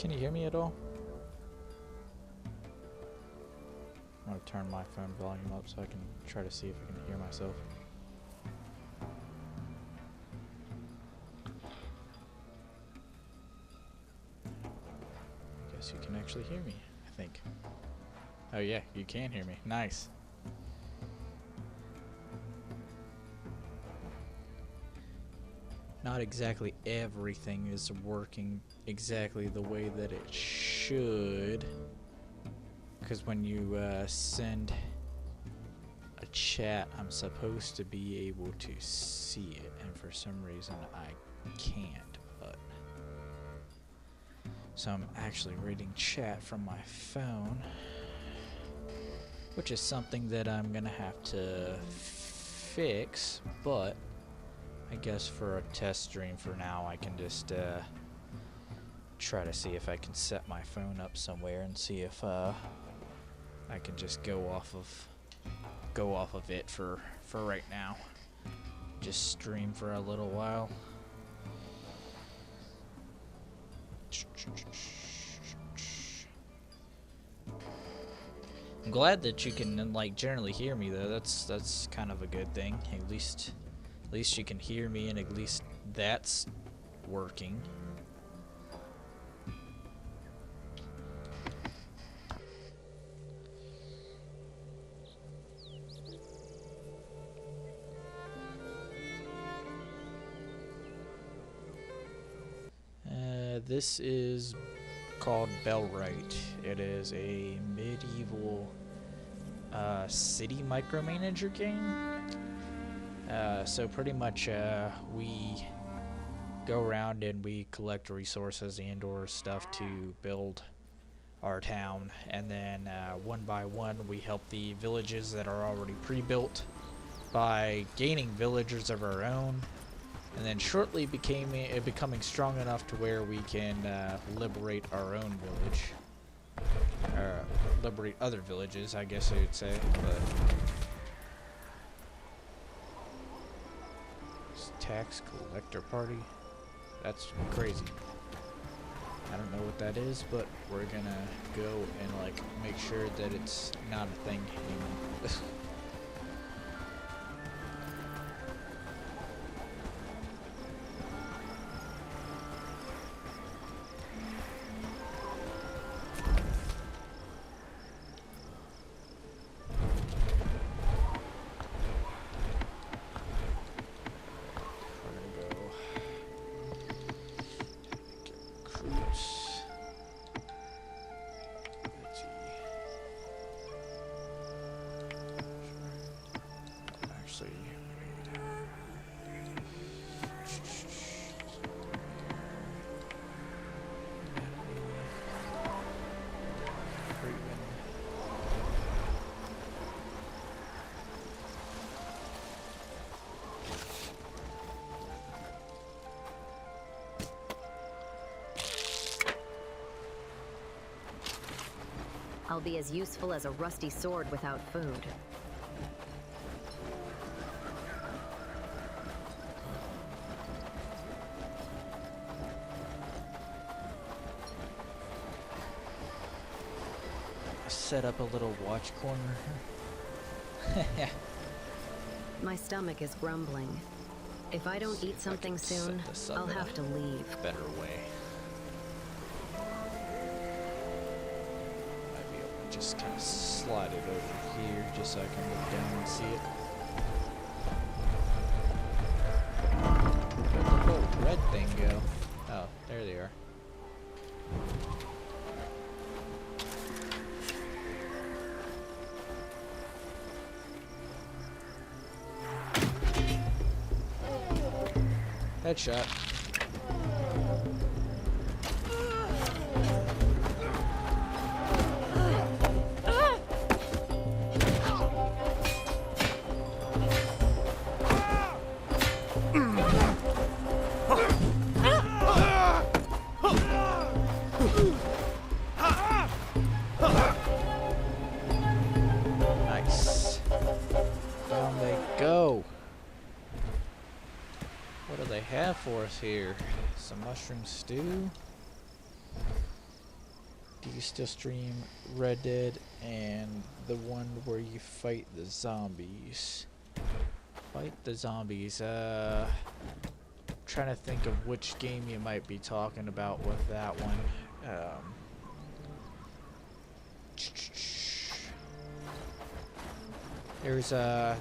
Can you hear me at all? I'm gonna turn my phone volume up so I can try to see if I can hear myself. I guess you can actually hear me, I think. Oh yeah, you can hear me. Nice. Not exactly everything is working exactly the way that it should. Because when you send a chat, I'm supposed to be able to see it, and for some reason I can't. But so I'm actually reading chat from my phone, which is something that I'm gonna have to fix. But I guess for a test stream for now, I can just try to see if I can set my phone up somewhere and see if I can just go off of it for right now. Just stream for a little while. I'm glad that you can like generally hear me though. That's kind of a good thing. At least you can hear me, and at least that's working. This is called BellWright. It is a medieval city micromanager game. So pretty much we go around and we collect resources and or stuff to build our town, and then one by one we help the villages that are already pre-built by gaining villagers of our own, and then shortly becoming strong enough to where we can liberate our own village, or liberate other villages, I guess I would say. But tax collector party, that's crazy. I don't know what that is, but we're gonna go and like make sure that it's not a thing anymore. I'll be as useful as a rusty sword without food. Set up a little watch corner. My stomach is grumbling. If I don't eat something soon, I'll have to leave. Better way. Just kind of slide it over here just so I can look down and see it. Where'd the little red thing go? Oh, there they are. Headshot. Nice. Down they go. What do they have for us here? Some mushroom stew? you still stream Red Dead and the one where you fight the zombies. Fight the zombies. Trying to think of which game you might be talking about with that one. There's a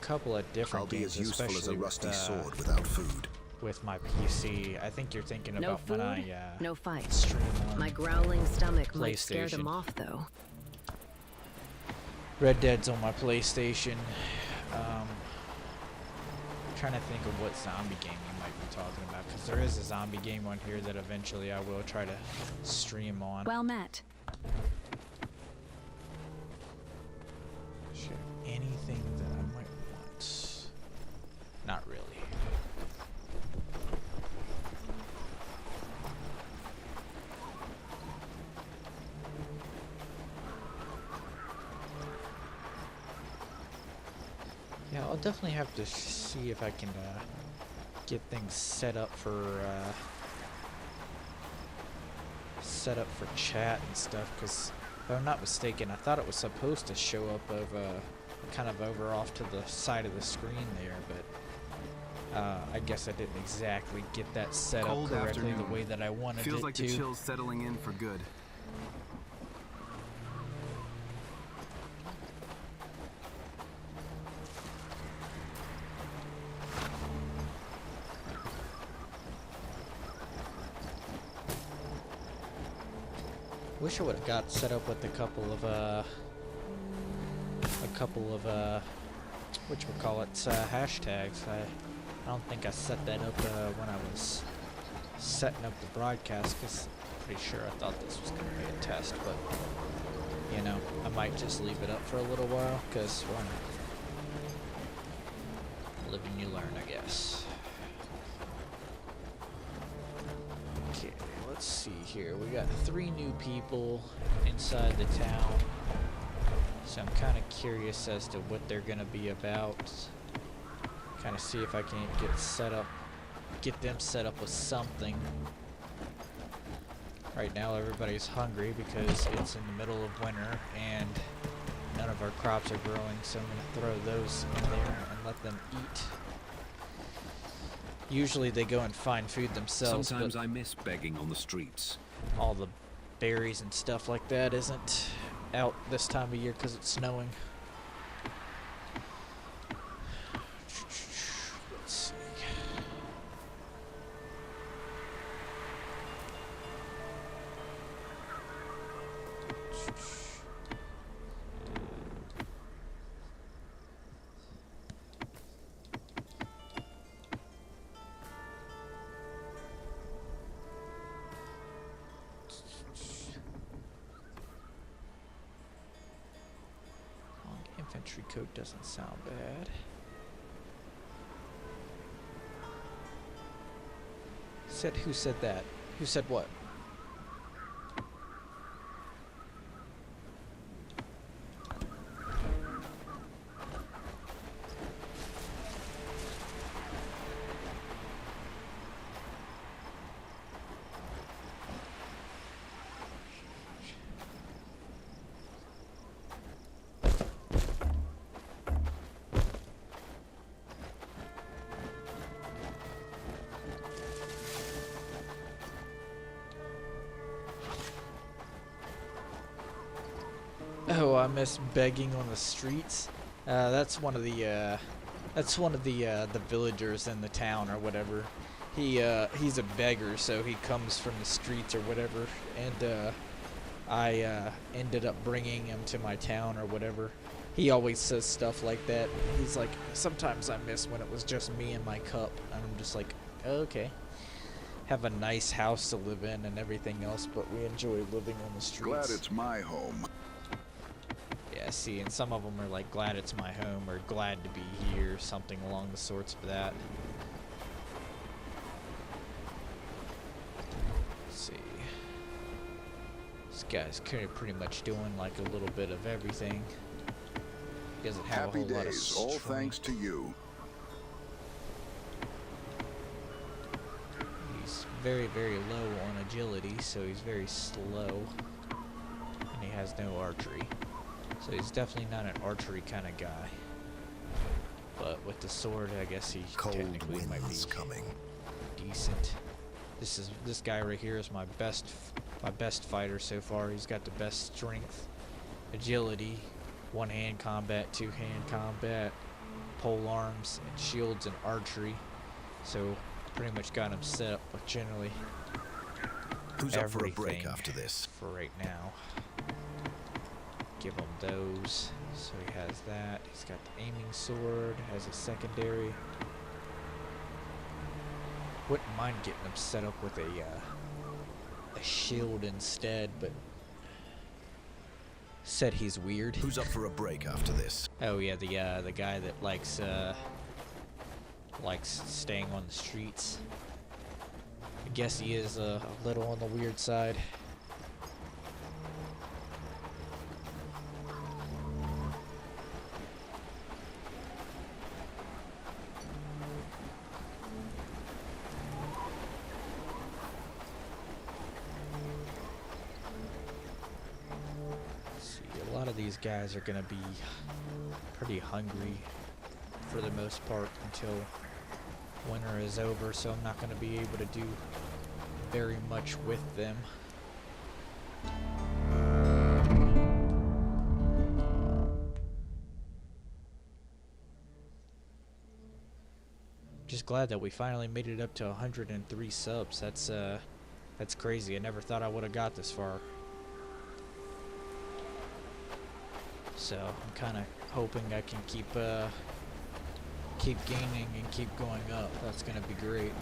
couple of different games, as useful as a rusty with, sword without food. With my PC. I think you're thinking about food, when I no fight. stream on My growling stomach might scare them PlayStation. off, though. Red Dead's on my PlayStation. Trying to think of what zombie game you might be talking about, because there is a zombie game on here that eventually I will try to stream on. Well met. Shit, anything that I might want? Not really. Yeah, I'll definitely have to see if I can get things set up for chat and stuff. Because if I'm not mistaken, I thought it was supposed to show up kind of over off to the side of the screen there, but I guess I didn't exactly get that set up correctly the way that I wanted it to. Feels like the chill's settling in for good. Wish I would have got set up with a couple of hashtags. I don't think I set that up when I was setting up the broadcast, because I'm pretty sure I thought this was going to be a test, but you know, I might just leave it up for a little while, because why not? Live and you learn, I guess. Okay, let's see here. We got 3 new people inside the town, so I'm kind of curious as to what they're gonna be about. Kind of see if I can get them set up with something. Right now everybody's hungry because it's in the middle of winter and none of our crops are growing, so I'm gonna throw those in there and let them eat. Usually they go and find food themselves. Sometimes I miss begging on the streets. All the berries and stuff like that isn't out this time of year because it's snowing. Let's see. Infantry coat doesn't sound bad. Who said that? Who said what? Oh, I miss begging on the streets. That's one of the villagers in the town or whatever. He's a beggar, so he comes from the streets or whatever. And I ended up bringing him to my town or whatever. He always says stuff like that. He's like, sometimes I miss when it was just me and my cup. And I'm just like, oh, okay. Have a nice house to live in and everything else, but we enjoy living on the streets. Glad it's my home. Yeah, see, and some of them are like, glad it's my home, or glad to be here, something along the sorts of that. Let's see. This guy's kind of pretty much doing like a little bit of everything. He doesn't have Happy a whole lot of days, all strength. thanks to you. He's very, very low on agility, so he's very slow. has no archery. So he's definitely not an archery kind of guy. But with the sword, I guess he technically might be decent. This guy right here is my best fighter so far. He's got the best strength, agility, one-hand combat, two-hand combat, pole arms, and shields and archery. So pretty much got him set up with generally Who's up for a everything break after this? for right now. Give him those. So he has that. He's got the aiming sword as a secondary. Wouldn't mind getting him set up with a shield instead, but said he's weird. Who's up for a break after this? Oh yeah, the guy that likes staying on the streets. I guess he is a little on the weird side. These guys are gonna be pretty hungry for the most part until winter is over, so I'm not gonna be able to do very much with them. Just glad that we finally made it up to 103 subs. That's crazy. I never thought I would have got this far. So I'm kind of hoping I can keep gaining and keep going up. That's gonna be great.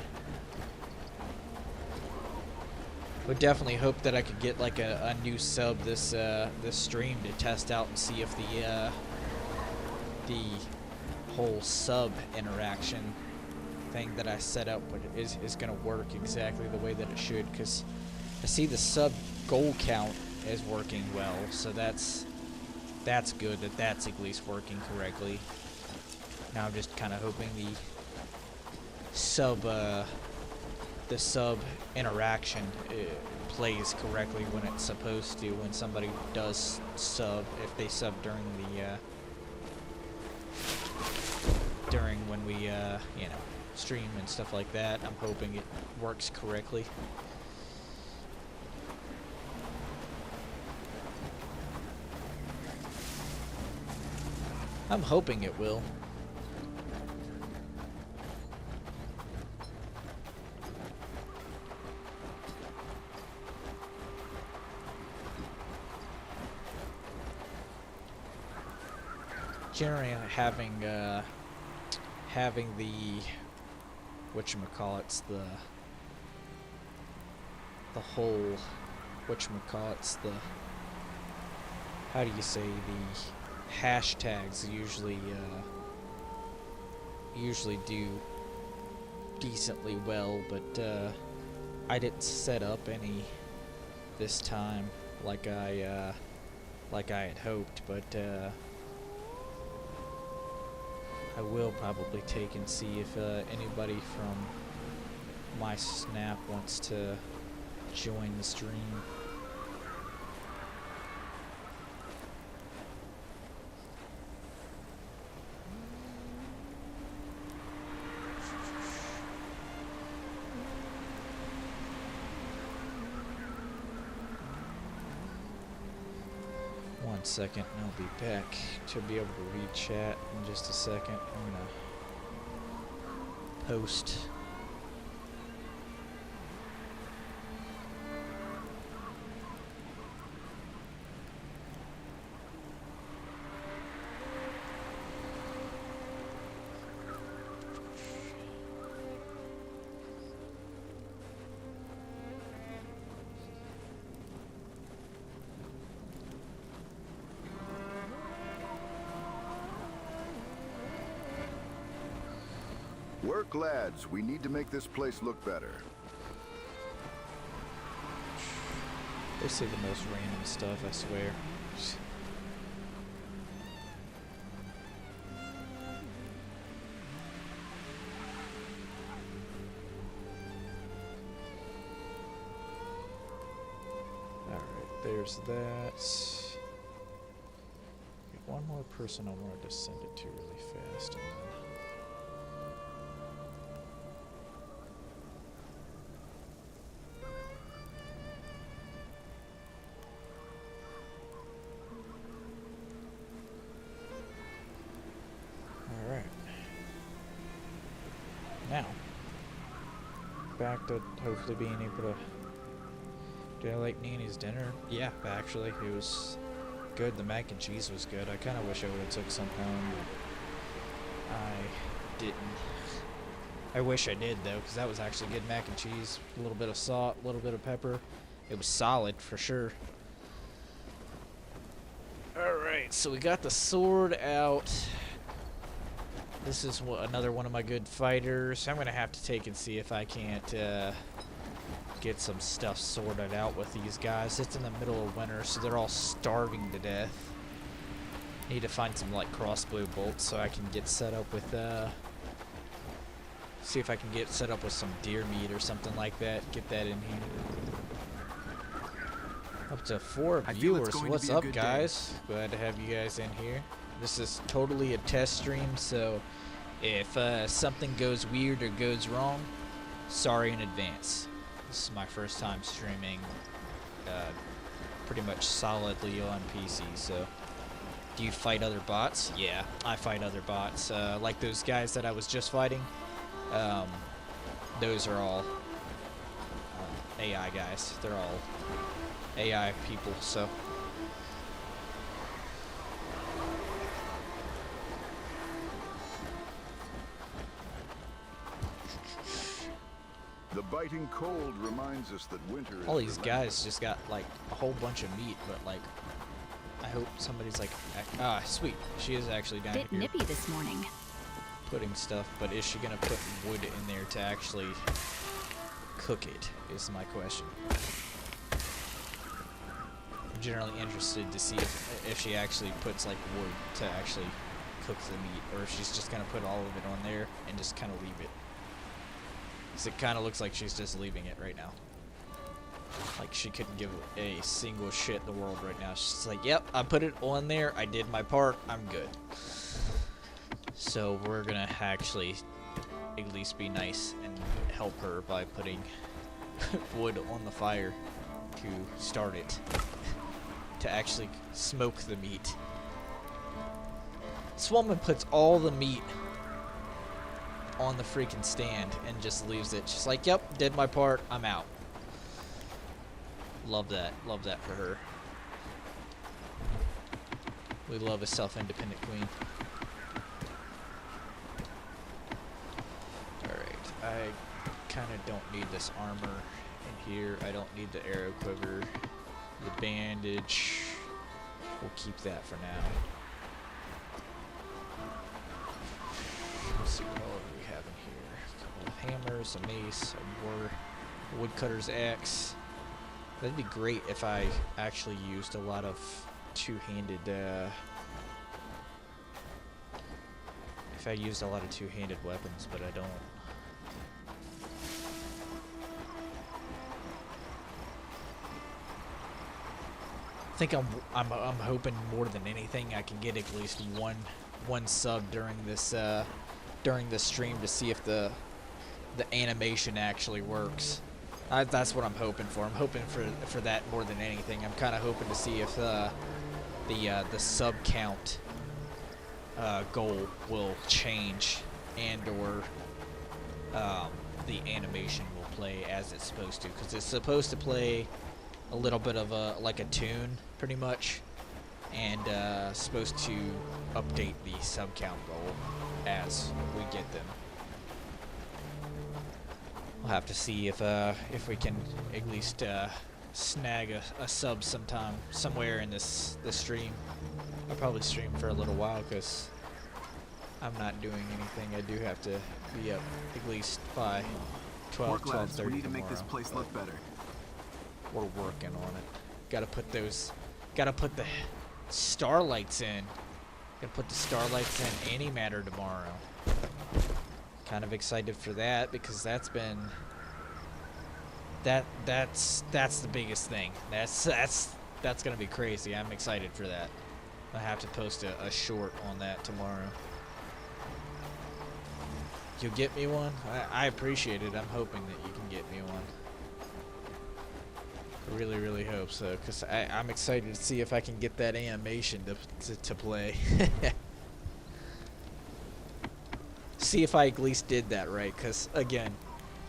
Would definitely hope that I could get like a new sub this stream to test out and see if the whole sub interaction thing that I set up is gonna work exactly the way that it should. Because I see the sub goal count is working well, so that's good that that's at least working correctly. Now I'm just kind of hoping the sub interaction plays correctly when it's supposed to, when somebody does sub, if they sub during when we you know, stream and stuff like that. I'm hoping it works correctly. I'm hoping it will. Generally having the whatchamacallits, the whole whatchamacallits, the, how do you say, the hashtags usually do decently well, but I didn't set up any this time like I had hoped, but I will probably take and see if anybody from my snap wants to join the stream. One second, and I'll be back to be able to read chat in just a second. I'm gonna post. Work, lads. We need to make this place look better. They say the most random stuff, I swear. Alright, there's that. one more person I wanted to send it to really fast. And then alright. Now, back to hopefully being able to... Did I like Nanny's dinner? Yeah, actually, it was good. The mac and cheese was good. I kind of wish I would have took some home, but I didn't. I wish I did, though, because that was actually good mac and cheese. A little bit of salt, a little bit of pepper. It was solid, for sure. Alright, so we got the sword out. This is another one of my good fighters. I'm going to have to take and see if I can't get some stuff sorted out with these guys. It's in the middle of winter, so they're all starving to death. Need to find some like crossbow bolts so I can get set up with see if I can get set up with some deer meat or something like that. Get that in here. Up to 4 viewers. What's up, guys? Glad to have you guys in here. This is totally a test stream, so if something goes weird or goes wrong, sorry in advance. This is my first time streaming pretty much solidly on PC, so... Do you fight other bots? Yeah, I fight other bots. Like those guys that I was just fighting, those are all AI guys. They're all AI people, so... The biting cold reminds us that winter is all these guys just got like a whole bunch of meat, but like I hope somebody's like, ah, sweet. She is actually down Bit here nippy this morning. putting stuff, but is she gonna put wood in there to actually cook it? Is my question. I'm generally interested to see if she actually puts like wood to actually cook the meat, or if she's just gonna put all of it on there and just kind of leave it. Because it kind of looks like she's just leaving it right now. Like she couldn't give a single shit in the world right now. She's like, yep, I put it on there. I did my part. I'm good. So we're going to actually at least be nice and help her by putting wood on the fire to start it. To actually smoke the meat. This woman puts all the meat on the freaking stand and just leaves it. She's like, yep, did my part, I'm out. Love that for her. We love a self-independent queen. Alright, I kind of don't need this armor in here. I don't need the arrow quiver. The bandage, we'll keep that for now. Let's see what all we have in here. A couple of hammers, a mace, a woodcutter's axe. That'd be great if I actually used a lot of two-handed, if I used a lot of two-handed weapons, but I don't. I think I'm hoping more than anything I can get at least one sub during this stream to see if the animation actually works. That's what I'm hoping for. I'm hoping for that more than anything. I'm kind of hoping to see if the sub count goal will change, and or the animation will play as it's supposed to, because it's supposed to play a little bit of like a tune, pretty much, and supposed to update the sub count goal as we get them. We'll have to see if we can at least snag a sub somewhere in this stream. I'll probably stream for a little while because I'm not doing anything. I do have to be up at least by 12:30 We need to make tomorrow. this place look better. We're working on it. Gotta put the starlights in. Gotta put the starlights in antimatter tomorrow. Kind of excited for that because that's been that's the biggest thing. That's gonna be crazy. I'm excited for that. I have to post a short on that tomorrow. You'll get me one? I appreciate it. I'm hoping that you can get me one. I really, really hope so, because I'm excited to see if I can get that animation to play. See if I at least did that right, because again,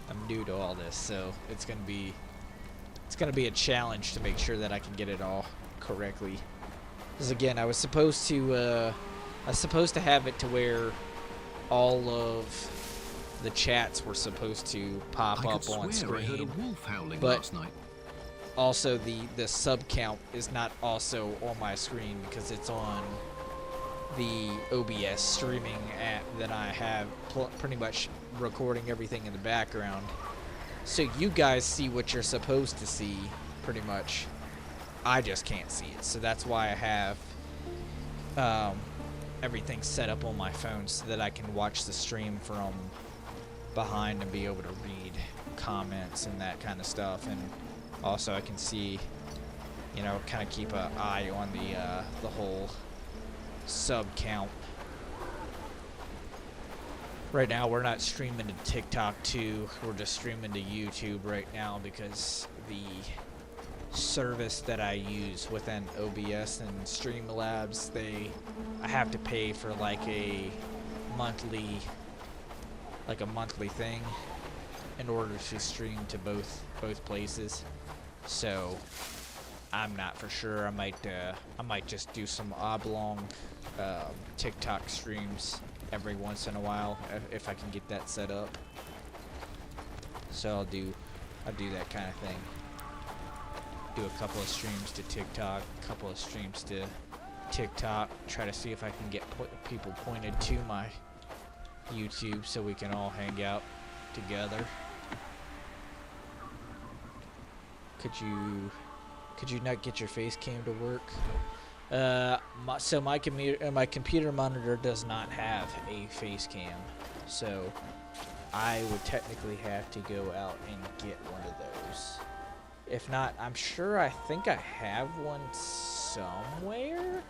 I'm new to all this, so it's gonna be a challenge to make sure that I can get it all correctly. Because again, I was supposed to have it to where all of the chats were supposed to pop up on screen. I heard a wolf howling but last night. also the sub count is not also on my screen because it's on the OBS streaming app that I have pretty much recording everything in the background. So you guys see what you're supposed to see, pretty much. I just can't see it. So that's why I have everything set up on my phone so that I can watch the stream from behind and be able to read comments and that kind of stuff. And also I can see, you know, kind of keep an eye on the whole sub count. Right now we're not streaming to TikTok too, we're just streaming to YouTube right now because the service that I use within OBS and Streamlabs, I have to pay for like a monthly thing in order to stream to both places. So I'm not for sure. I might just do some oblong TikTok streams every once in a while if I can get that set up. So I'll do that kind of thing. Do a couple of streams to TikTok, a couple of streams to TikTok. Try to see if I can get people pointed to my YouTube so we can all hang out together. Could you not get your face cam to work? So my computer monitor does not have a face cam, so I would technically have to go out and get one of those. If not, I think I have one somewhere,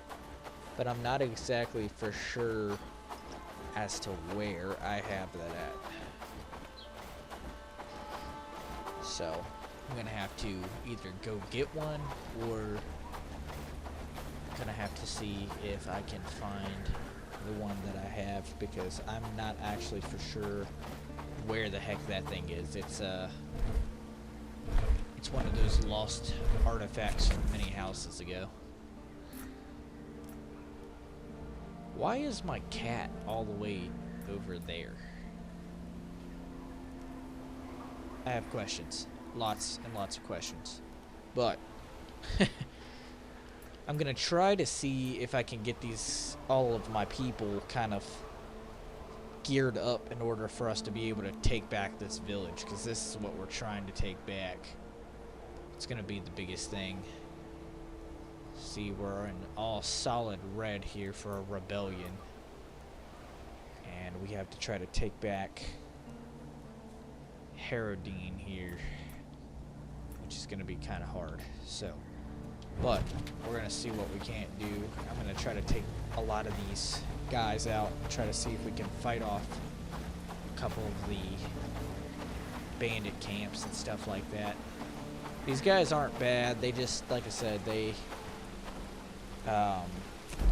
but I'm not exactly for sure as to where I have that at. So I'm gonna have to either go get one or gonna have to see if I can find the one that I have, because I'm not actually for sure where the heck that thing is. It's one of those lost artifacts from many houses ago. Why is my cat all the way over there? I have questions. Lots and lots of questions. But I'm gonna try to see if I can get all of my people kind of geared up in order for us to be able to take back this village, because this is what we're trying to take back. It's gonna be the biggest thing. See, we're in all solid red here for a rebellion, and we have to try to take back Herodine here, which is gonna be kind of hard. So, but we're gonna see what we can't do. I'm gonna try to take a lot of these guys out and try to see if we can fight off a couple of the bandit camps and stuff like that. These guys aren't bad. They just, like I said, they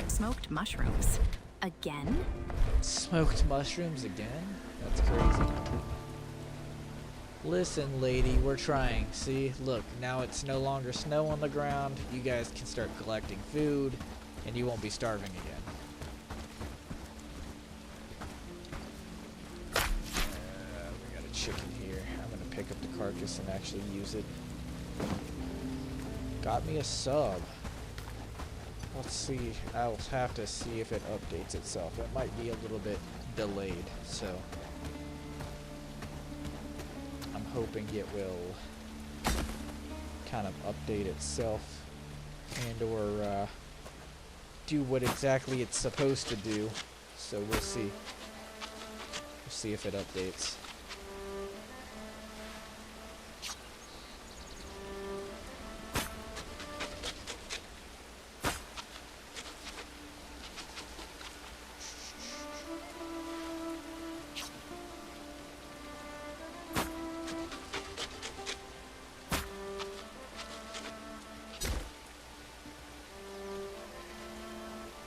smoked mushrooms again. Smoked mushrooms again? That's crazy. Listen, lady, we're trying. See, look, now it's no longer snow on the ground. You guys can start collecting food, and you won't be starving again. We got a chicken here. I'm gonna pick up the carcass and actually use it. Got me a sub. Let's see. I'll have to see if it updates itself. It might be a little bit delayed, so I'm hoping it will kind of update itself and or do what exactly it's supposed to do. So we'll see. We'll see if it updates.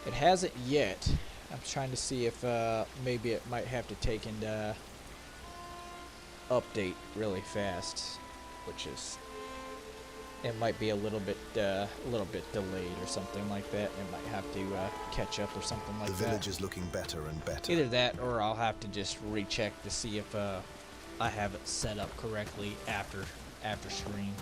It hasn't yet. I'm trying to see if maybe it might have to take and update really fast, which is, it might be a little bit delayed or something like that. It might have to catch up or something like that. The village is looking better and better. Either that, or I'll have to just recheck to see if I have it set up correctly after stream.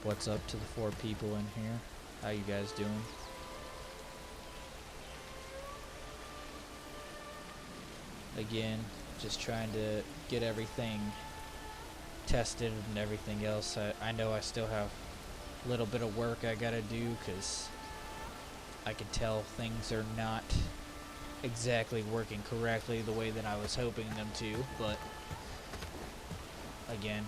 What's up to the 4 people in here? How you guys doing? Again, just trying to get everything tested and everything else. I know I still have a little bit of work I gotta do, because I can tell things are not exactly working correctly the way that I was hoping them to, but again,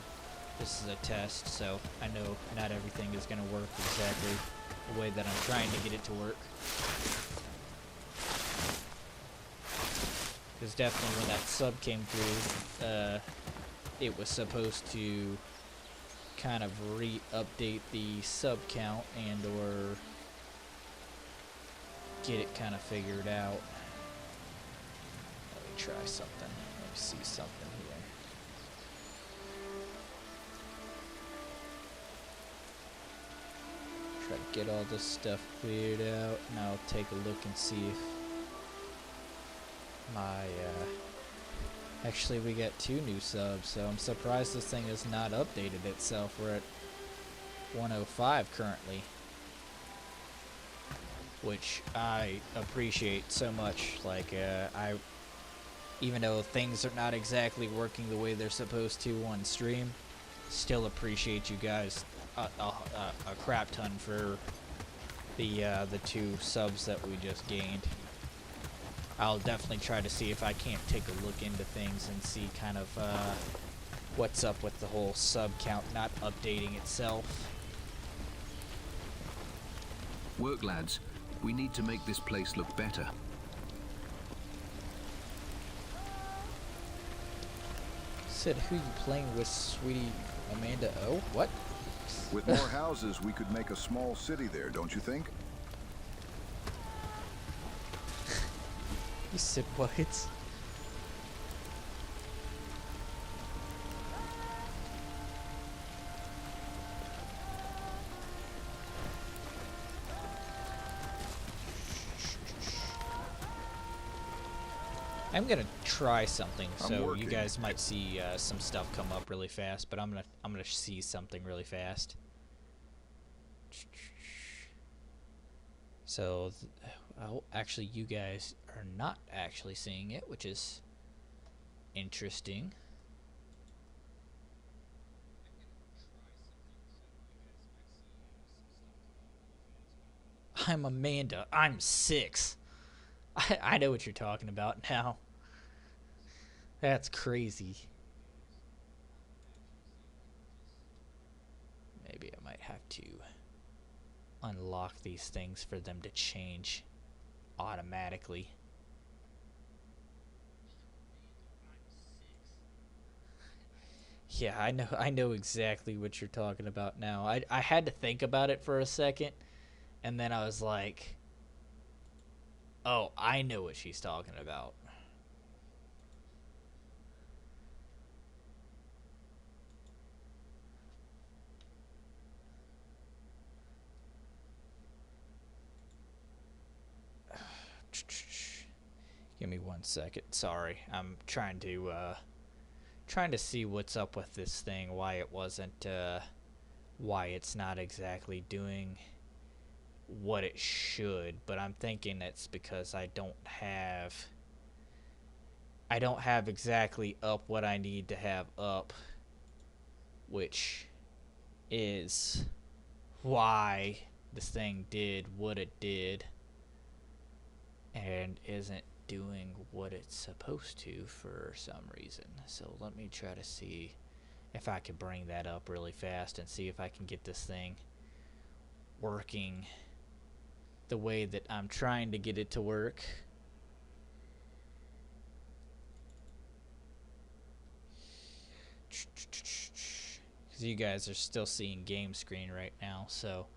this is a test, so I know not everything is going to work exactly the way that I'm trying to get it to work. Because definitely when that sub came through, it was supposed to kind of re-update the sub count and or get it kind of figured out. Let me try something. Let me see something here. Try to get all this stuff cleared out, and I'll take a look and see if my, actually we got 2 new subs, so I'm surprised this thing has not updated itself. We're at 105 currently, which I appreciate so much. Like, even though things are not exactly working the way they're supposed to on stream, still appreciate you guys a crap ton for the 2 subs that we just gained. I'll definitely try to see if I can't take a look into things and see kind of what's up with the whole sub count not updating itself. Work, lads. We need to make this place look better. Said, who you playing with, sweetie Amanda O? What? With more houses, we could make a small city there, don't you think? You said what? I'm gonna try something, so you guys might see some stuff come up really fast, but I'm gonna see something really fast. So, oh, actually, you guys are not actually seeing it, which is interesting. I'm Amanda. I'm 6. I know what you're talking about now. That's crazy. Maybe I might have to unlock these things for them to change automatically. Yeah, I know exactly what you're talking about now. I had to think about it for a second, and then I was like, oh, I know what she's talking about. Give me 1 second. Sorry, I'm trying to see what's up with this thing. Why it wasn't, why it's not exactly doing what it should. But I'm thinking it's because I don't have exactly up what I need to have up, which is why this thing did what it did and isn't doing what it's supposed to for some reason. So let me try to see if I can bring that up really fast and see if I can get this thing working the way that I'm trying to get it to work. Because you guys are still seeing game screen right now, so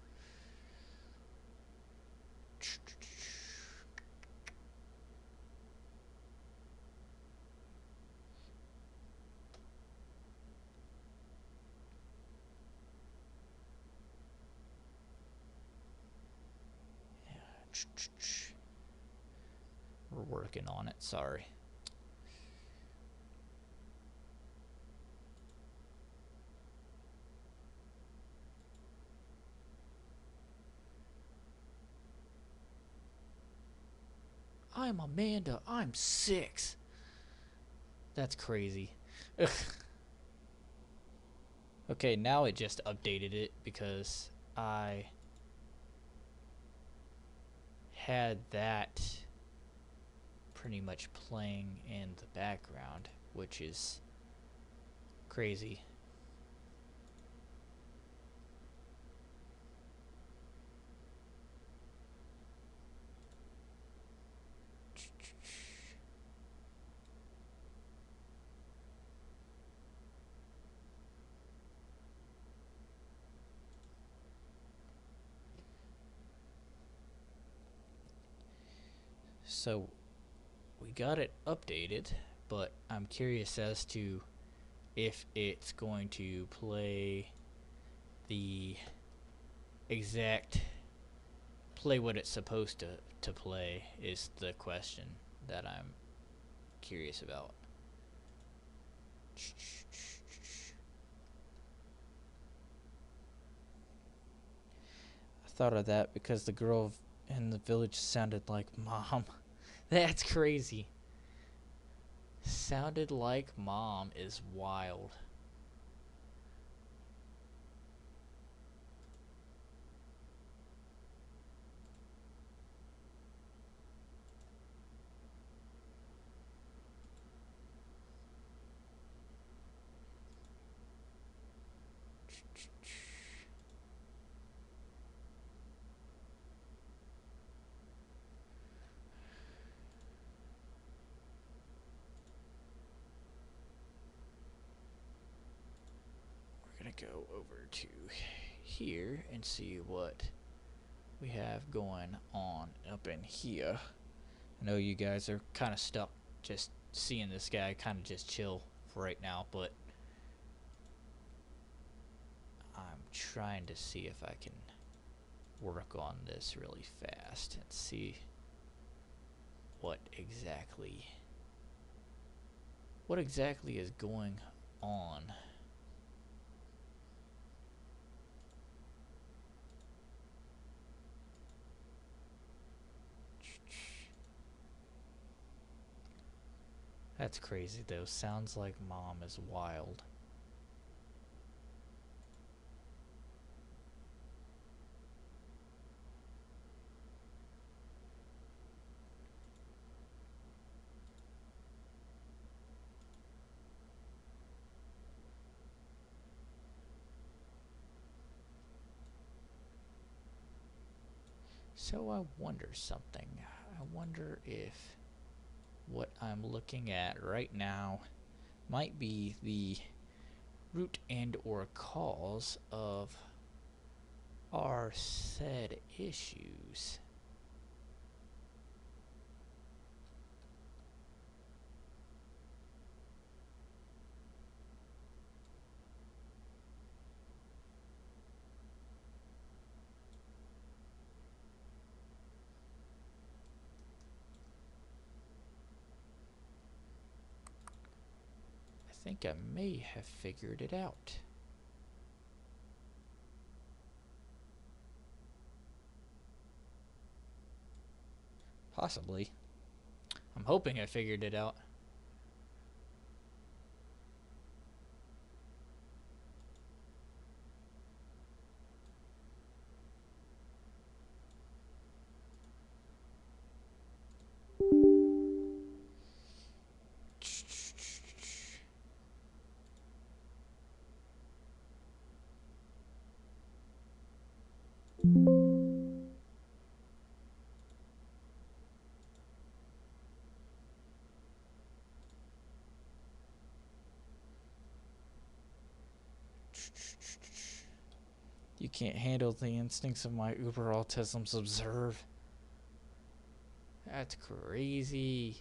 we're working on it, sorry. I'm Amanda, I'm 6. That's crazy. Okay, now it just updated it because I had that pretty much playing in the background, which is crazy. So we got it updated, but I'm curious as to if it's going to play the exact play what it's supposed to play is the question that I'm curious about. I thought of that because the girl in the village sounded like Mom. That's crazy. Sounded like Mom is wild. Go over to here and see what we have going on up in here. I know you guys are kind of stuck just seeing this guy kind of just chill for right now, but I'm trying to see if I can work on this really fast and see what exactly is going on. That's crazy though. Sounds like Mom is wild. So I wonder something. I wonder if what I'm looking at right now might be the root and or cause of our said issues. I think I may have figured it out. Possibly. I'm hoping I figured it out. You can't handle the instincts of my uber autisms. Observe. That's crazy.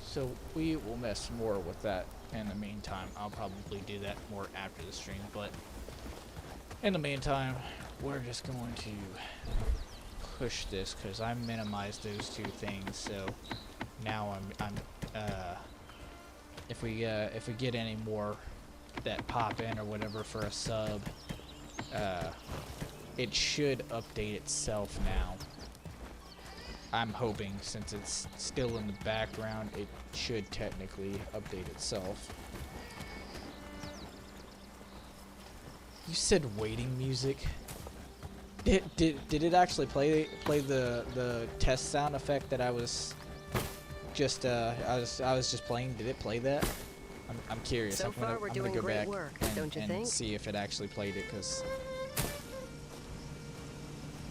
So we will mess more with that in the meantime. I'll probably do that more after the stream, but in the meantime, we're just going to push this because I minimized those two things. So now if we get any more that pop in or whatever for a sub, it should update itself now. I'm hoping, since it's still in the background, it should technically update itself. You said waiting music? Did it actually play the test sound effect that I was just I was just playing? Did it play that? I'm curious. So far, we're doing go great back work, don't you and think? see if it actually played it, because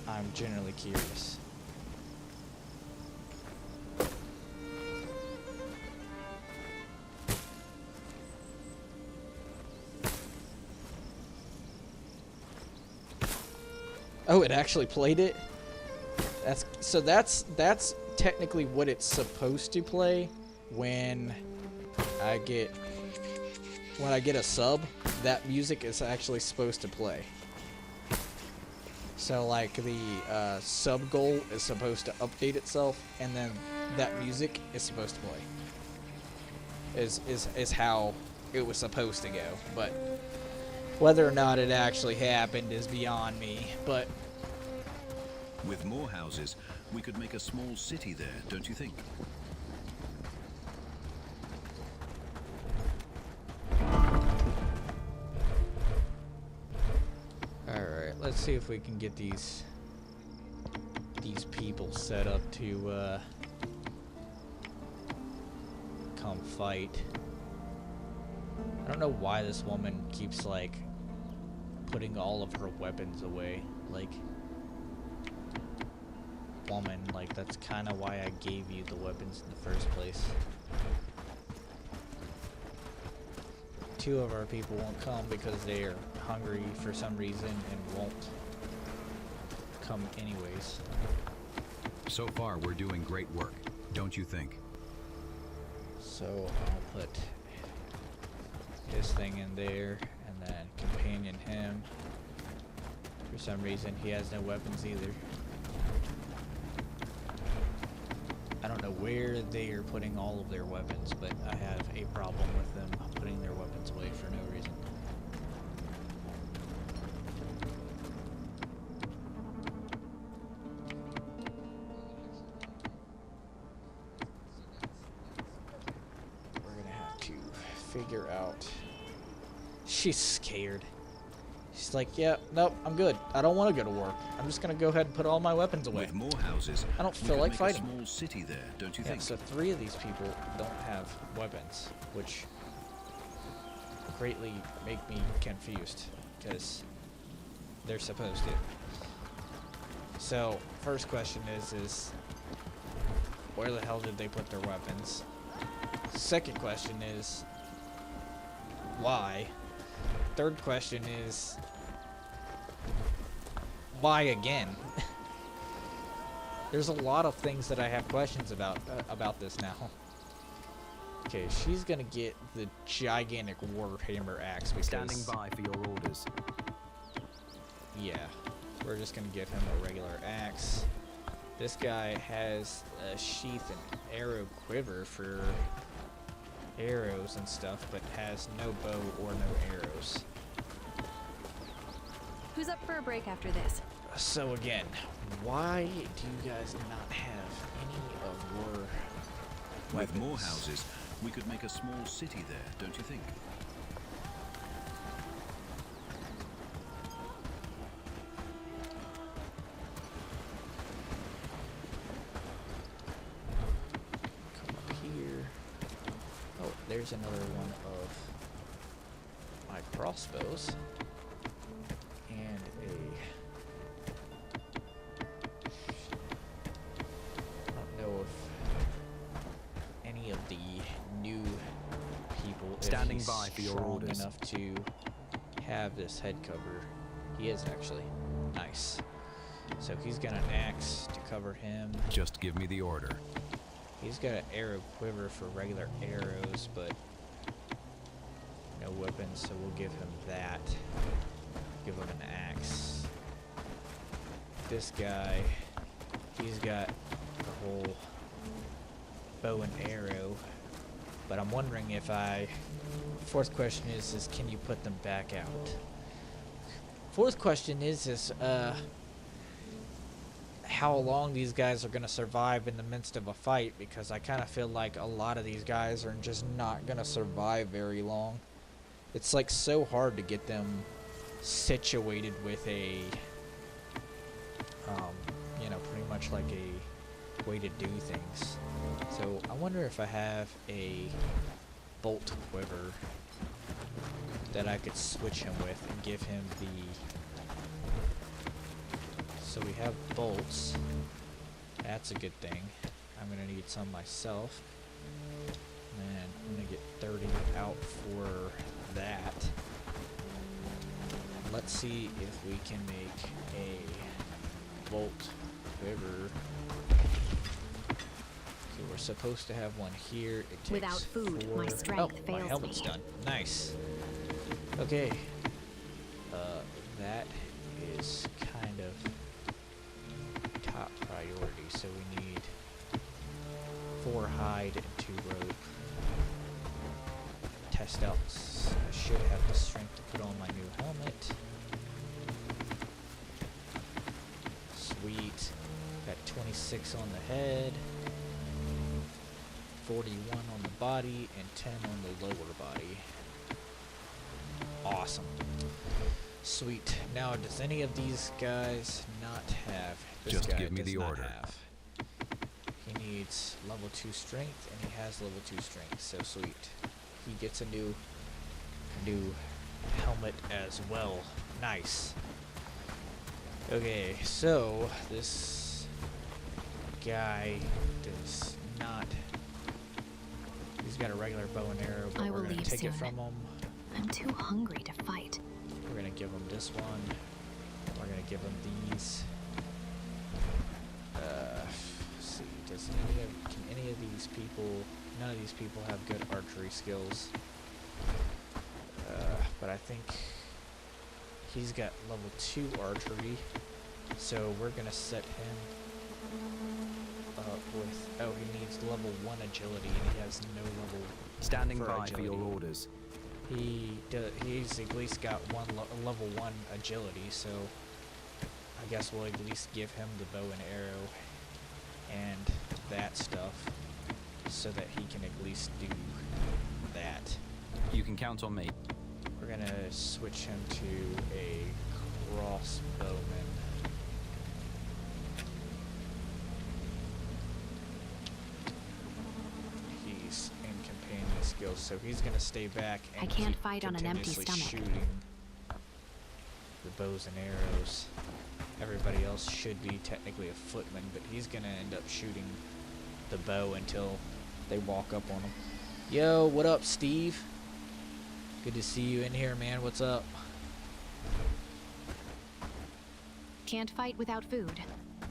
I'm generally curious. Oh, it actually played it? That's technically what it's supposed to play when I get a sub. That music is actually supposed to play. So like the sub goal is supposed to update itself, and then that music is supposed to play. Is how it was supposed to go, but whether or not it actually happened is beyond me. But With more houses, we could make a small city there, don't you think? alright, let's see if we can get these people set up to come fight. I don't know why this woman keeps like putting all of her weapons away. Like, woman, like that's kind of why I gave you the weapons in the first place. Two of our people won't come because they're hungry for some reason and won't come anyways. So far, we're doing great work, don't you think? So I'll put this thing in there, and then companion him. For some reason, he has no weapons either. I don't know where they are putting all of their weapons, but I have a problem with them putting their weapons away for no reason. We're gonna have to figure out. She's scared. She's like, yeah, nope, I'm good. I don't want to go to work. I'm just gonna go ahead and put all my weapons away. With more houses, I don't we feel could like make fighting. a small city there, don't you Yeah, think? so 3 of these people don't have weapons, which greatly make me confused, because they're supposed to. So, first question is where the hell did they put their weapons? Second question is, why? Third question is, why again? There's a lot of things that I have questions about this now. Okay, she's gonna get the gigantic warhammer axe because Standing by for your orders. yeah, we're just gonna give him a regular axe. This guy has a sheath and arrow quiver for arrows and stuff, but has no bow or no arrows. Who's up for a break after this? So again, why do you guys not have any of your weapons? With more houses, we could make a small city there, don't you think? Come up here. Oh, there's another one of my crossbows. And I don't know if any of the new people Standing if he's by for your strong orders. enough to have this head cover. He is actually. Nice. So he's got an axe to cover him. Just give me the order. He's got an arrow quiver for regular arrows, but no weapons, so we'll give him that. Give him an axe. This guy, he's got the whole bow and arrow, but I'm wondering if fourth question is can you put them back out? Fourth question is how long these guys are going to survive in the midst of a fight, because I kind of feel like a lot of these guys are just not going to survive very long. It's like so hard to get them situated with a, you know, pretty much like a way to do things. So I wonder if I have a bolt quiver that I could switch him with and give him the... So we have bolts. That's a good thing. I'm gonna need some myself. And I'm gonna get 30 out for that. Let's see if we can make a bolt quiver. Okay, we're supposed to have one here. It takes Without food, 4... my strength my fails helmet's me. done. Nice. Okay. That is kind of top priority. So we need 4 hide and 2 rope. Test out. I should have the strength to put on my new helmet. Sweet. Got 26 on the head, 41 on the body, and 10 on the lower body. Awesome. Sweet. Now, does any of these guys not have? This Just guy give me does the not order. have. He needs level 2 strength, and he has level 2 strength. So sweet. He gets a new helmet as well. Nice. Okay, so this guy does not. He's got a regular bow and arrow, but I we're will gonna leave take it soon. from him. I'm too hungry to fight. We're gonna give him this one. We're gonna give him these. Let's see, can any of these people? None of these people have good archery skills. But I think he's got level 2 archery, so we're gonna set him up with. Oh, he needs level 1 agility, and he has no level. Standing for by for your agility. orders. He's at least got level 1 agility, so I guess we'll at least give him the bow and arrow and that stuff, so that he can at least do that. You can count on me. We're gonna switch him to a crossbowman. He's in companion skills, so he's gonna stay back and I can't keep fight on an empty continuously stomach. shooting the bows and arrows. Everybody else should be technically a footman, but he's gonna end up shooting the bow until they walk up on him. Yo, what up, Steve? Good to see you in here, man. What's up? Can't fight without food.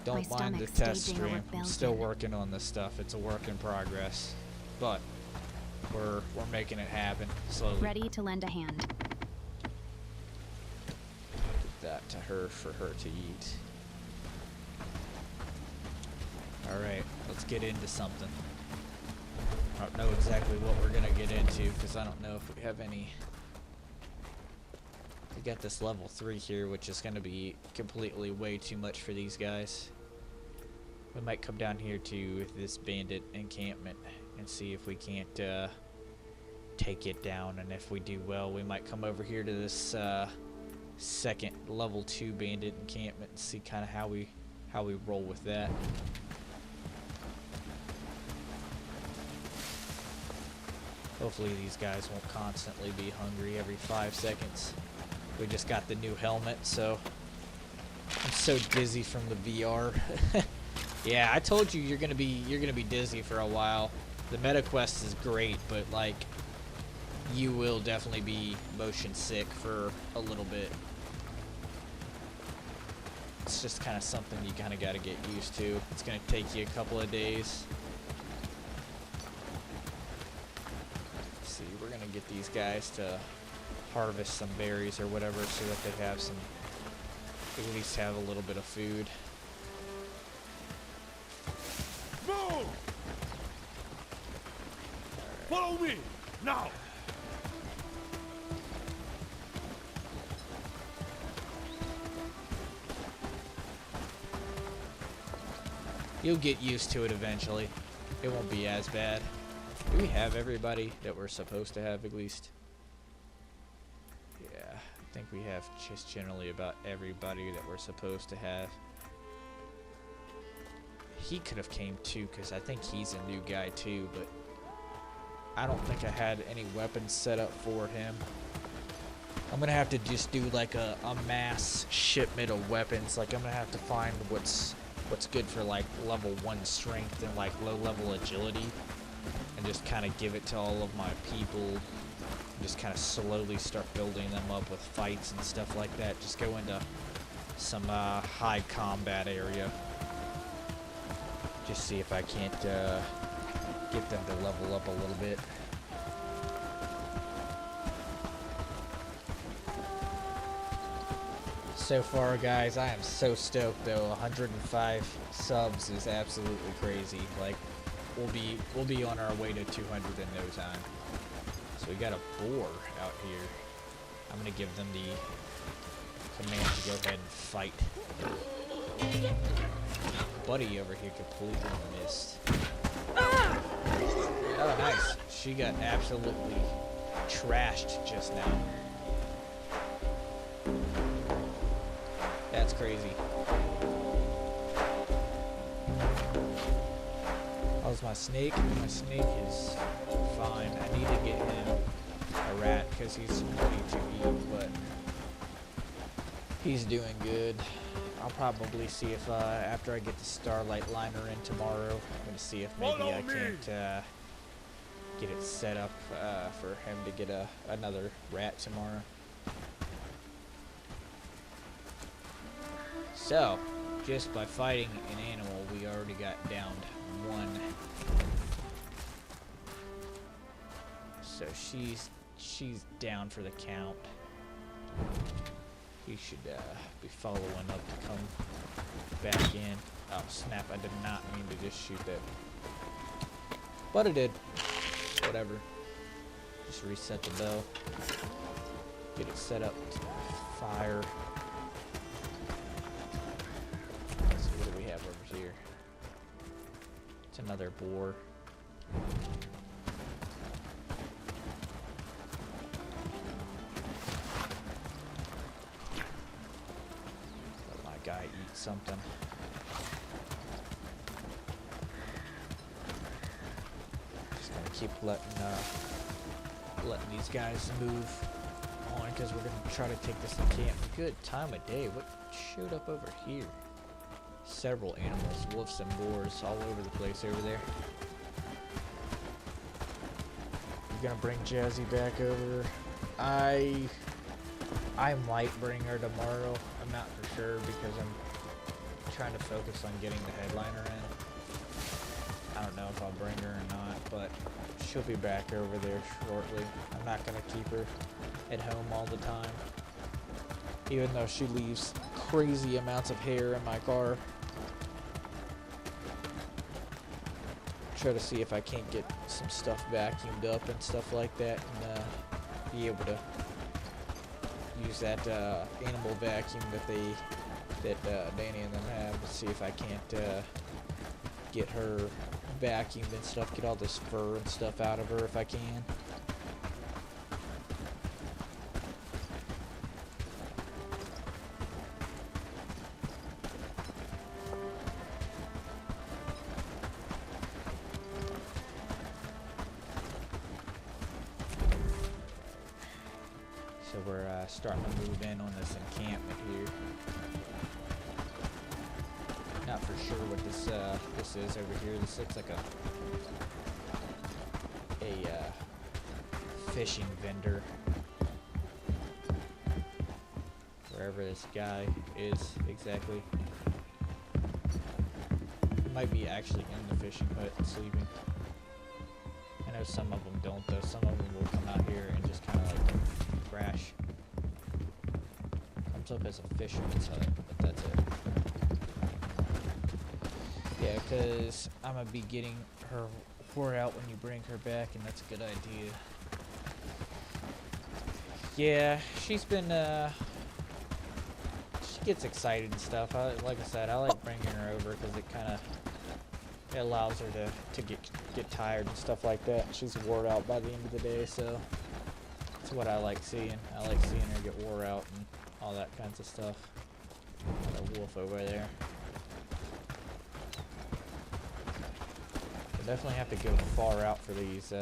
Don't My mind the stomach's test staging a stream. I'm still rebellion. working on this stuff. It's a work in progress, but we're making it happen slowly. Ready to lend a hand. Get that brought to her for her to eat. Alright, let's get into something. I don't know exactly what we're gonna get into because I don't know if we have any. We got this level 3 here, which is gonna be completely way too much for these guys. We might come down here to this bandit encampment and see if we can't take it down, and if we do well, we might come over here to this second level 2 bandit encampment and see kind of how we roll with that. Hopefully these guys won't constantly be hungry every 5 seconds. We just got the new helmet, so I'm so dizzy from the VR. Yeah, I told you you're gonna be dizzy for a while. The meta quest is great, but like you will definitely be motion sick for a little bit. It's just kind of something you kind of got to get used to. It's gonna take you a couple of days. We're gonna get these guys to harvest some berries or whatever so that they have some, at least have a little bit of food. Move! Follow me now. You'll get used to it eventually. It won't be as bad. Do we have everybody that we're supposed to have at least? Yeah, I think we have just generally about everybody that we're supposed to have. He could have came too, because I think he's a new guy too, but I don't think I had any weapons set up for him. I'm gonna have to just do like a mass shipment of weapons. Like I'm gonna have to find what's good for like level 1 strength and like low level agility, and just kind of give it to all of my people, and just kind of slowly start building them up with fights and stuff like that. Just go into some high combat area. Just see if I can't get them to level up a little bit. So far, guys, I am so stoked though. 105 subs is absolutely crazy. Like, we'll be on our way to 200 in no time. So we got a boar out here. I'm gonna give them the command to go ahead and fight. Buddy over here completely missed. Oh, nice. She got absolutely trashed just now. That's crazy. How's my snake? My snake is fine. I need to get him a rat because he's ready to eat, but he's doing good. I'll probably see if after I get the Starlight liner in tomorrow, I'm going to see if maybe I can't get it set up for him to get another rat tomorrow. So, just by fighting an animal, we already got downed one. So she's down for the count. He should be following up to come back in. Oh snap, I did not mean to just shoot that. But I did. Whatever. Just reset the bow. Get it set up to fire. Let's see, what do we have over here? It's another boar. Guy eat something. Just gonna keep letting these guys move on because we're gonna try to take this encampment. Good time of day. What showed up over here? Several animals, wolves and boars all over the place over there. We're gonna bring Jazzy back over. I might bring her tomorrow. I'm not for sure because I'm trying to focus on getting the headliner in. I don't know if I'll bring her or not, but she'll be back over there shortly. I'm not going to keep her at home all the time. Even though she leaves crazy amounts of hair in my car. Try to see if I can't get some stuff vacuumed up and stuff like that, and be able to use that animal vacuum that Danny and them have, to see if I can't get her vacuumed and stuff, get all this fur and stuff out of her if I can. So we're starting to move in on this encampment here. Not for sure what this is over here. This looks like a fishing vendor. Wherever this guy is exactly. He might be actually in the fishing hut sleeping. I know some of them don't though. Some of them will come out here and just kind of like crash. Comes up as a fisherman's hut, but that's it. Yeah, because I'm going to be getting her wore out when you bring her back, and that's a good idea. Yeah, she's been, she gets excited and stuff. Like I said, I like bringing her over because it kind of allows her to get tired and stuff like that. She's wore out by the end of the day, so that's what I like seeing. I like seeing her get wore out and all that kinds of stuff. Got a wolf over there. I definitely have to go far out for these,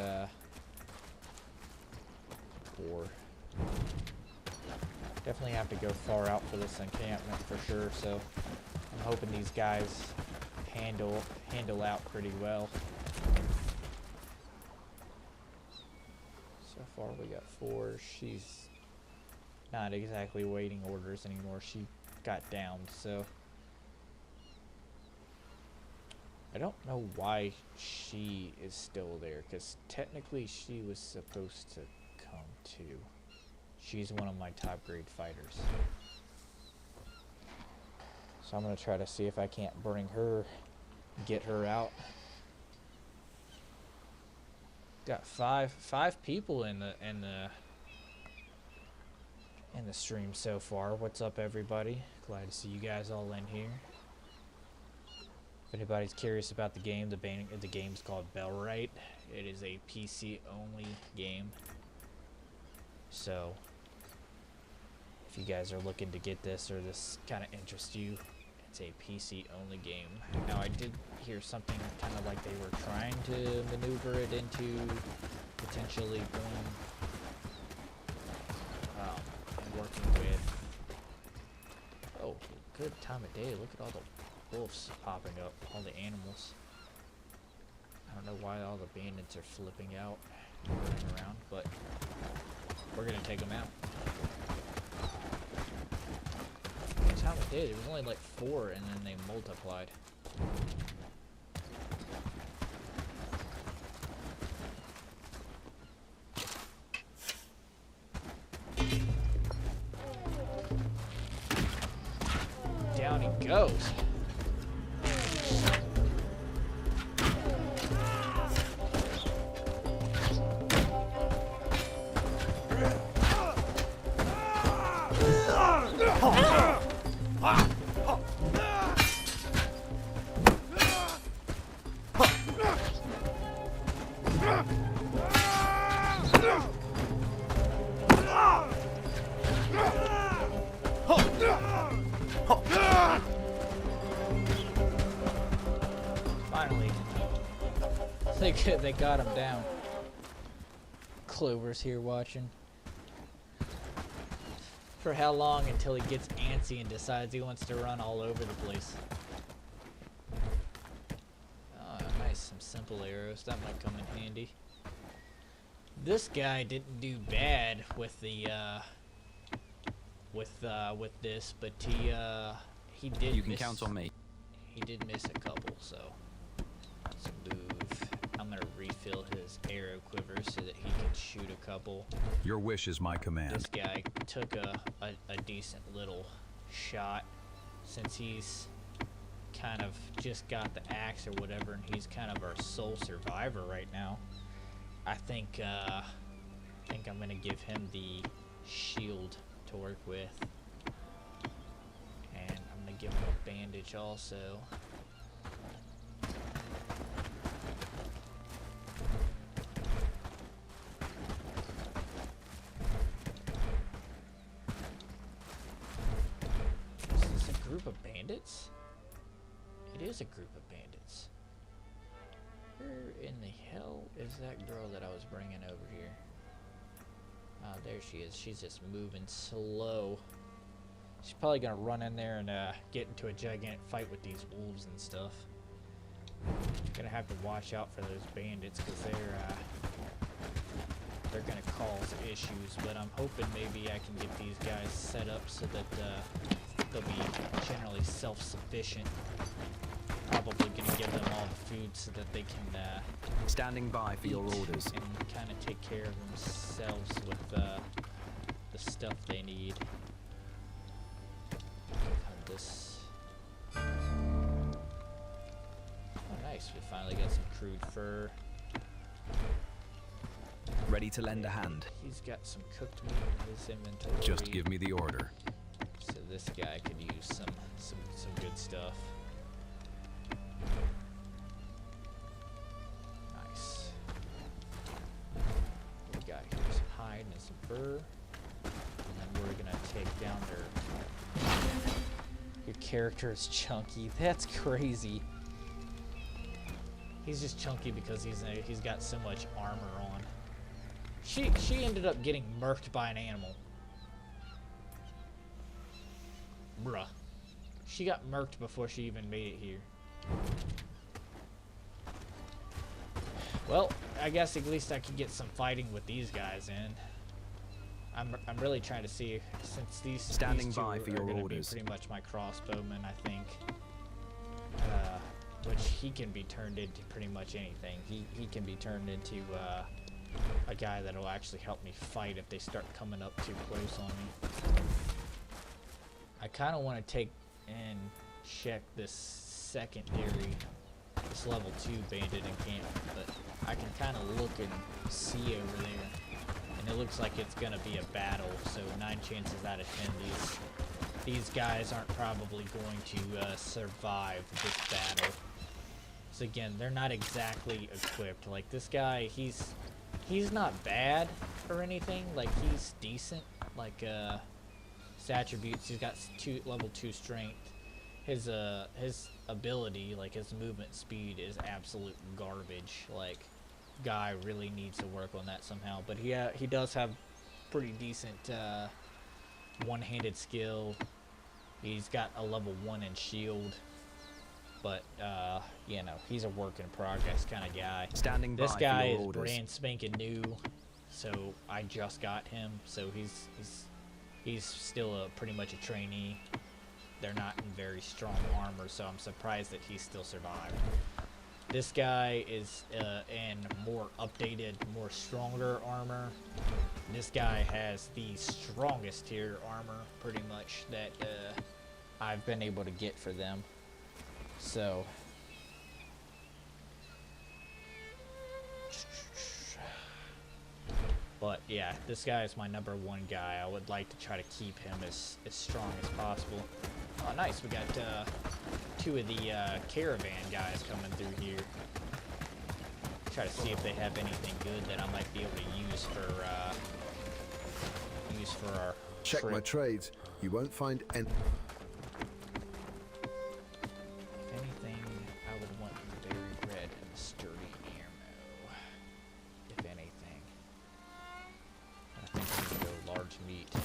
Definitely have to go far out for this encampment for sure, so I'm hoping these guys handle out pretty well. So far we got 4. She's not exactly waiting orders anymore. She got downed, so I don't know why she is still there, because technically she was supposed to come too. She's one of my top grade fighters. So I'm going to try to see if I can't bring her, get her out. Got five people in the stream so far. What's up, everybody? Glad to see you guys all in here. If anybody's curious about the game, the game's called BellWright. It is a PC-only game. So, if you guys are looking to get this or this kind of interests you, it's a PC-only game. Now, I did hear something kind of like they were trying to maneuver it into potentially going and working with. Oh, good time of day. Look at all the wolves popping up, all the animals. I don't know why all the bandits are flipping out and running around, but we're gonna take them out. Good time of day. There was only like 4 and then they multiplied. Down he goes. Finally, they got him down. Clover's here watching. For how long until he gets antsy and decides he wants to run all over the place? Oh, nice, some simple arrows. That might come in handy. This guy didn't do bad with the with this, but he did. You can count on me. He did miss a couple, so let's move. I'm gonna refill his arrow quiver so that he can shoot a couple. Your wish is my command. This guy took a decent little shot since he's kind of just got the axe or whatever, and he's kind of our sole survivor right now. I think I'm gonna give him the shield to work with, and I'm gonna give him a bandage also. Is this a group of bandits? It is a group of bandits. Where in the hell is that girl that I was bringing over here? Oh, there she is. She's just moving slow. She's probably gonna run in there and get into a gigantic fight with these wolves and stuff. Gonna have to watch out for those bandits because they're gonna cause issues. But I'm hoping maybe I can get these guys set up so that they'll be generally self-sufficient. Probably gonna give them all the food so that they can Standing by for your orders. and kind of take care of themselves with the stuff they need. Have this. Oh, nice. We finally got some crude fur. Ready to lend a hand. He's got some cooked meat in his inventory. Just give me the order. So this guy could use some good stuff. Nice. We got here some hide and some fur. And then we're gonna take down their... Your character is chunky. That's crazy. He's just chunky because he's got so much armor on. She ended up getting murked by an animal. Bruh. She got murked before she even made it here. Well, I guess at least I could get some fighting with these guys in. I'm really trying to see, since these Standing two by for are your gonna orders. be pretty much my crossbowmen, I think. Which he can be turned into pretty much anything. He can be turned into a guy that'll actually help me fight if they start coming up too close on me. I kind of want to take and check this secondary, this level 2 bandit encampment, but I can kind of look and see over there, and it looks like it's gonna be a battle. So 9 chances out of 10, these guys aren't probably going to survive this battle. So again, they're not exactly equipped. Like this guy, he's not bad or anything. Like he's decent. Like his attributes, he's got level 2 strength. His ability, like his movement speed, is absolute garbage. Like guy really needs to work on that somehow. But he does have pretty decent one-handed skill. He's got a level 1 in shield. But you know, he's a work in progress kind of guy. Standing by this guy for your is orders. brand spanking new, so I just got him. So he's still pretty much a trainee. They're not in very strong armor, so I'm surprised that he still survived. This guy is in more updated, more stronger armor. This guy has the strongest tier armor, pretty much, that I've been able to get for them. So, but yeah, this guy is my number 1 guy. I would like to try to keep him as strong as possible. Oh, nice. We got 2 of the caravan guys coming through here. Try to see if they have anything good that I might be able to use for our Check trip. my trades. You won't find any. If anything, I would want very red and sturdy ammo. If anything. I think I'm gonna go large meat and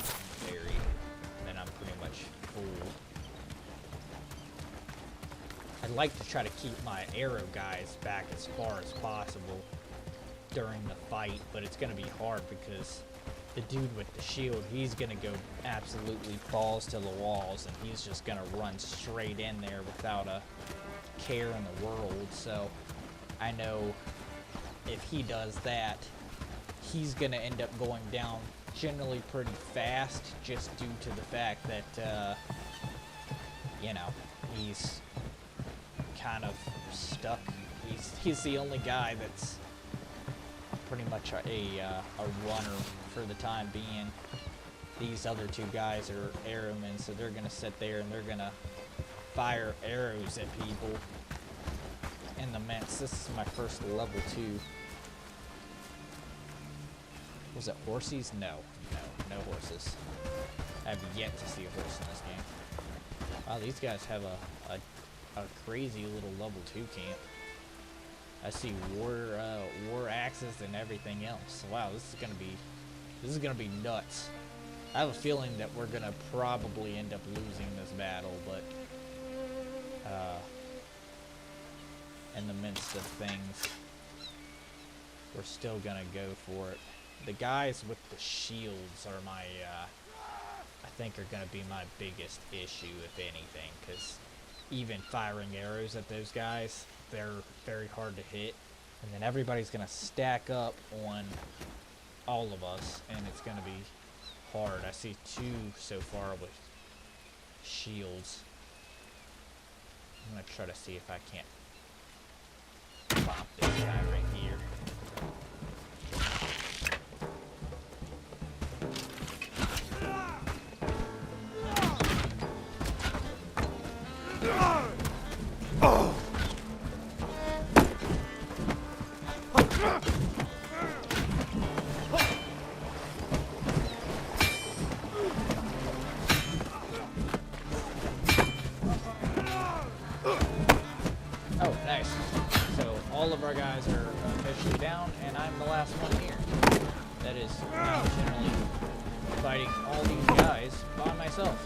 berry. Then I'm pretty much full. I'd like to try to keep my arrow guys back as far as possible during the fight, but it's gonna be hard because the dude with the shield, he's gonna go absolutely balls to the walls, and he's just gonna run straight in there without a care in the world. So I know if he does that, he's gonna end up going down generally pretty fast, just due to the fact that, you know, he's kind of stuck. He's the only guy that's pretty much a runner for the time being. These other two guys are arrowmen, so they're gonna sit there and they're gonna fire arrows at people in the midst. This is my first level 2. Was it horses? No horses. I have yet to see a horse in this game. Wow, these guys have a crazy little level 2 camp. I see war axes and everything else. Wow, this is gonna be nuts. I have a feeling that we're gonna probably end up losing this battle, but in the midst of things, we're still gonna go for it. The guys with the shields are my, I think, are gonna be my biggest issue, if anything, because even firing arrows at those guys, they're very hard to hit, and then everybody's gonna stack up on all of us, and it's gonna be hard. I see 2 so far with shields. I'm gonna try to see if I can't pop this guy right here. Oh, nice. So all of our guys are officially down, and I'm the last one here. That is now generally fighting all these guys by myself.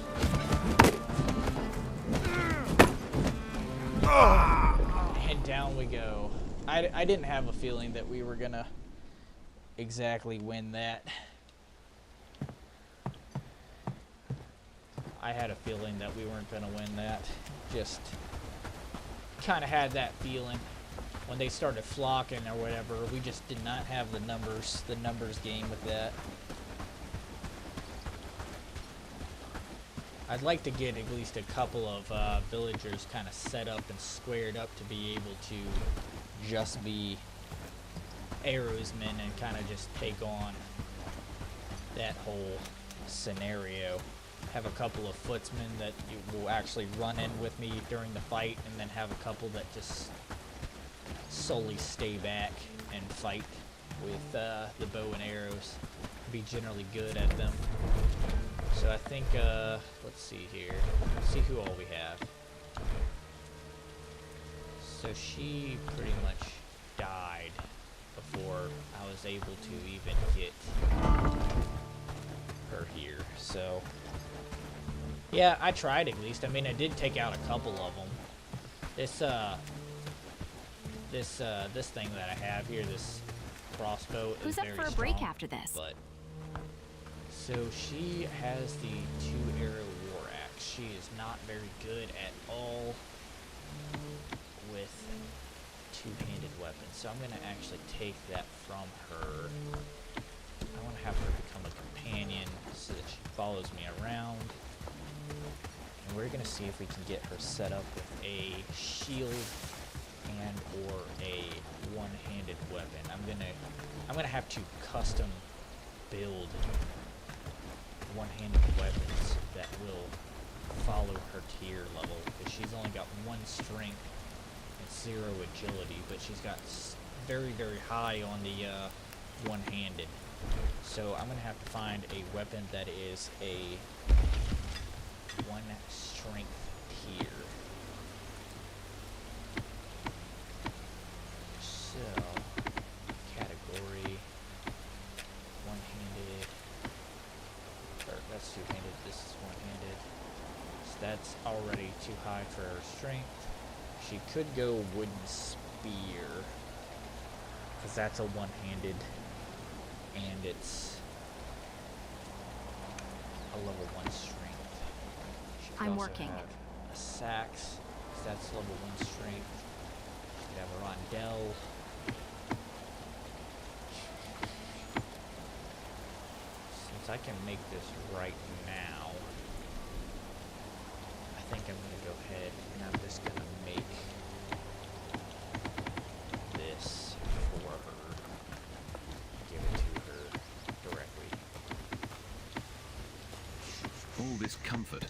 And down we go. I didn't have a feeling that we were gonna exactly win that. I had a feeling that we weren't gonna win that. Just kind of had that feeling when they started flocking or whatever. We just did not have the numbers game with that. I'd like to get at least a couple of villagers kind of set up and squared up to be able to just be arrowsmen and kind of just take on that whole scenario. Have a couple of footsmen that will actually run in with me during the fight, and then have a couple that just solely stay back and fight with the bow and arrows. Be generally good at them. So I think, let's see here. Let's see who all we have. So she pretty much died before I was able to even get her here. So yeah, I tried at least. I mean, I did take out a couple of them. This thing that I have here, this crossbow, Who's is up very for a strong, break after this? But so she has the 2-arrow war axe. She is not very good at all with two-handed weapons. So I'm gonna actually take that from her. I want to have her become a companion so that she follows me around. And we're gonna see if we can get her set up with a shield and or a one-handed weapon. I'm gonna have to custom build one-handed weapons that will follow her tier level, because she's only got 1 strength and 0 agility, but she's got very, very high on the one-handed. So I'm gonna have to find a weapon that is a 1 strength tier. So category one-handed, or that's two-handed, this is one-handed. So that's already too high for her strength. She could go wooden spear, because that's a one-handed, and it's a level 1 strength. She could I'm also working. have a sax, so that's level 1 strength. She could have a rondelle. I can make this right now, I think I'm going to go ahead and I'm just going to make this for her. Give it to her directly. All this comfort,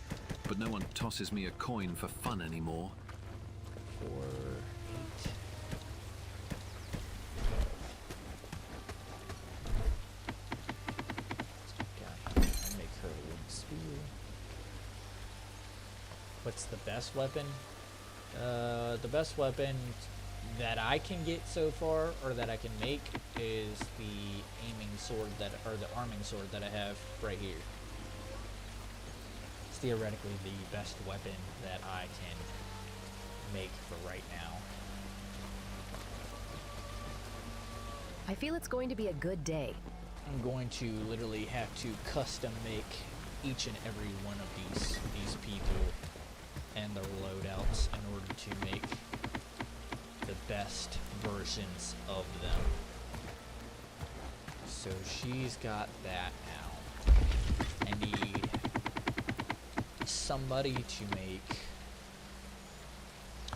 but no one tosses me a coin for fun anymore. 4, 8. And make her a wooden spear. What's the best weapon? The best weapon that I can get so far, or that I can make, is the aiming sword that, or the arming sword that I have right here. It's theoretically the best weapon that I can make for right now. I feel it's going to be a good day. I'm going to literally have to custom make each and every one of these people and their loadouts in order to make the best versions of them. So she's got that now. I need somebody to make a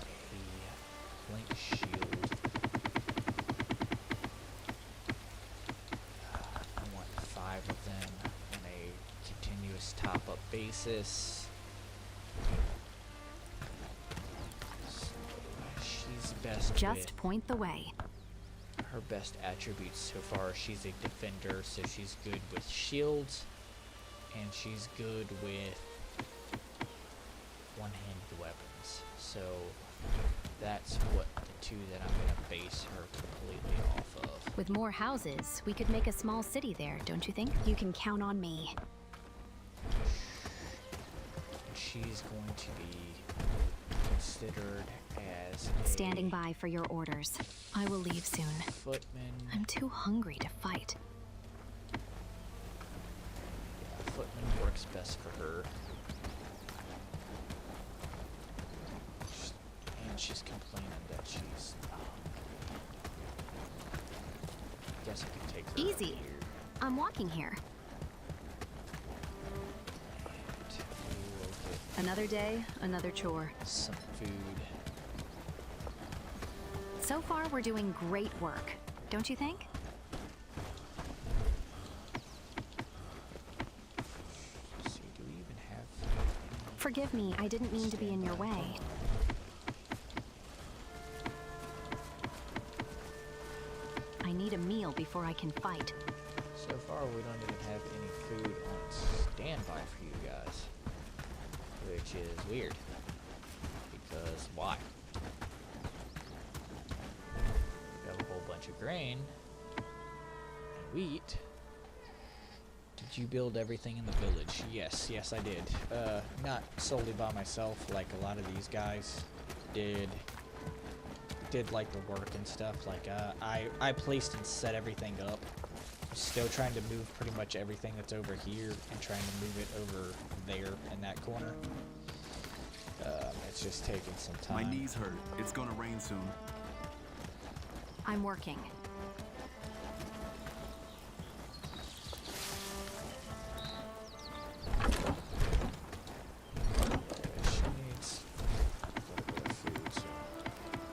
link shield. I want 5 of them on a continuous top-up basis. So she's best Just with point the way. her best attributes so far. She's a defender, so she's good with shields, and she's good with one-handed weapons. So that's what the 2 that I'm going to base her completely off of. With more houses, we could make a small city there, don't you think? You can count on me. She's going to be considered as a Standing by for your orders. I will leave soon. footman. I'm too hungry to fight. Footman works best for her. And she's complaining that she's guess I can take her Easy. up here. I'm walking here. And we will get Another day, another chore. some food. So far, we're doing great work, don't you think? Let's see, do we even have Forgive me, I didn't mean to be in your way. I need a meal before I can fight. So far, we don't even have any food on standby for you guys, which is weird. Because why? We have a whole bunch of grain and wheat. Did you build everything in the village? Yes, I did. Not solely by myself, like a lot of these guys did like the work and stuff. Like I placed and set everything up. Still trying to move pretty much everything that's over here and trying to move it over there in that corner. It's just taking some time. My knees hurt. It's gonna rain soon. I'm working. She needs a little bit of food, so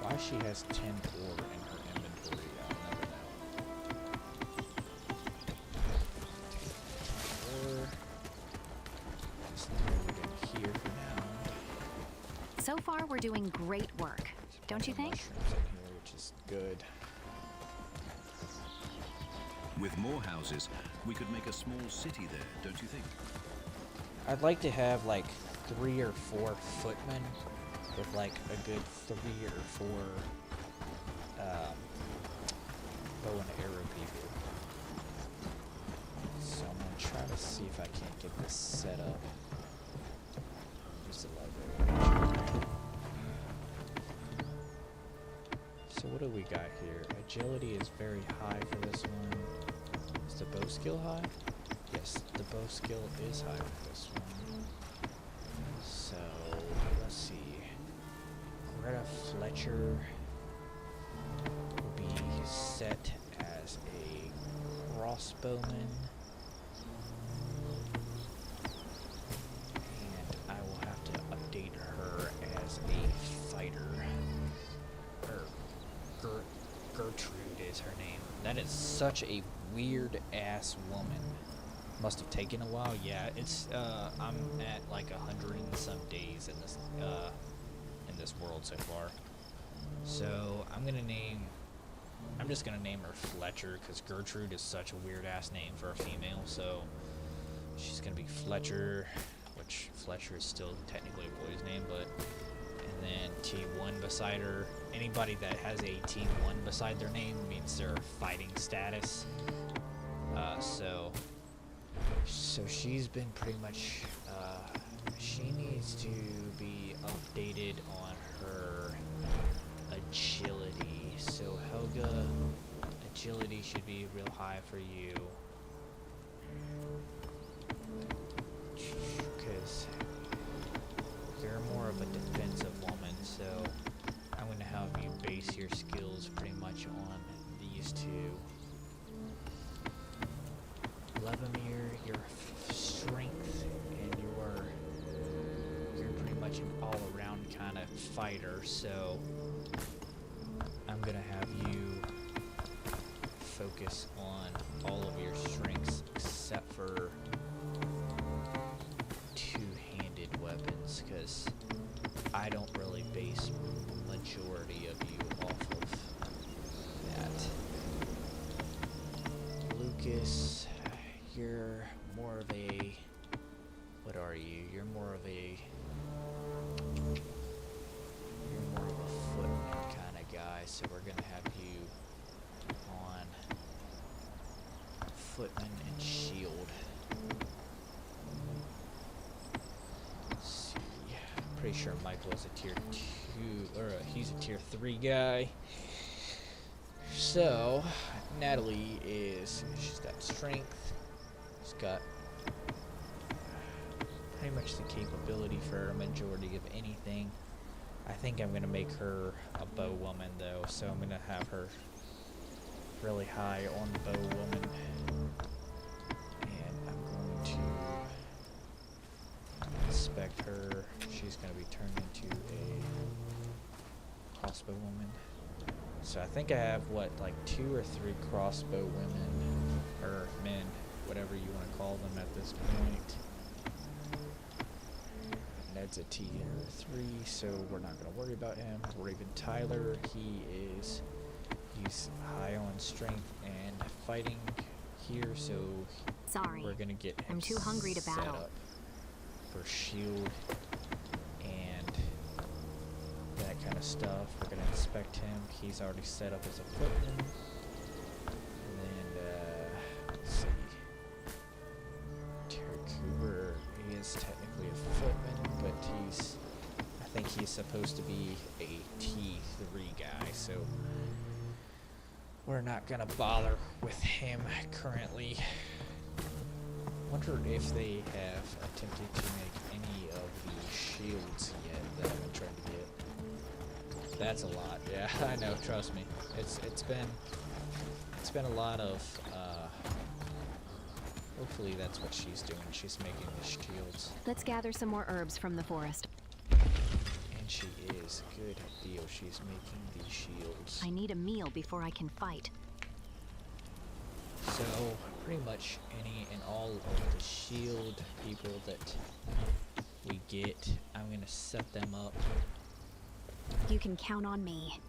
why she has 10 ore in her inventory, I'll never know. Ore. Just throw it in here for now. So far, we're doing great work, don't you think? Mushrooms in here, which is good. With more houses, we could make a small city there, don't you think? I'd like to have like 3 or 4 footmen with like a good 3 or 4 bow and arrow people. So I'm gonna try to see if I can't get this set up. Just a library. So what do we got here? Agility is very high for this one. Is the bow skill high? Yes, the bow skill is high for this one. So, let's see. Greta Fletcher will be set as a crossbowman. Gertrude is her name. That is such a weird ass woman. Must have taken a while. Yeah, it's I'm at like 100 and some days in this world so far. So I'm just gonna name her Fletcher, because Gertrude is such a weird ass name for a female. So she's gonna be Fletcher, which Fletcher is still technically a boy's name, but. And then T1 beside her. Anybody that has a T1 beside their name means they're fighting status. So she's been pretty much, she needs to be updated on her agility. So Helga, agility should be real high for you. Because you're more of a defensive woman, so I'm going to have you base your skills pretty much on these two. Levamir, your strength, and you're pretty much an all-around kind of fighter, so I'm going to have you focus on all of your strengths except for weapons, because I don't really base majority of you off of that. Lucas, you're more of a, what are you? You're more of a footman kind of guy, so we're gonna have you on footman and shield. Pretty sure Michael is a tier 2, or he's a tier 3 guy. So, Natalie she's got strength, she's got pretty much the capability for a majority of anything. I think I'm going to make her a bow woman though, so I'm going to have her really high on bow woman. And I'm going to inspect her. She's going to be turned into a crossbow woman. So I think I have, what, like 2 or 3 crossbow women, or men, whatever you want to call them at this point. Ned's a tier 3, so we're not going to worry about him. Raven Tyler, he's high on strength and fighting here, so Sorry, we're going to get him I'm too hungry to set battle. up for shield and that kind of stuff. We're going to inspect him. He's already set up as a footman. And then, let's see. Terry Cooper, he is technically a footman, but I think he's supposed to be a T3 guy, so we're not going to bother with him currently. Wonder if they have attempted to make any of the shields yet that I've been trying to get. That's a lot, yeah. I know, trust me. It's been a lot of. Hopefully that's what she's doing. She's making the shields, Let's gather some more herbs from the forest. and she is good deal. She's making the shields. I need a meal before I can fight. So, pretty much any and all of the shield people that we get, I'm going to set them up. You can count on me.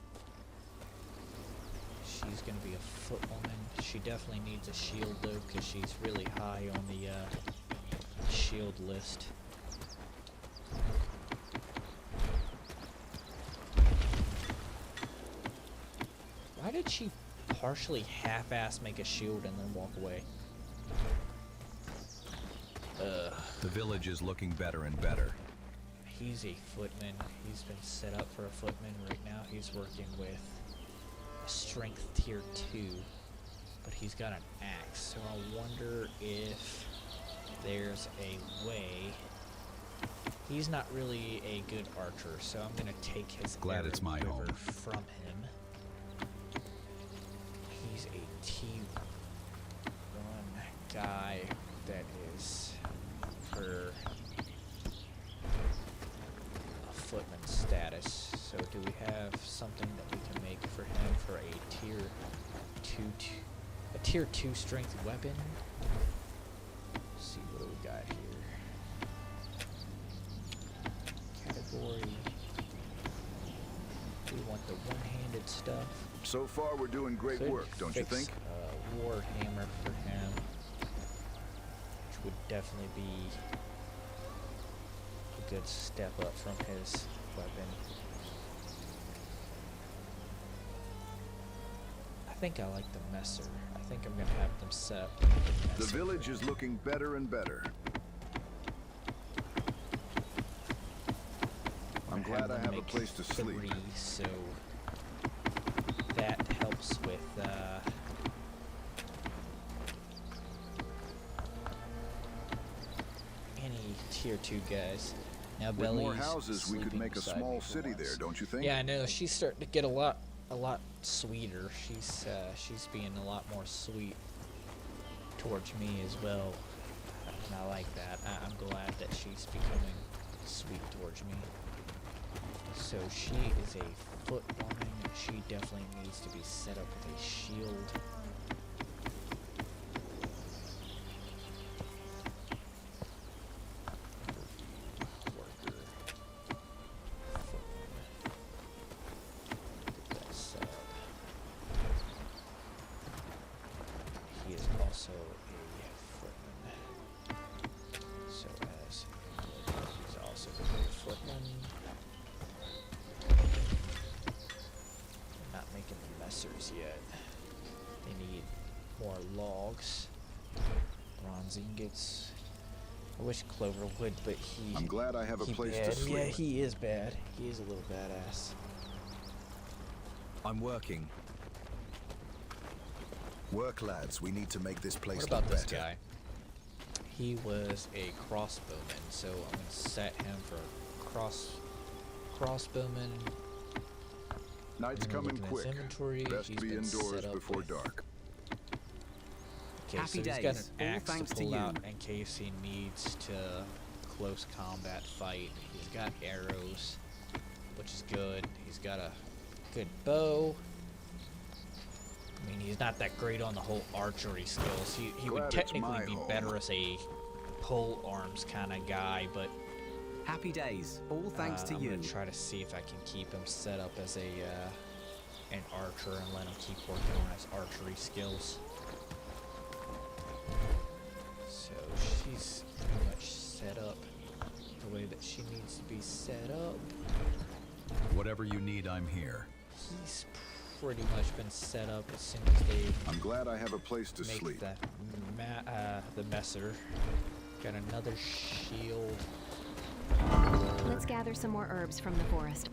She's going to be a footwoman. She definitely needs a shield, though, because she's really high on the shield list. Why did she partially half-ass make a shield and then walk away? The village is looking better and better. He's a footman. He's been set up for a footman right now. He's working with a strength tier 2, but he's got an axe. So I wonder if there's a way. He's not really a good archer, so I'm gonna take his Glad it's my arrow home. from him. He's a T1 guy that is for a footman status. So do we have something that we can make for him for for a tier 2 strength weapon. Let's see what do we got here. Category. We want the one-handed stuff. So far, we're doing great So work, don't you think? Warhammer for him, which would definitely be a good step up from his weapon. I think I like the messer. I think I'm gonna have them set. The village is looking better and better. I'm glad I have a place to sleep. 3, so that helps with any tier 2 guys. Now With Belly's more houses, we could sleeping make a beside me small for city once. there, don't you think? Yeah, I know. She's starting to get a lot sweeter. She's being a lot more sweet towards me as well, and I like that. I'm glad that she's becoming sweet towards me. So she is a foot woman. She definitely needs to be set up with a shield. Worker. Footman. Get that set up. He is also a footman. So as he's also a footman. Not making the messers yet. They need more logs. Bronze ingots. I wish Clover would, but I'm glad I have a place bad. to sleep. Yeah, he is bad. He is a little badass. I'm working. Work, lads. We need to make this place What about look this better. guy? He was a crossbowman, so I'm gonna set him for crossbowman. Night's And then coming looking at quick. his inventory, Best he's be been indoors set up before with- dark. Okay, Happy so he's got an days. All axe thanks to to pull you. out in case he needs to close combat fight. He's got arrows, which is good. He's got a good bow. I mean, he's not that great on the whole archery skills. He would Glad it's technically my be home. better as a pole arms kind of guy, but Happy days. All thanks to I'm you. gonna try to see if I can keep him set up as an archer and let him keep working on his archery skills. So she's pretty much set up the way that she needs to be set up. Whatever you need, I'm here. He's pretty much been set up as soon as they I'm glad I have a place to make sleep. the messer. Got another shield. Let's gather some more herbs from the forest.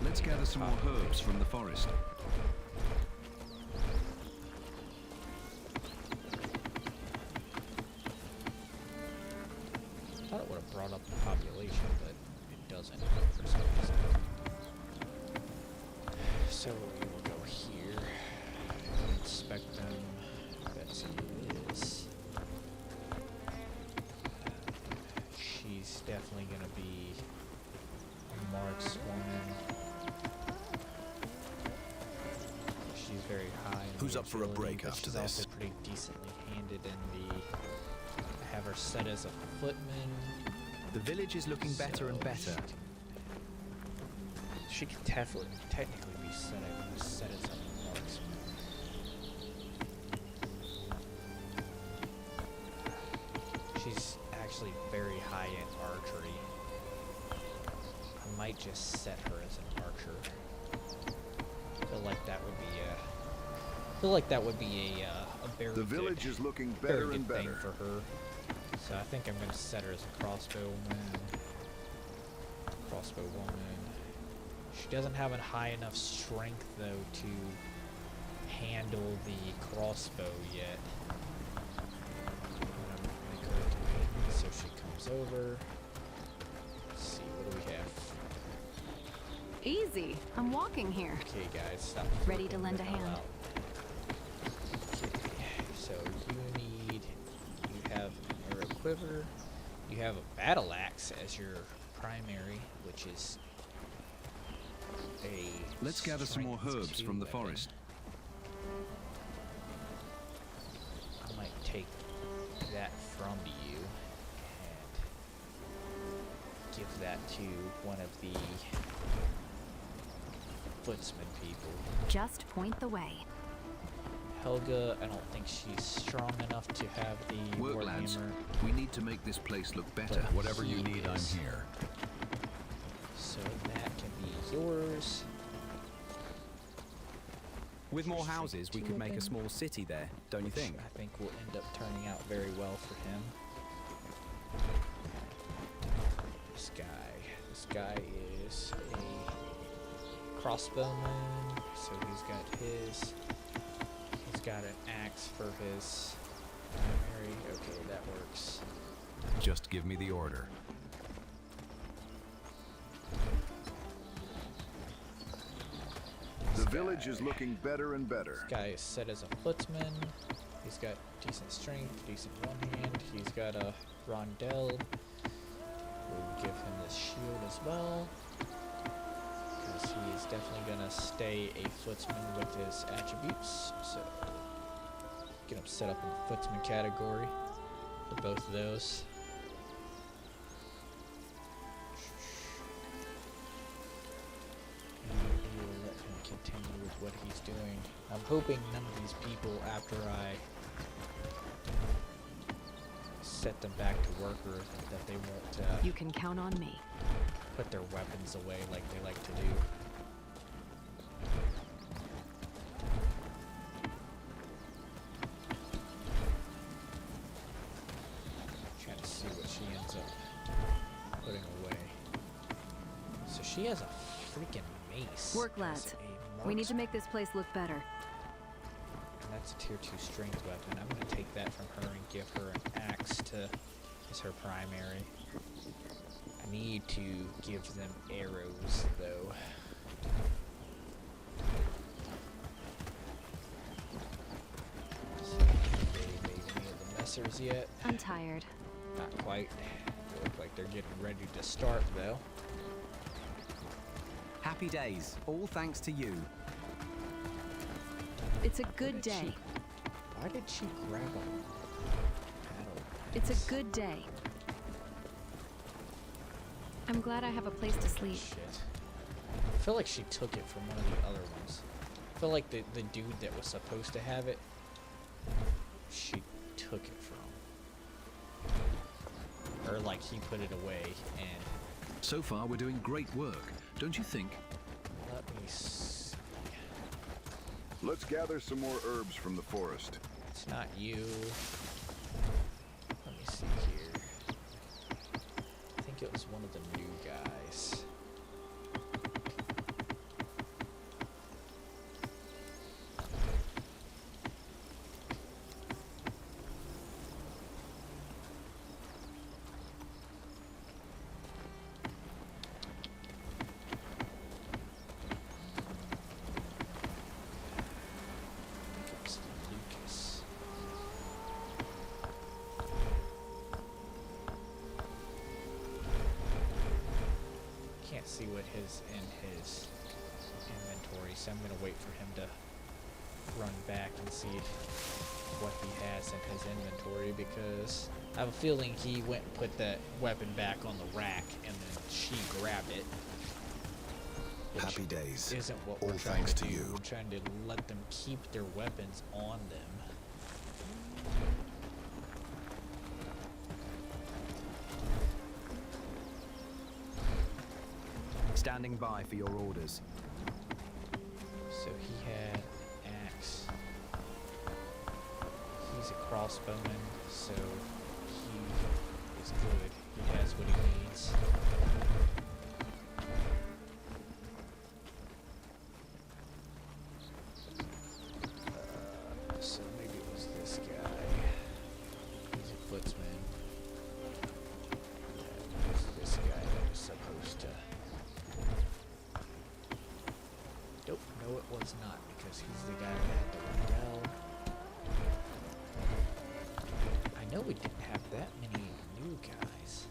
Let's gather some more herbs from the forest. I thought it would have brought up the population, but it doesn't for some reason. So we will go here, inspect them. That's who it is. She's definitely going to be a markswoman. She's very high in Who's the up for a agility, break but after she's this? also pretty decently handed in the... I have her set as a footman. The village is looking better and So better. She could technically be set as a marksman. She's actually very high in archery. I might just set her as an archer. I feel like that would be a very The village good, is looking very better good and thing better. for her. So I think I'm gonna set her as a crossbowwoman. She doesn't have a high enough strength though to handle the crossbow yet. I'm gonna make her a companion so she comes over. Let's see, what do we have? Easy. I'm walking here. Okay, guys, stop. Ready to freaking lend a the hell hand. out. Okay, so you have an arrow quiver. You have a battle axe as your primary, which is a Let's gather some more strength herbs 2 from the weapon. forest. I might take that from you and give that to one of the footsman people. Just point the way. Helga, I don't think she's strong enough to have the Work, lads. warhammer. We need to make this place look better. Whatever you need, I'm here. So that can be yours. With more houses, we could make a small city there, don't you think? I think will end up turning out very well for him. This guy is a crossbowman, so he's got an axe for his primary. Okay, that works. Just give me the order. The village is looking better and better. This guy is set as a footsman. He's got decent strength, decent one hand. He's got a rondelle. We'll give him this shield as well, because he is definitely gonna stay a footsman with his attributes. So get him set up in the footsman category for both of those. We'll let him continue with what he's doing. I'm hoping none of these people, after I set them back to work, or that they won't You can count on me. put their weapons away like they like to do. Trying to see what she ends up putting away. So she has a freaking mace. Work, as lads. a We need to marksman. make this place look better. And that's a tier 2 strength weapon. I'm going to take that from her and give her an axe to as her primary. I need to give them arrows, though. So, have they made any of the messers yet? I'm tired. Not quite. They look like they're getting ready to start, though. Happy days, all thanks to you. It's a Why good did she- day. Why did she grab a paddle? It's a good day. I'm glad I have a place to sleep. Shit. I feel like she took it from one of the other ones. I feel like the dude that was supposed to have it, she took it from. Or like he put it away and So far, we're doing great work, don't you think? let me see. Let's gather some more herbs from the forest. It's not you. Let me see here. I think it was one of the new guys. I think it was Lucas. Can't see what his in his inventory, so I'm gonna wait for him to run back and see what he has in his inventory, because I have a feeling he went and put that weapon back on the rack and then she grabbed it. Which Happy days. isn't what All we're trying thanks to to do. you. We're trying to let them keep their weapons on them. Standing by for your orders. So he had an axe. He's a crossbowman, so he is good. He has what he needs. So maybe it was this guy. He's a footsman. It was this guy that was supposed to. Nope, no it was not, because he's the guy that had the Rondell. I know we didn't have that many new guys.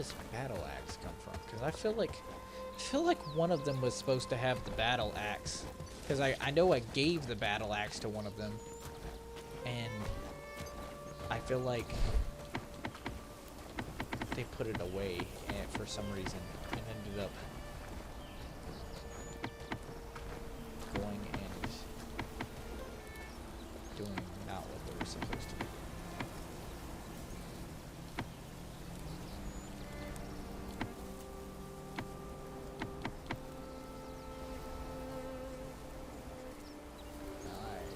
does battle axe come from? Because I feel like one of them was supposed to have the battle axe. Because I know I gave the battle axe to one of them, and I feel like they put it away for some reason and ended up going and doing not what they were supposed to do.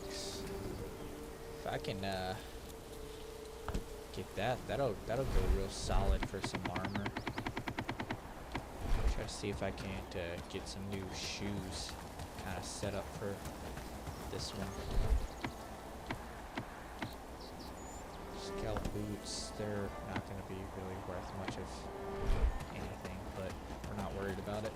Nice. If I can get that, that'll go real solid for some armor. Try to see if I can't get some new shoes kind of set up for this one. Scout boots, they're not going to be really worth much of anything, but we're not worried about it.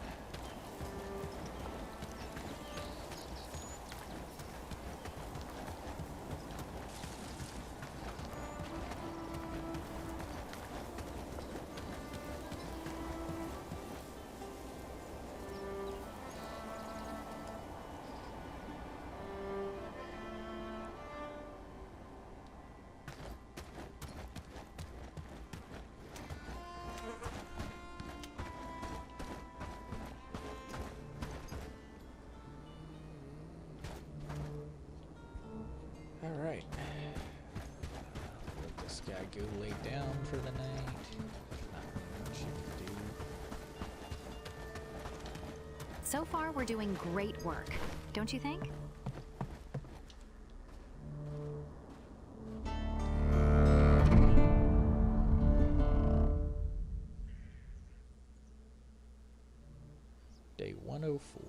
Alright. Let this guy go lay down for the night. Not really much you can do. So far, we're doing great work, don't you think? Day 104.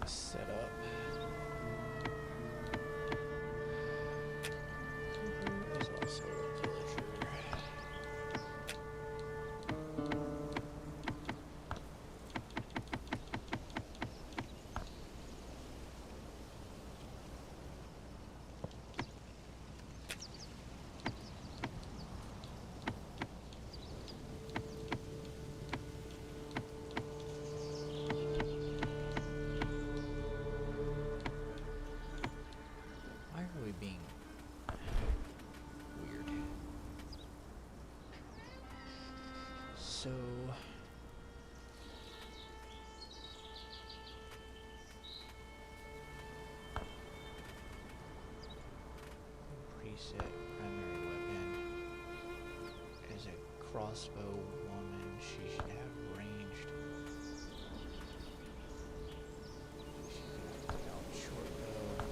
Set up. There's also a villager. Why are we being weird? So preset primary weapon is a crossbow woman. She should have ranged. She should have taken out short bow.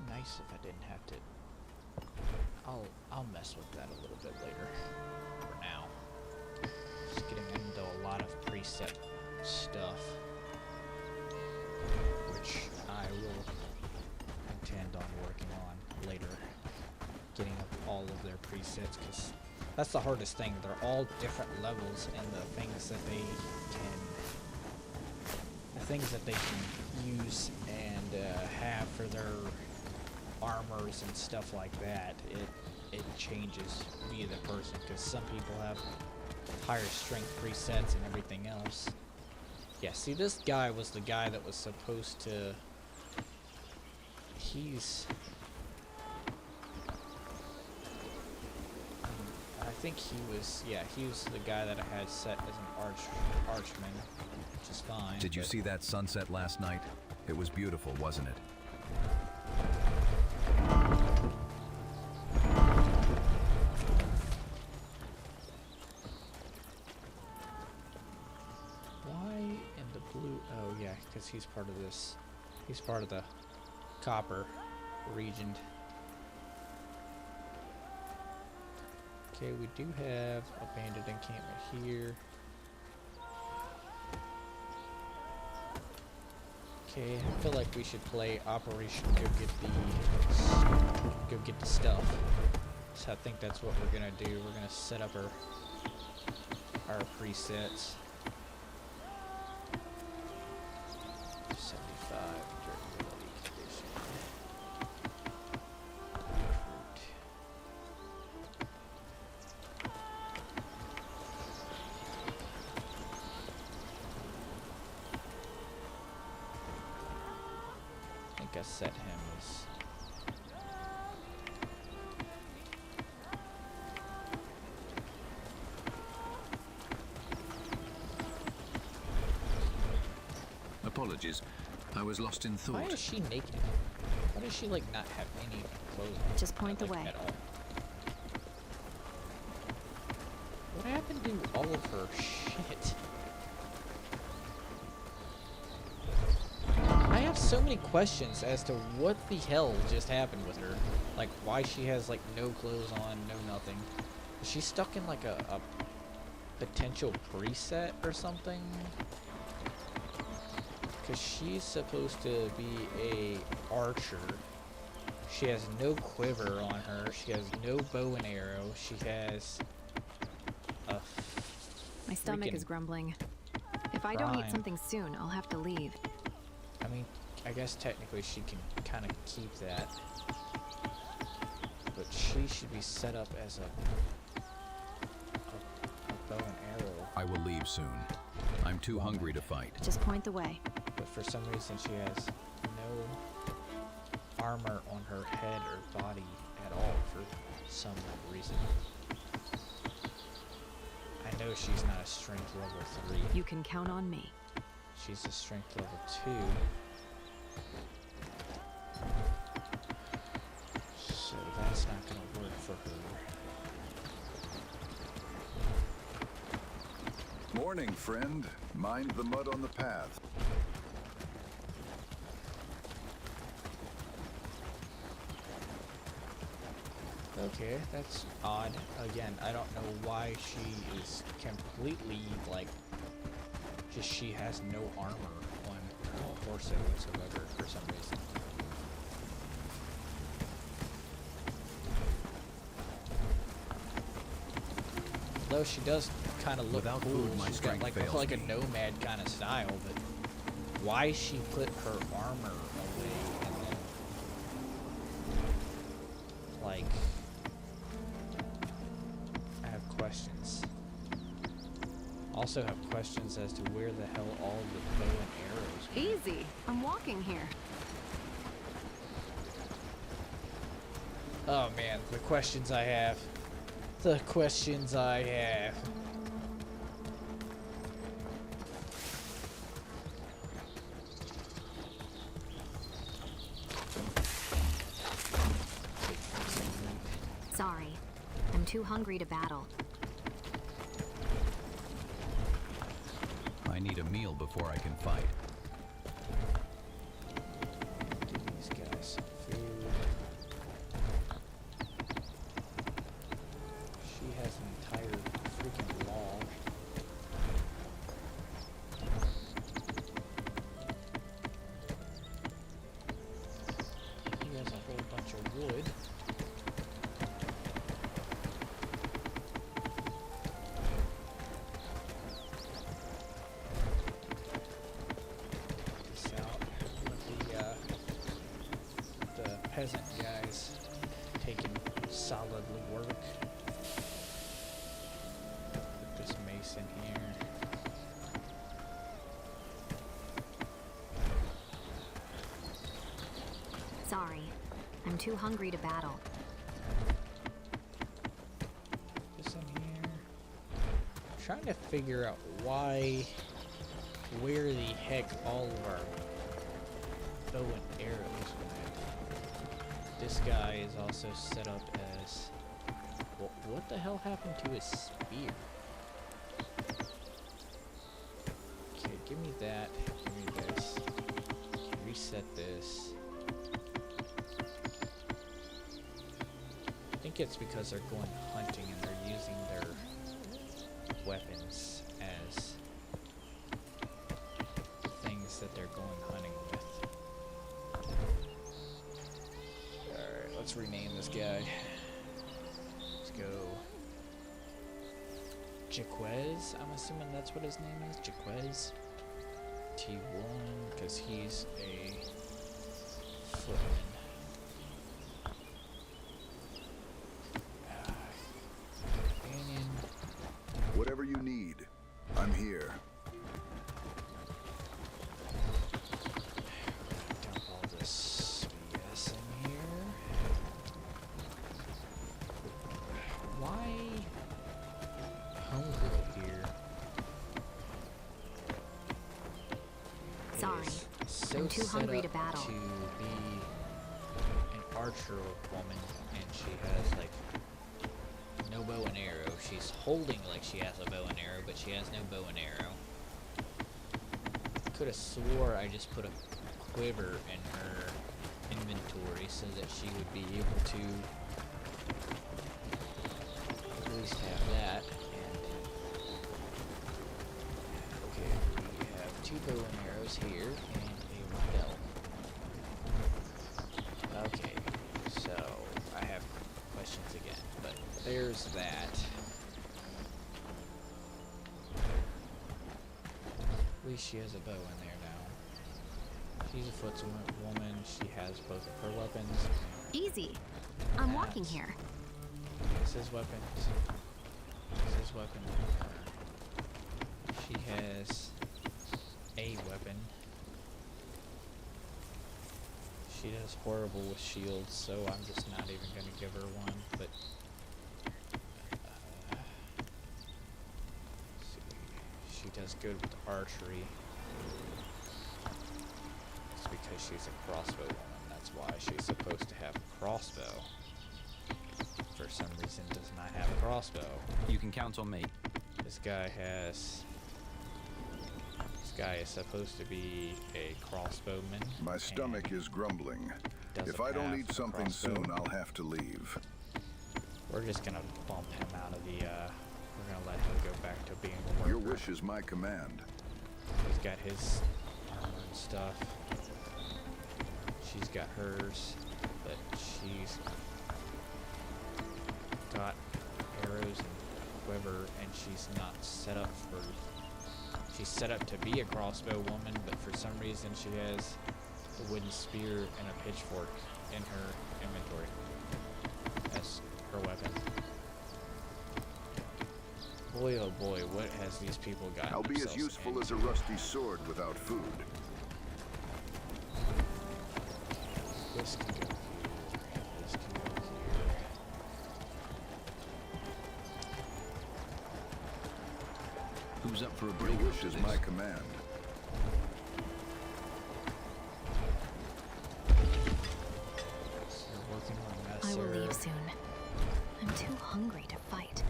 Nice if I didn't have to. I'll mess with that a little bit later. For now. preset stuff, which I will intend on working on later, getting up all of their presets, because that's the hardest thing. They're all different levels, and the things that they can use and have for their armors and stuff like that, it changes via the person, because some people have higher strength presets and everything else. Yeah, see, this guy was the guy that was supposed to... I think he was the guy that I had set as an archman, which is fine. Did you see that sunset last night? It was beautiful, wasn't it? Why in the blue? Oh yeah, because he's part of this. He's part of the copper region. Okay, we do have abandoned encampment here. Okay, I feel like we should play Operation Go Get the Stuff. So I think that's what we're gonna do. We're gonna set up our presets. 75 durability condition. I think I set him as... Apologies, I was lost in thought. Why is she naked? Why does she, like, not have any clothes on? Just point the way. At all? What happened to all of her shit? I have so many questions as to what the hell just happened with her. Like, why she has, like, no clothes on, no nothing. Is she stuck in, like, a potential preset or something? Because she's supposed to be a archer. She has no quiver on her. She has no bow and arrow. She has a My stomach is grumbling. If I don't eat something soon, I'll have to leave. I mean, I guess technically she can kind of keep that. But she should be set up as a bow and arrow. I will leave soon. I'm too hungry to fight. Just point the way. But for some reason she has no armor on her head or body at all for some reason. I know she's not a strength level 3. You can count on me. She's a strength level 2. So that's not going to work for her. Morning, friend. Mind the mud on the path. Okay, that's odd. Again, I don't know why she is completely, like, just she has no armor on her torso whatsoever for some reason. Though she does kind of look Without cool. food, my She's got strength like fails a me. nomad kind of style, but why she put her armor away and then, like, I have questions. Also have questions as to where the hell all the bow and arrows were. Easy. I'm walking here. Oh man, the questions I have. The questions I have. Sorry. I'm too hungry to battle. I need a meal before I can fight. Give these guys some food. She has an entire freaking log. I'm too hungry to battle. This in here. I'm trying to figure out where the heck all of our bow and arrows went. This guy is also set up as... What the hell happened to his spear? Okay, give me that. Give me this. Reset this. I think it's because they're going hunting and they're using their weapons as things that they're going hunting with. Alright, let's rename this guy. Let's go Jaquez. I'm assuming that's what his name is. Jaquez. T1, because he's a footman. Companion. Whatever you need, I'm here. Dump all this BS in here. Why homegirl here? Sorry, So I'm too set hungry up to battle. to be an archer woman, and she has like no bow and arrow. She's holding like she has a bow and arrow, but she has no bow and arrow. Could have swore I just put a quiver in her inventory so that she would be able to at least have that. And okay, we have 2 bow and arrows here and a bell. Okay, so I have questions again, but there's that. At least she has a bow in there now. She's a footwoman. She has both of her weapons. Easy. I'm walking here. This is weapons. This is weapon. She has a weapon. She does horrible with shields, so I'm just not even going to give her one, but she does good with archery. It's because she's a crossbow woman. That's why she's supposed to have a crossbow. For some reason does not have a crossbow. You can count on me. This guy is supposed to be a crossbowman. My stomach is grumbling. Doesn't If I don't have eat a something crossbow. soon, I'll have to leave. We're just gonna bump him out of the, we're gonna let him go back to being a worker. Your wish is my command. He's got his armor and stuff. She's got hers, but she's got arrows and quiver, and she's not set up for... She's set up to be a crossbow woman, but for some reason she has a wooden spear and a pitchfork in her inventory as her weapon. Boy, oh boy, what has these people got? I'll be as useful as a rusty sword without food. This can go here. This can go here. Who's up for a Your break? wish is my command. So we're working on I Messer. will leave soon. I'm too hungry to fight.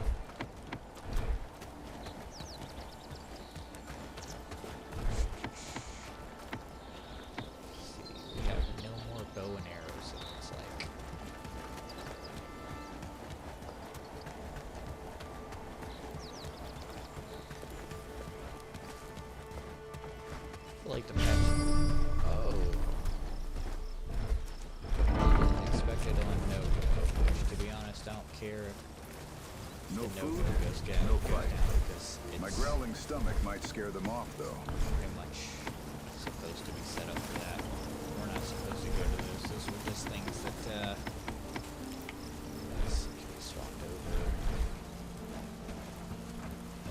We have no more bow and arrows, it looks like. I feel like the patch. Oh. Didn't expect it on no go, which, to be honest, I don't care if No the food, no-go goes down, no goes fight. down, because it's My growling stomach might scare them off, though. pretty much supposed to be set up for that. We're not supposed to go to those. Those were just things that, can be swapped over.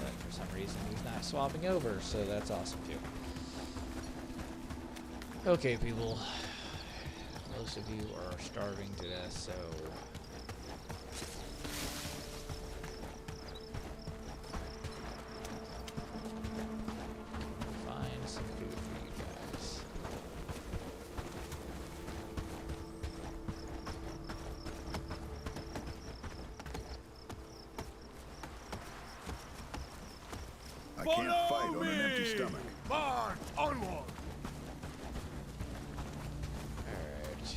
But for some reason, he's not swapping over, so that's awesome too. Okay, people. Most of you are starving to death, so find some food for you guys. I can't fight on an empty stomach. March onward! Alright.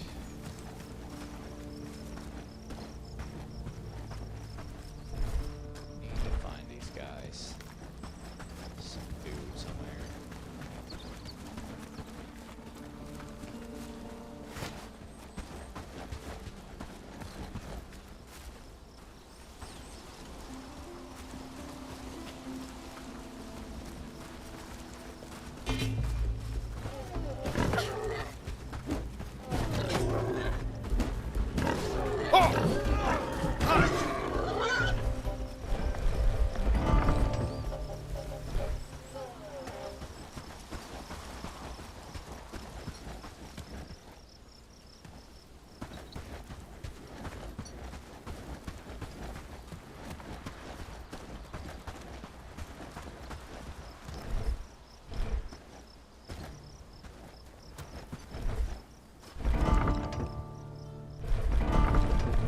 Need to find these guys. Some food somewhere.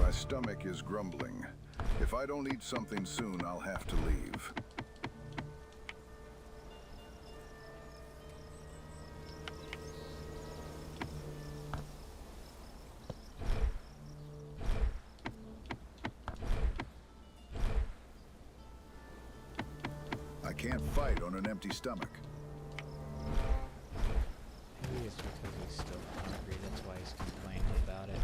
My stomach is grumbling. If I don't eat something soon, I'll have to leave. I can't fight on an empty stomach. Maybe it's because he's still hungry, that's why he's complaining about it.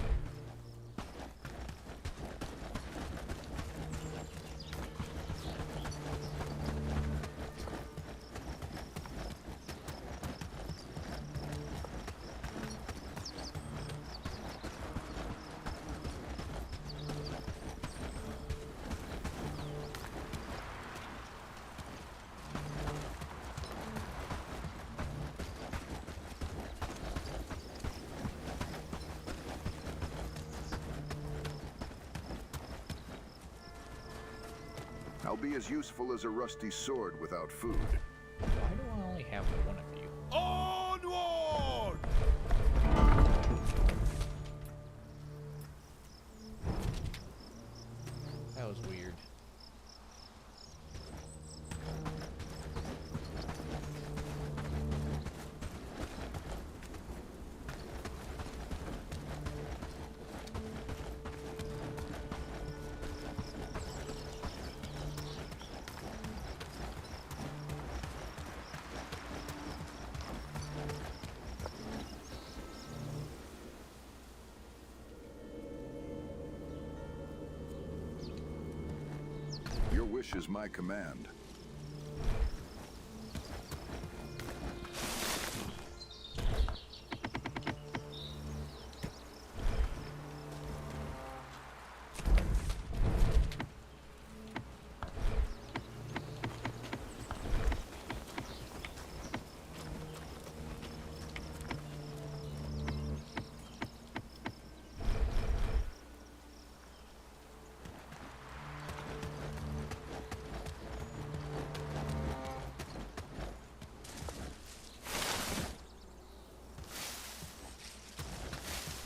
I'll be as useful as a rusty sword without food. Why do I only have one of you? Onward! That was weird. Your wish is my command.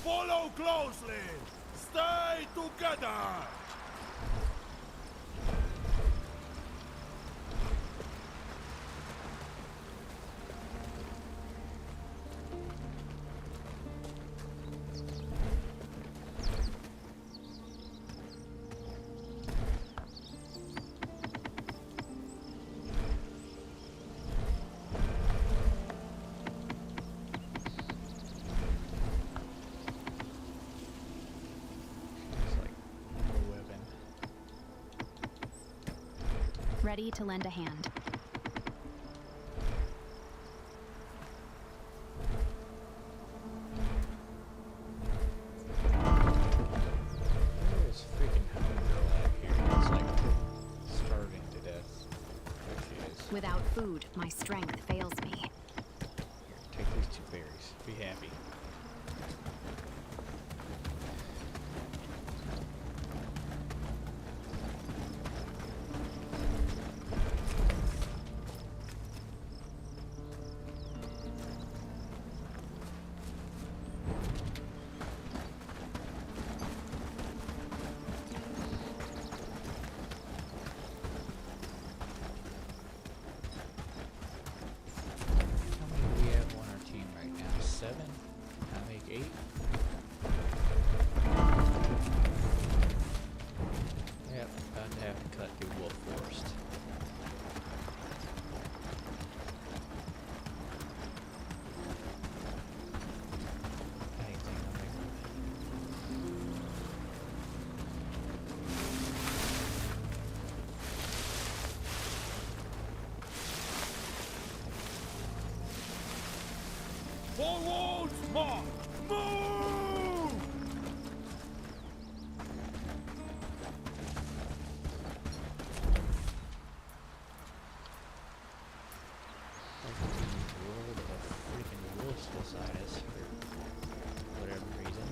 Follow closely! Stay together! Ready to lend a hand. There's freaking hungry girl out here. It's like starving to death. There she is. Without food, my strength fails me. Here, take these 2 berries. Be happy. More! Move! World of freaking wolves beside us for whatever reason.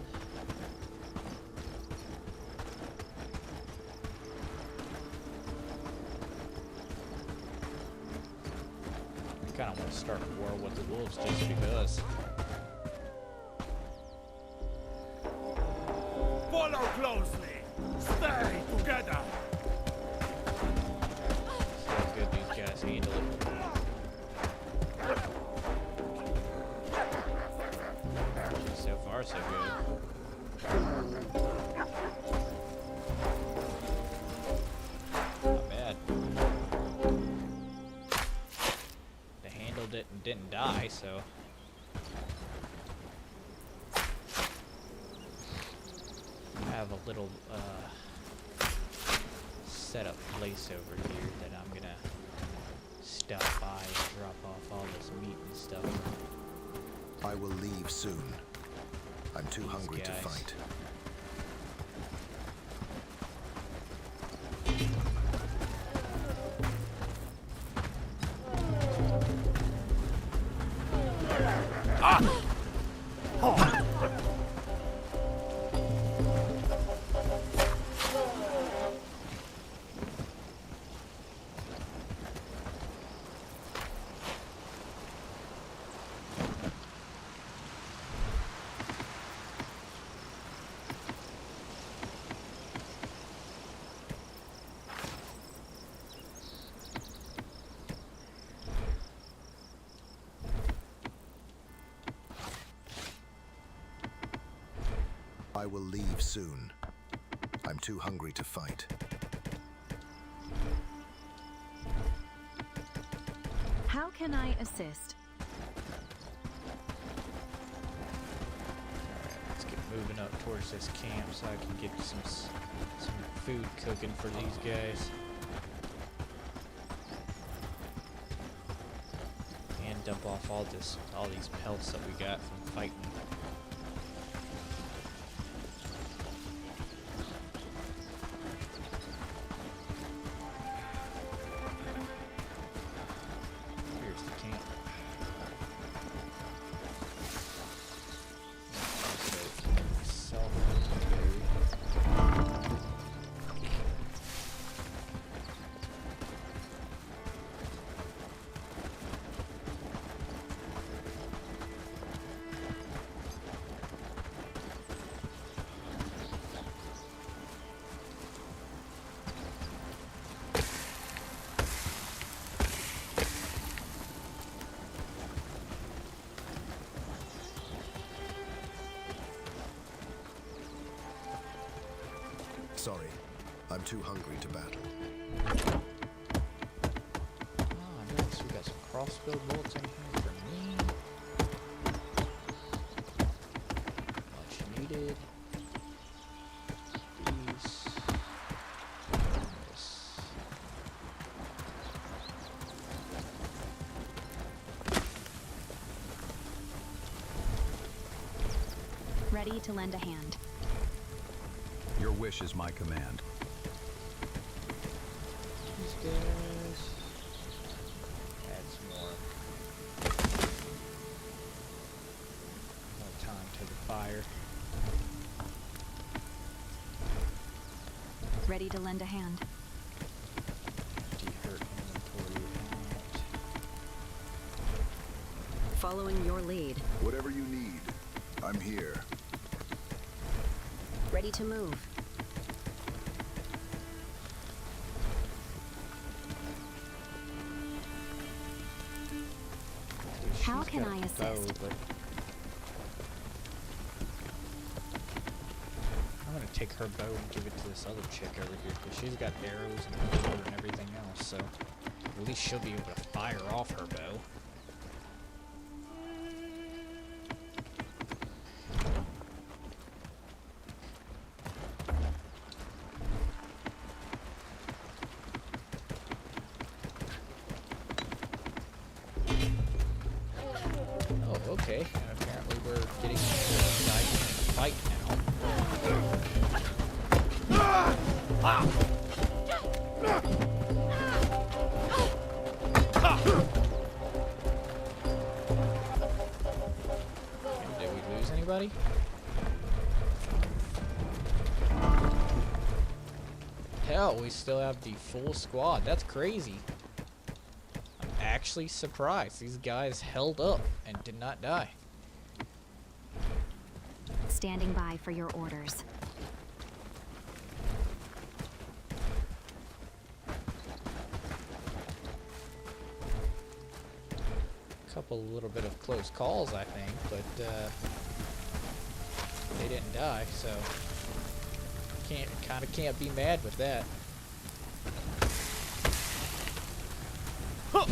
I kind of want to start a war with the wolves just because. Follow closely! Stay together! See how good these guys handle it. So far, so good. Not bad. They handled it and didn't die, so. I have a little set up place over here that I'm gonna stop by and drop off all this meat and stuff. I will leave soon. I'm too hungry to guys. fight. I will leave soon. I'm too hungry to fight. How can I assist? Alright, let's get moving up towards this camp so I can get some food cooking for these guys. And dump off all these pelts that we got from fighting. Here's the camp. Sorry, I'm too hungry to battle. Oh, nice. We got some crossbow bolts in here for me. Much needed. These. This. Ready to lend a hand. Your wish is my command. These guys. Add some more time to the fire. Ready to lend a hand. Hurt inventory out. Following your lead. Whatever you need, I'm here. Ready to move. Dude, How she's can got I a bow, assist? but I'm gonna take her bow and give it to this other chick over here because she's got arrows and quiver and everything else. So at least she'll be able to fire off her bow. Oh, okay. And apparently we're getting into a giant fight now. Did we lose anybody? Hell, we still have the full squad. That's crazy. I'm actually surprised these guys held up and did not die. Standing by for your orders. Couple little bit of close calls, I think, but they didn't die, so can't be mad with that. Huh.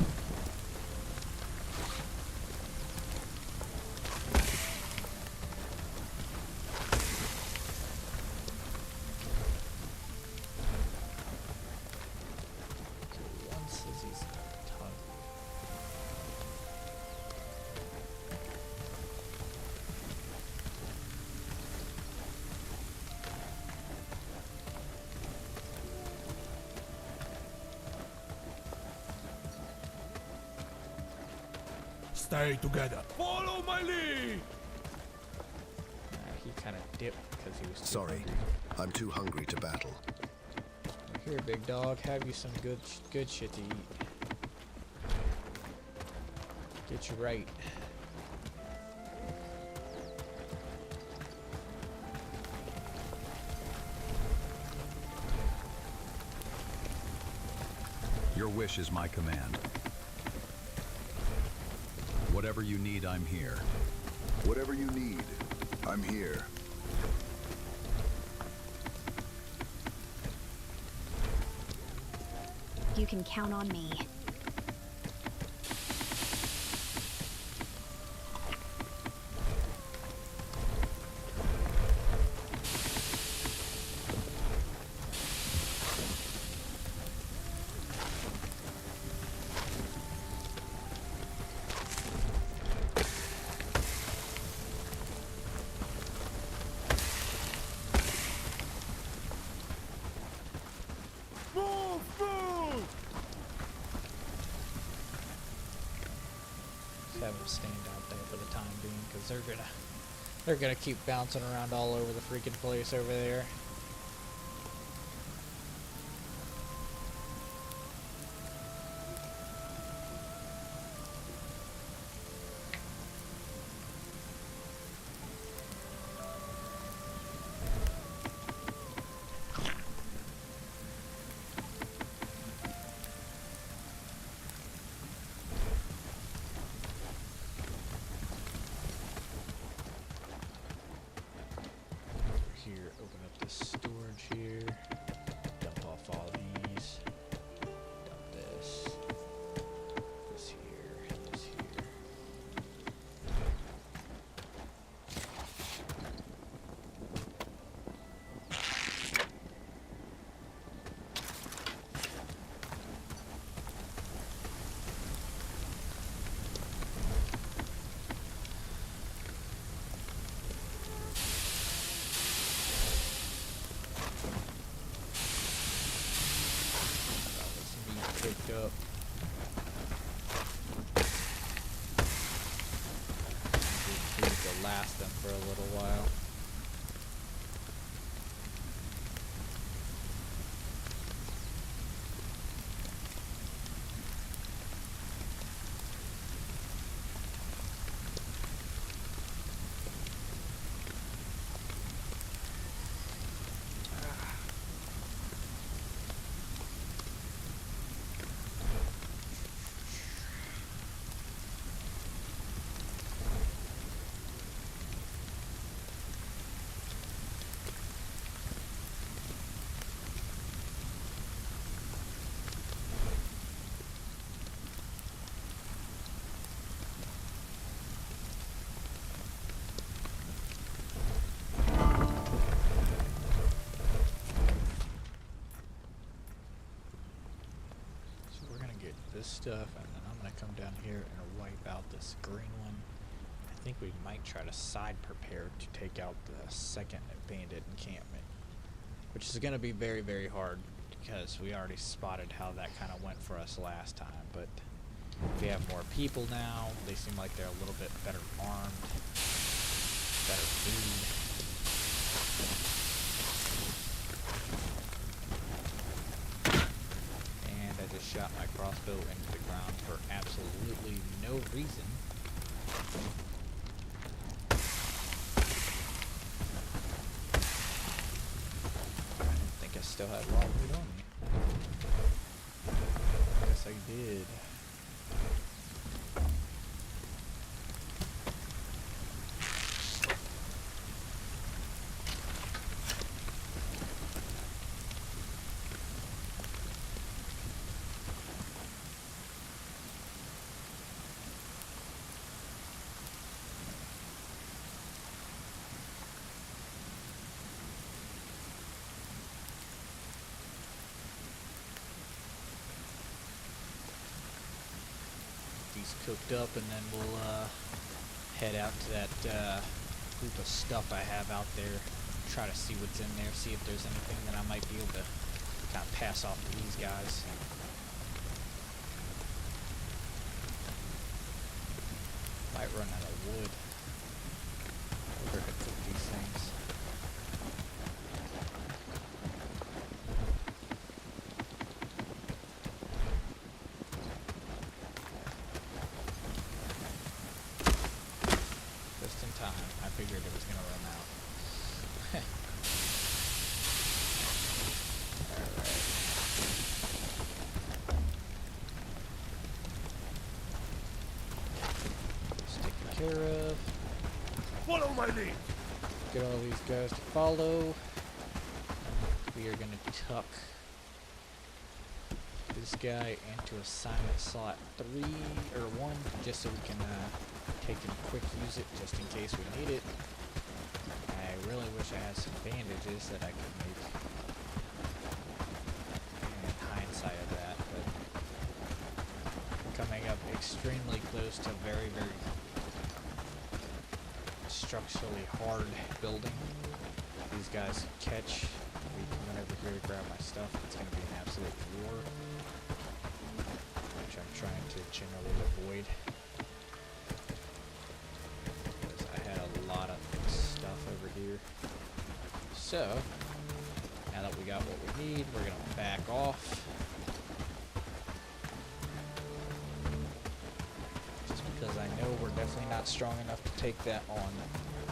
Stay together. Follow my lead. He kind of dipped because he was too Sorry, hungry. I'm too hungry to battle. Here, big dog, have you some good shit to eat. Get you right. Your wish is my command. Whatever you need, I'm here. Whatever you need, I'm here. You can count on me. Have them stand out there for the time being, because they're gonna keep bouncing around all over the freaking place over there. Here, open up this storage here, dump off all these, dump this, this here, this here. Picked up. These will last them for a little while. This stuff, and then I'm gonna come down here and wipe out this green one. I think we might try to side prepare to take out the second bandit encampment, which is going to be very, very hard because we already spotted how that kind of went for us last time. But we have more people now. They seem like they're a little bit better armed, better food. And I just shot my crossbow into the ground for absolutely no reason. I still had raw meat on me. Yes, I did. Cooked up, and then we'll head out to that group of stuff I have out there, try to see what's in there, see if there's anything that I might be able to kind of pass off to these guys. Might run out of wood. We're gonna cook these things. I figured it was going to run out. Alright. It's taken care of. Follow my lead. Get all these guys to follow. We are going to tuck this guy into assignment slot 3 or 1 just so we can take and quick use it just in case we need it. I really wish I had some bandages that I could make in hindsight of that, but coming up extremely close to very, very structurally hard building. These guys catch. We went over here to grab my stuff. It's going to be an absolute war, which I'm trying to generally avoid. Here. So, now that we got what we need, we're going to back off. Just because I know we're definitely not strong enough to take that on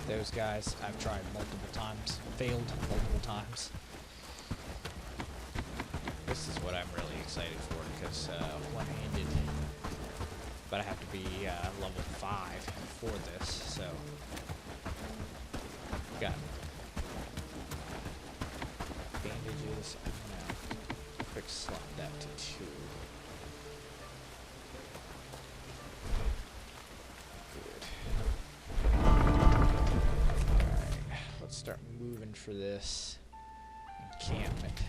those guys. I've tried multiple times, failed multiple times. This is what I'm really excited for because one-handed, but I have to be level 5 for this, so got bandages. I'm gonna quick slot that to 2. Good. Alright, let's start moving for this encampment.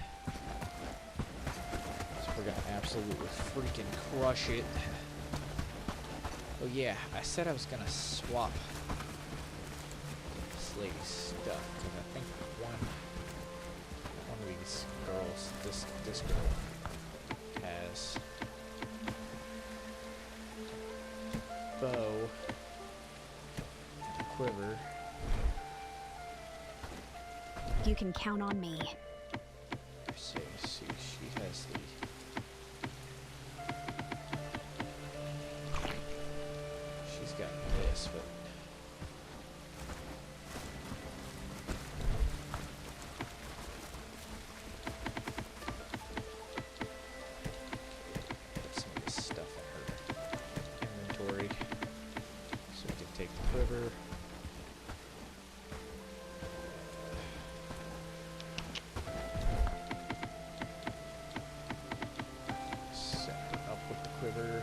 So we're gonna absolutely freaking crush it. Oh yeah, I said I was gonna swap lady stuff because I think one of these girls, this girl has bow and a quiver. You can count on me. See, she has the she's got this, but quiver. Set it up with the quiver.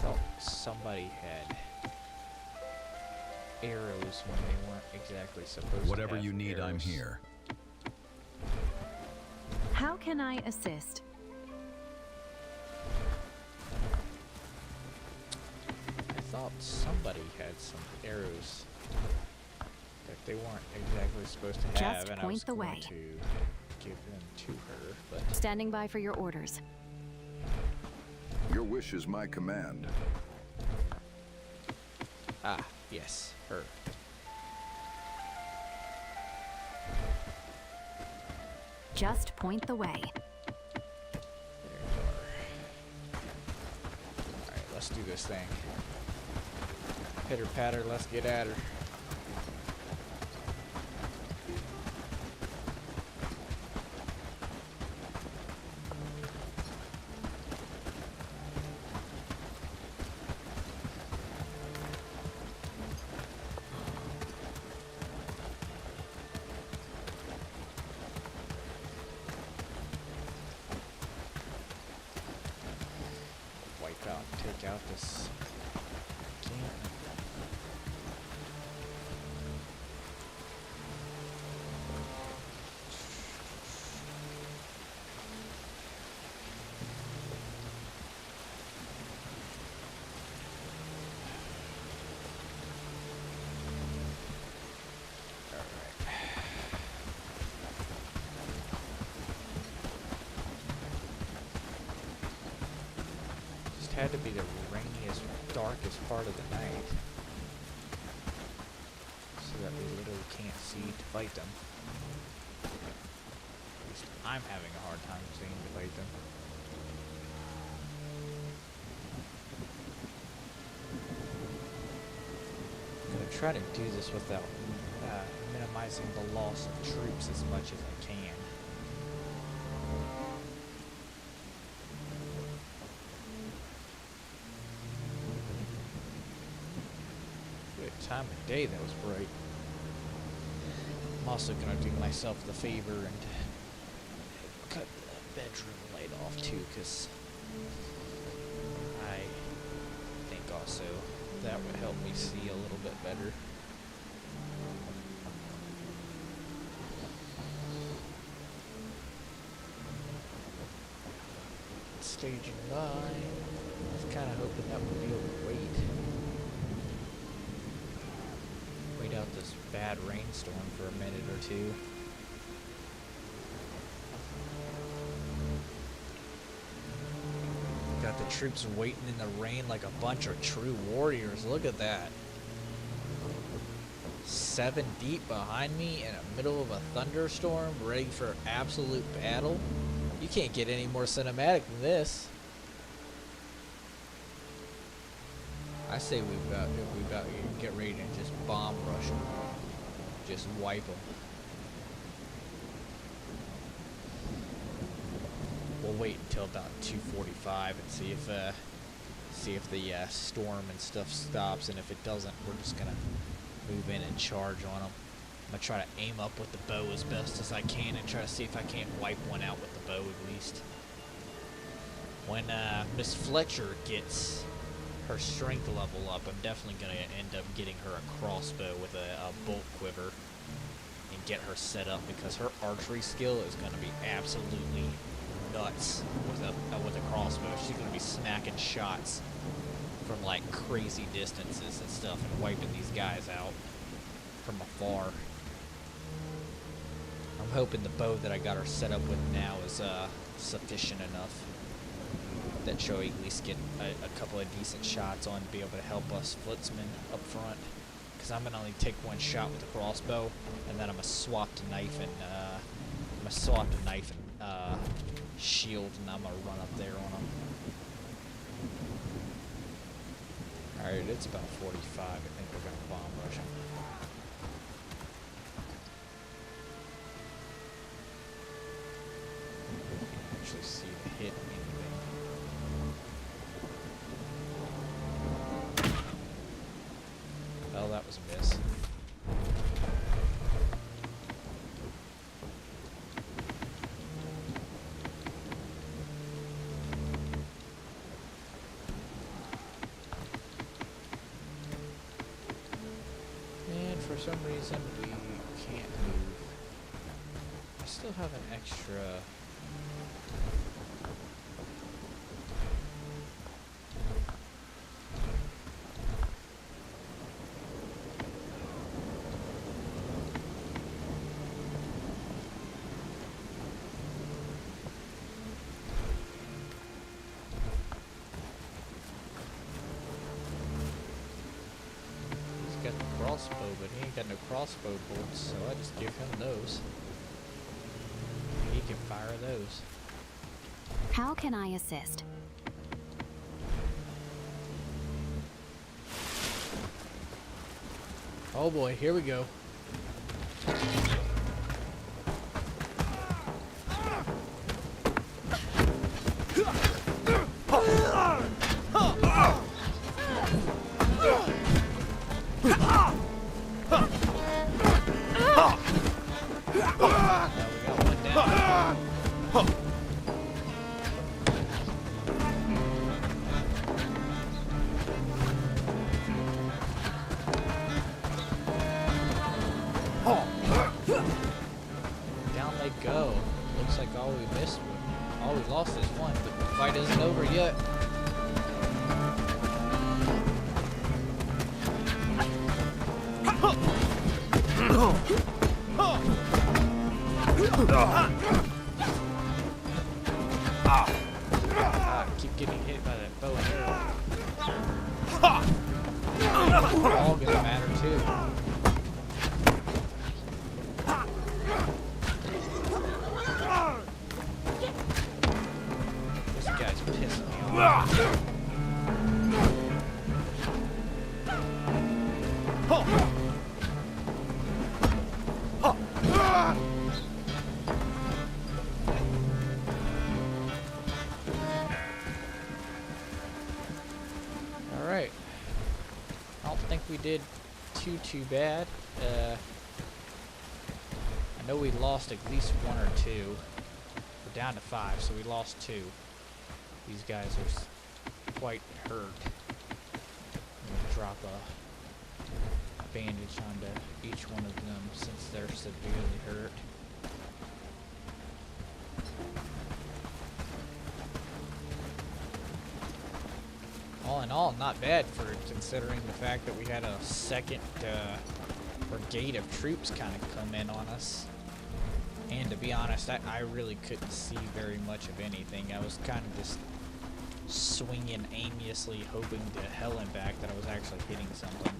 Thought somebody had arrows when they weren't exactly supposed to. Whatever you need, arrows. I'm here. How can I assist? I thought somebody had some arrows that they weren't exactly supposed to have, Just and I was point the going way. to give them to her, but Standing by for your orders. Your wish is my command. yes, her. Just point the way. There you are. Alright, let's do this thing. Pitter patter, let's get at her. Take out this camp. Had to be the rainiest, darkest part of the night, so that we literally can't see to fight them. At least I'm having a hard time seeing to fight them. I'm gonna try to do this without minimizing the loss of troops as much as I can. Time of day that was bright. I'm also gonna do myself the favor and cut the bedroom light off too, because I think also that would help me see a little bit better. Staging by. I was kind of hoping that would be overweight. Out this bad rainstorm for a minute or two. Got the troops waiting in the rain like a bunch of true warriors. Look at that. 7 deep behind me in the middle of a thunderstorm, ready for absolute battle. You can't get any more cinematic than this. I say we about get ready to just bomb rush them, just wipe them. We'll wait until about 2:45 and see if the storm and stuff stops, and if it doesn't, we're just gonna move in and charge on them. I'm gonna try to aim up with the bow as best as I can and try to see if I can't wipe one out with the bow at least. When Miss Fletcher gets her strength level up, I'm definitely going to end up getting her a crossbow with a bolt quiver and get her set up, because her archery skill is going to be absolutely nuts with a crossbow. She's going to be smacking shots from like crazy distances and stuff and wiping these guys out from afar. I'm hoping the bow that I got her set up with now is sufficient enough that she'll at least get a couple of decent shots on, be able to help us footsmen up front. Because I'm gonna only take one shot with the crossbow, and then I'm gonna swap to knife and shield, and I'm gonna run up there on them. All right, it's about 45. I think we're gonna bomb rush them. Actually, see the hit. Well, that was a miss. And for some reason, we can't move. I still have an extra... crossbow, but he ain't got no crossbow bolts, so I just give him those. He can fire those. How can I assist? Oh boy, here we go. Down they go. Looks like all we missed, all we lost is one, but the fight isn't over yet. Keep getting hit by that bow and arrow. All gonna matter too. This guy's pissing me off. Alright. I don't think we did too bad. I know we lost at least one or two. We're down to 5, so we lost 2. These guys are quite hurt. I'm gonna drop a bandage onto each one of them since they're severely hurt. All in all, not bad for considering the fact that we had a second brigade of troops kind of come in on us. And to be honest, I really couldn't see very much of anything. I was kind of just swinging aimlessly, hoping to hell and back that I was actually hitting something.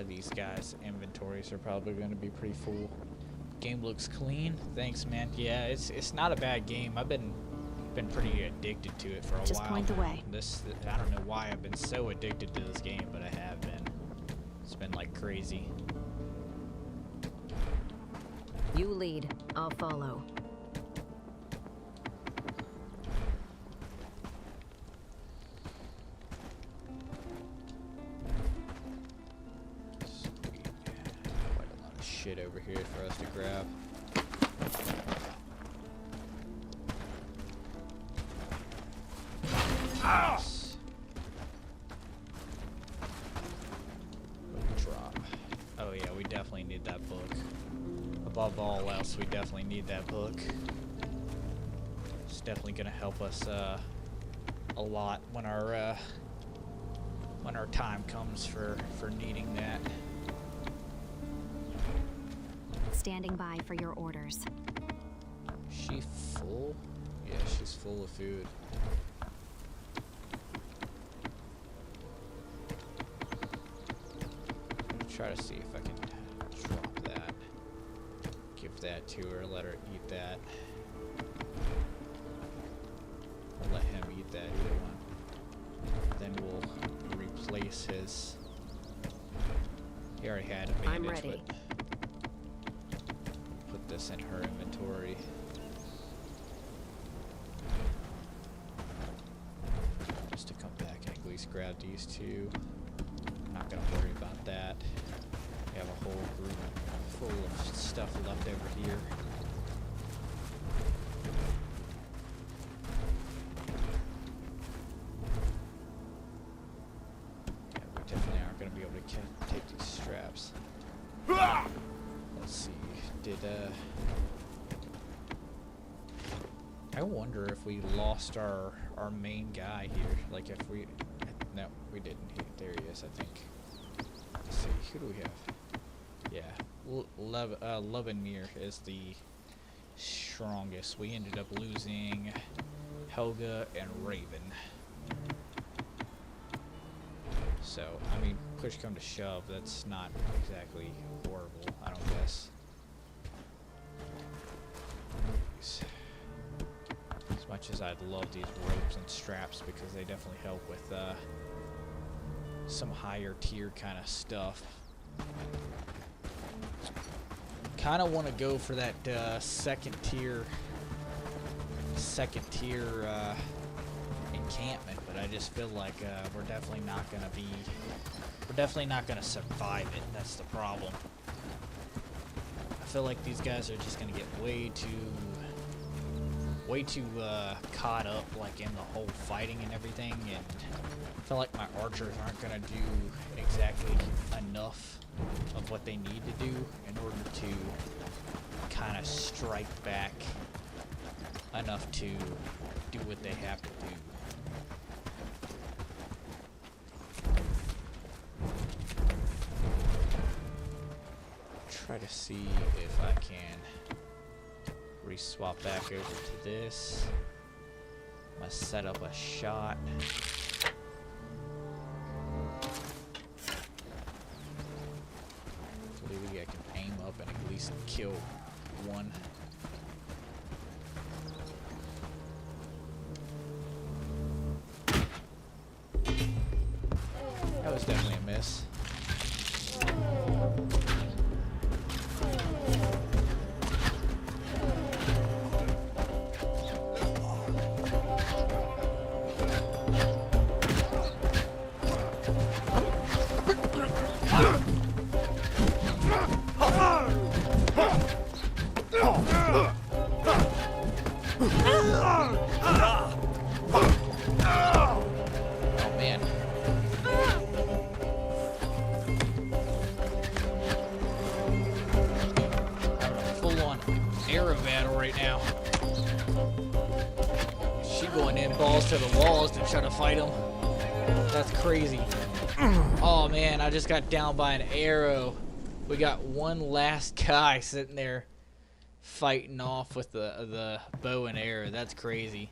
These guys' inventories are probably going to be pretty full. Game looks clean. Thanks, man. Yeah, it's not a bad game. I've been pretty addicted to it for a while. Just point the way. I don't know why I've been so addicted to this game, but I have been. It's been like crazy. You lead. I'll follow. Shit over here for us to grab. Nice. Drop. Oh yeah, we definitely need that book. Above all else, we definitely need that book. It's definitely gonna help us a lot when our time comes for needing that. Standing by for your orders. She full? Yeah, she's full of food. I'm gonna try to see if I can drop that. Give that to her, let her eat that. Or let him eat that, either one. Then we'll replace his... He already had a bandage, I'm ready. But put this in her inventory. Just to come back and at least grab these two. Not gonna worry about that. We have a whole group full of stuff left over here. Yeah, we definitely aren't gonna be able to take these straps. Let's see. Did I wonder if we lost our main guy here. Like if we... No, we didn't. There he is, I think. Let's see, who do we have? Yeah, Lebanmir is the strongest. We ended up losing Helga and Raven. So, I mean, push come to shove, that's not exactly horrible, I don't guess. As much as I'd love these ropes and straps because they definitely help with some higher tier kind of stuff. Kind of want to go for that second tier encampment, but I just feel like we're definitely not gonna survive it. That's the problem. I feel like these guys are just gonna get way too caught up like in the whole fighting and everything, and I feel like my archers aren't gonna do exactly enough of what they need to do in order to kind of strike back enough to do what they have to do. Try to see if I can re-swap back over to this. I'm gonna set up a shot. Hopefully I can aim up and at least kill one. That was definitely a miss. To the walls to try to fight him. That's crazy. Oh man, I just got down by an arrow. We got one last guy sitting there fighting off with the bow and arrow. That's crazy.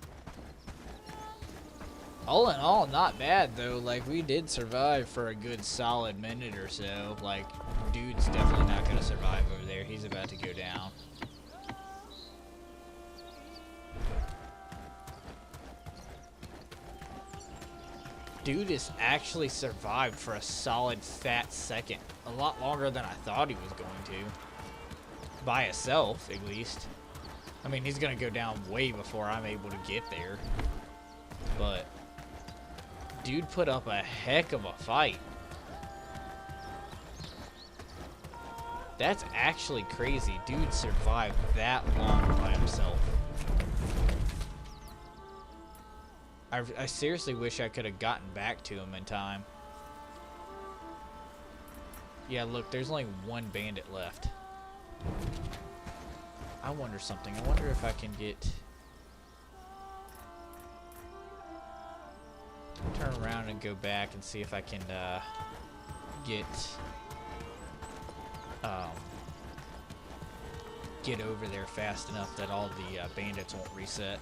All in all, not bad though. Like, we did survive for a good solid minute or so. Like, dude's definitely not gonna survive over there. He's about to go down. Dude has actually survived for a solid fat second. A lot longer than I thought he was going to. By himself, at least. I mean, he's going to go down way before I'm able to get there. But dude put up a heck of a fight. That's actually crazy. Dude survived that long by himself. I seriously wish I could have gotten back to him in time. Yeah, look, there's only one bandit left. I wonder something. I wonder if I can get... turn around and go back and see if I can get over there fast enough that all the bandits won't reset.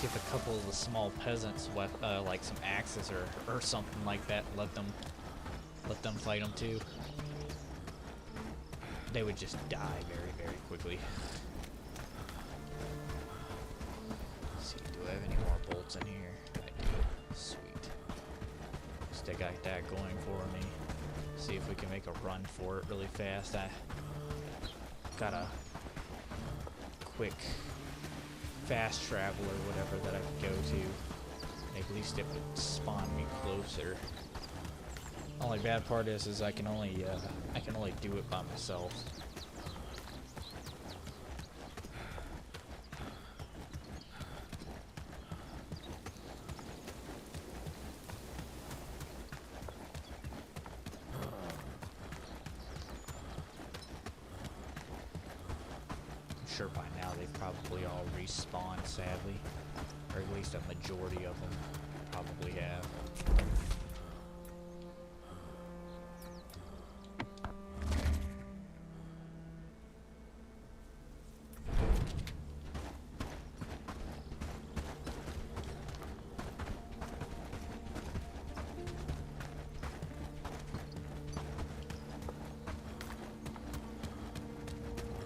Give a couple of the small peasants like some axes or something like that. Let them fight them too. They would just die very, very quickly. Let's see, do I have any more bolts in here? I do. Sweet. Still got that going for me. See if we can make a run for it really fast. I got a quick fast travel or whatever that I could go to. At least it would spawn me closer. Only bad part is I can only do it by myself. I'm sure by now they've probably all respawned, sadly, or at least a majority of them probably have.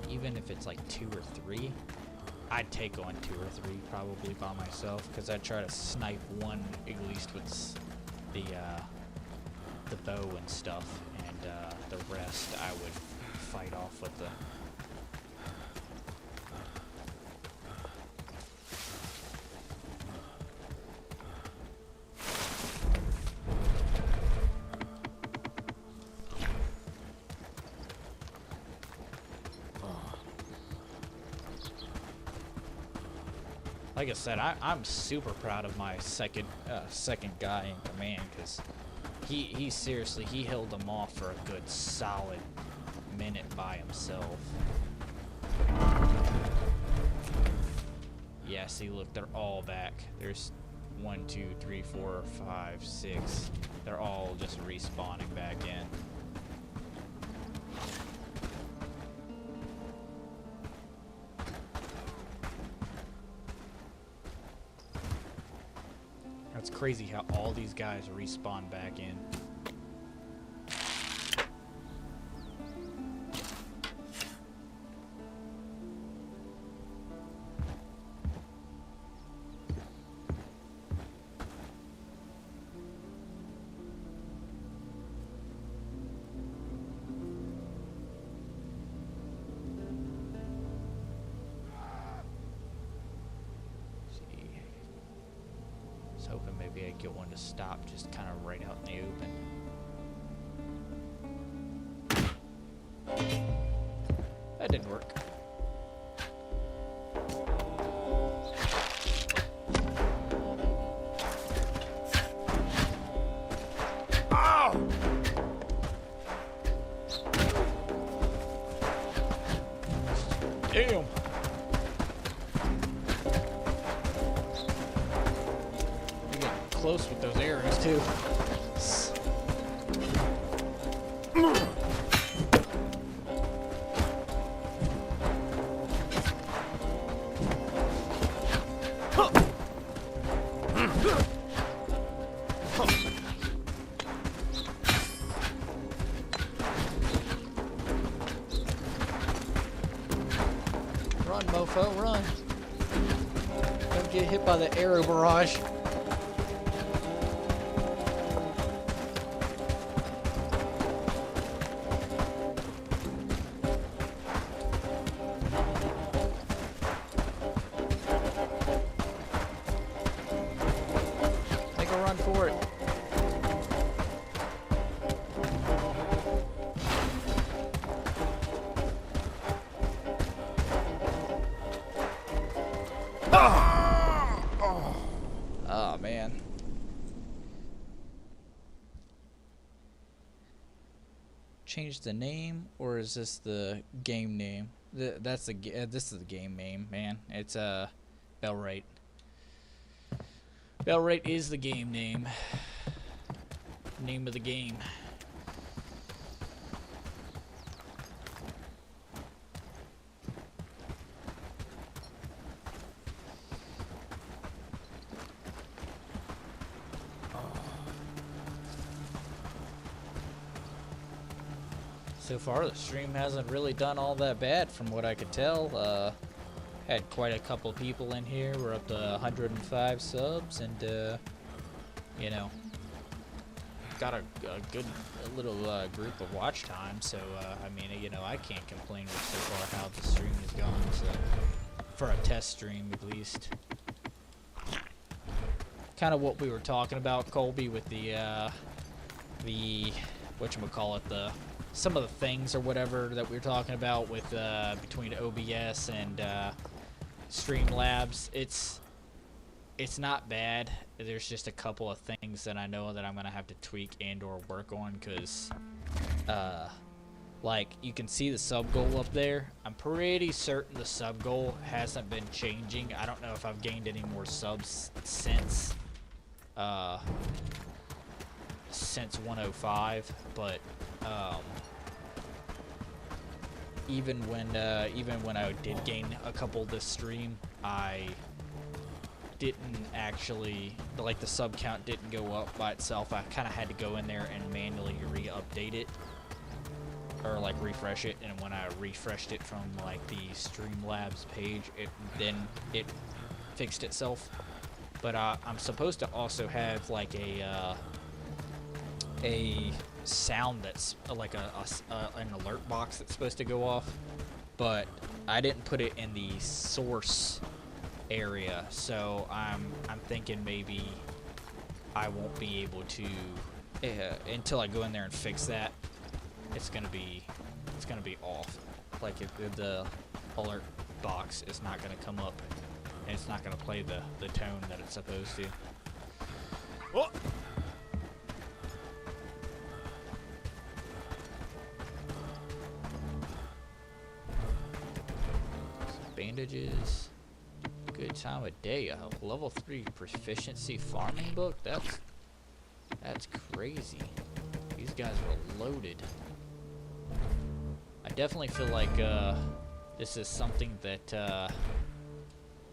Even if it's like 2 or 3, I'd take on 2 or 3 probably by myself, because I'd try to snipe one at least with the bow and stuff, and the rest I would fight off with the. Like I said, I'm super proud of my second guy in command, because he seriously, he held them off for a good solid minute by himself. Yeah, see, look, they're all back. There's 1, 2, 3, 4, 5, 6. They're all just respawning back in. It's crazy how all these guys respawn back in. Hoping maybe I'd get one to stop just kind of right out in the open. That didn't work. Ow! Damn! Close with those arrows too. Run, mofo, run! Don't get hit by the arrow barrage. Run for it. Oh man. Change the name, or is this the game name? This is the game name, man. It's BellWright. BellWright is the game name. Name of the game. So far, the stream hasn't really done all that bad from what I could tell. Had quite a couple people in here. We're up to 105 subs, and you know, got a good little group of watch time. So I mean, you know, I can't complain with so far how the stream has gone. So. for a test stream at least. Kind of what we were talking about, Colby, with the whatchamacallit, some of the things or whatever that we were talking about with between OBS and Streamlabs. It's not bad. There's just a couple of things that I know that I'm gonna have to tweak and or work on, because like, you can see the sub goal up there. I'm pretty certain the sub goal hasn't been changing. I don't know if I've gained any more subs since 105, but even when I did gain a couple this stream, I didn't actually, like, the sub count didn't go up by itself. I kind of had to go in there and manually re-update it, or like refresh it, and when I refreshed it from like the Streamlabs page, it fixed itself. But I'm supposed to also have like a sound that's like an alert box that's supposed to go off, but I didn't put it in the source area, so I'm thinking maybe I won't be able to until I go in there and fix that. It's gonna be off. Like, if the alert box is not gonna come up, and it's not gonna play the tone that it's supposed to. Oh! Some bandages. Good time of day. A level 3 proficiency farming book. That's crazy. These guys were loaded. I definitely feel like this is something that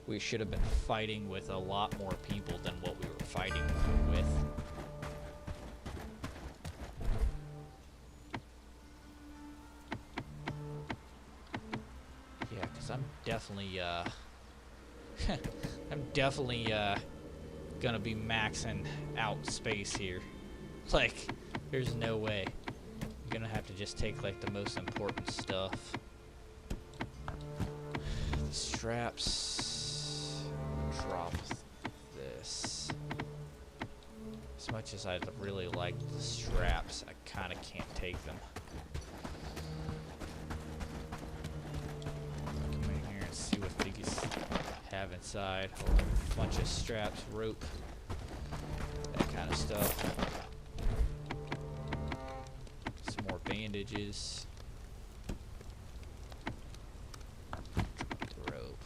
we should have been fighting with a lot more people than what we were fighting with. Yeah, because I'm definitely gonna be maxing out space here. Like, there's no way. I'm gonna have to just take like the most important stuff. The straps. Drop this. As much as I'd really like the straps, I kinda can't take them. Come in here and see what these have inside. A bunch of straps, rope, that kind of stuff. Some more bandages. Rope.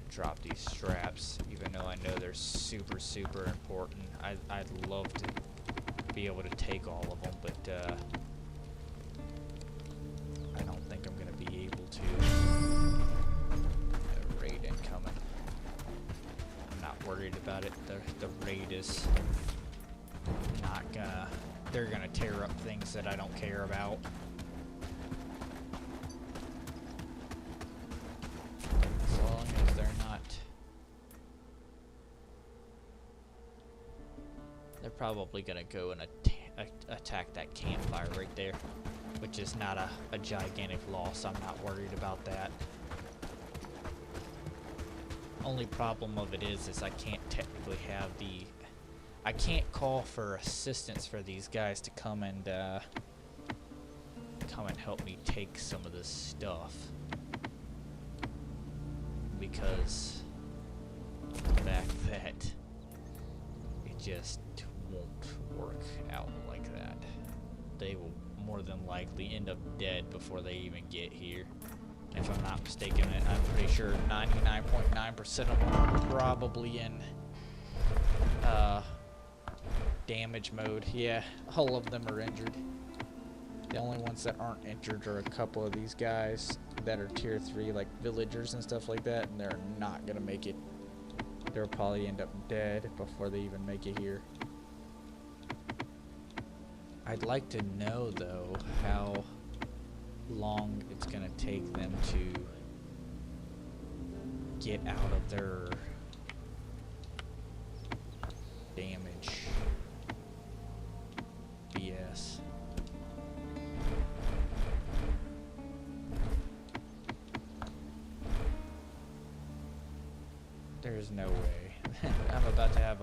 Drop these straps, even though I know they're super, super important. I'd love to be able to take all of them, but I don't think I'm gonna be able to. Raid incoming. I'm not worried about it. The raid is not gonna. They're gonna tear up things that I don't care about. As long as they're not. They're probably gonna go and attack that campfire right there, which is not a gigantic loss. I'm not worried about that. Only problem of it is I can't technically have I can't call for assistance for these guys to come and help me take some of this stuff, because of the fact that it just won't work out like that. They will more than likely end up dead before they even get here. If I'm not mistaken, I'm pretty sure 99.9% of them are probably in damage mode. Yeah, all of them are injured. The only ones that aren't injured are a couple of these guys that are tier 3, like villagers and stuff like that, and they're not gonna make it. They'll probably end up dead before they even make it here. I'd like to know, though, how long it's gonna take them to get out of their damage BS. There's no way. I'm about to have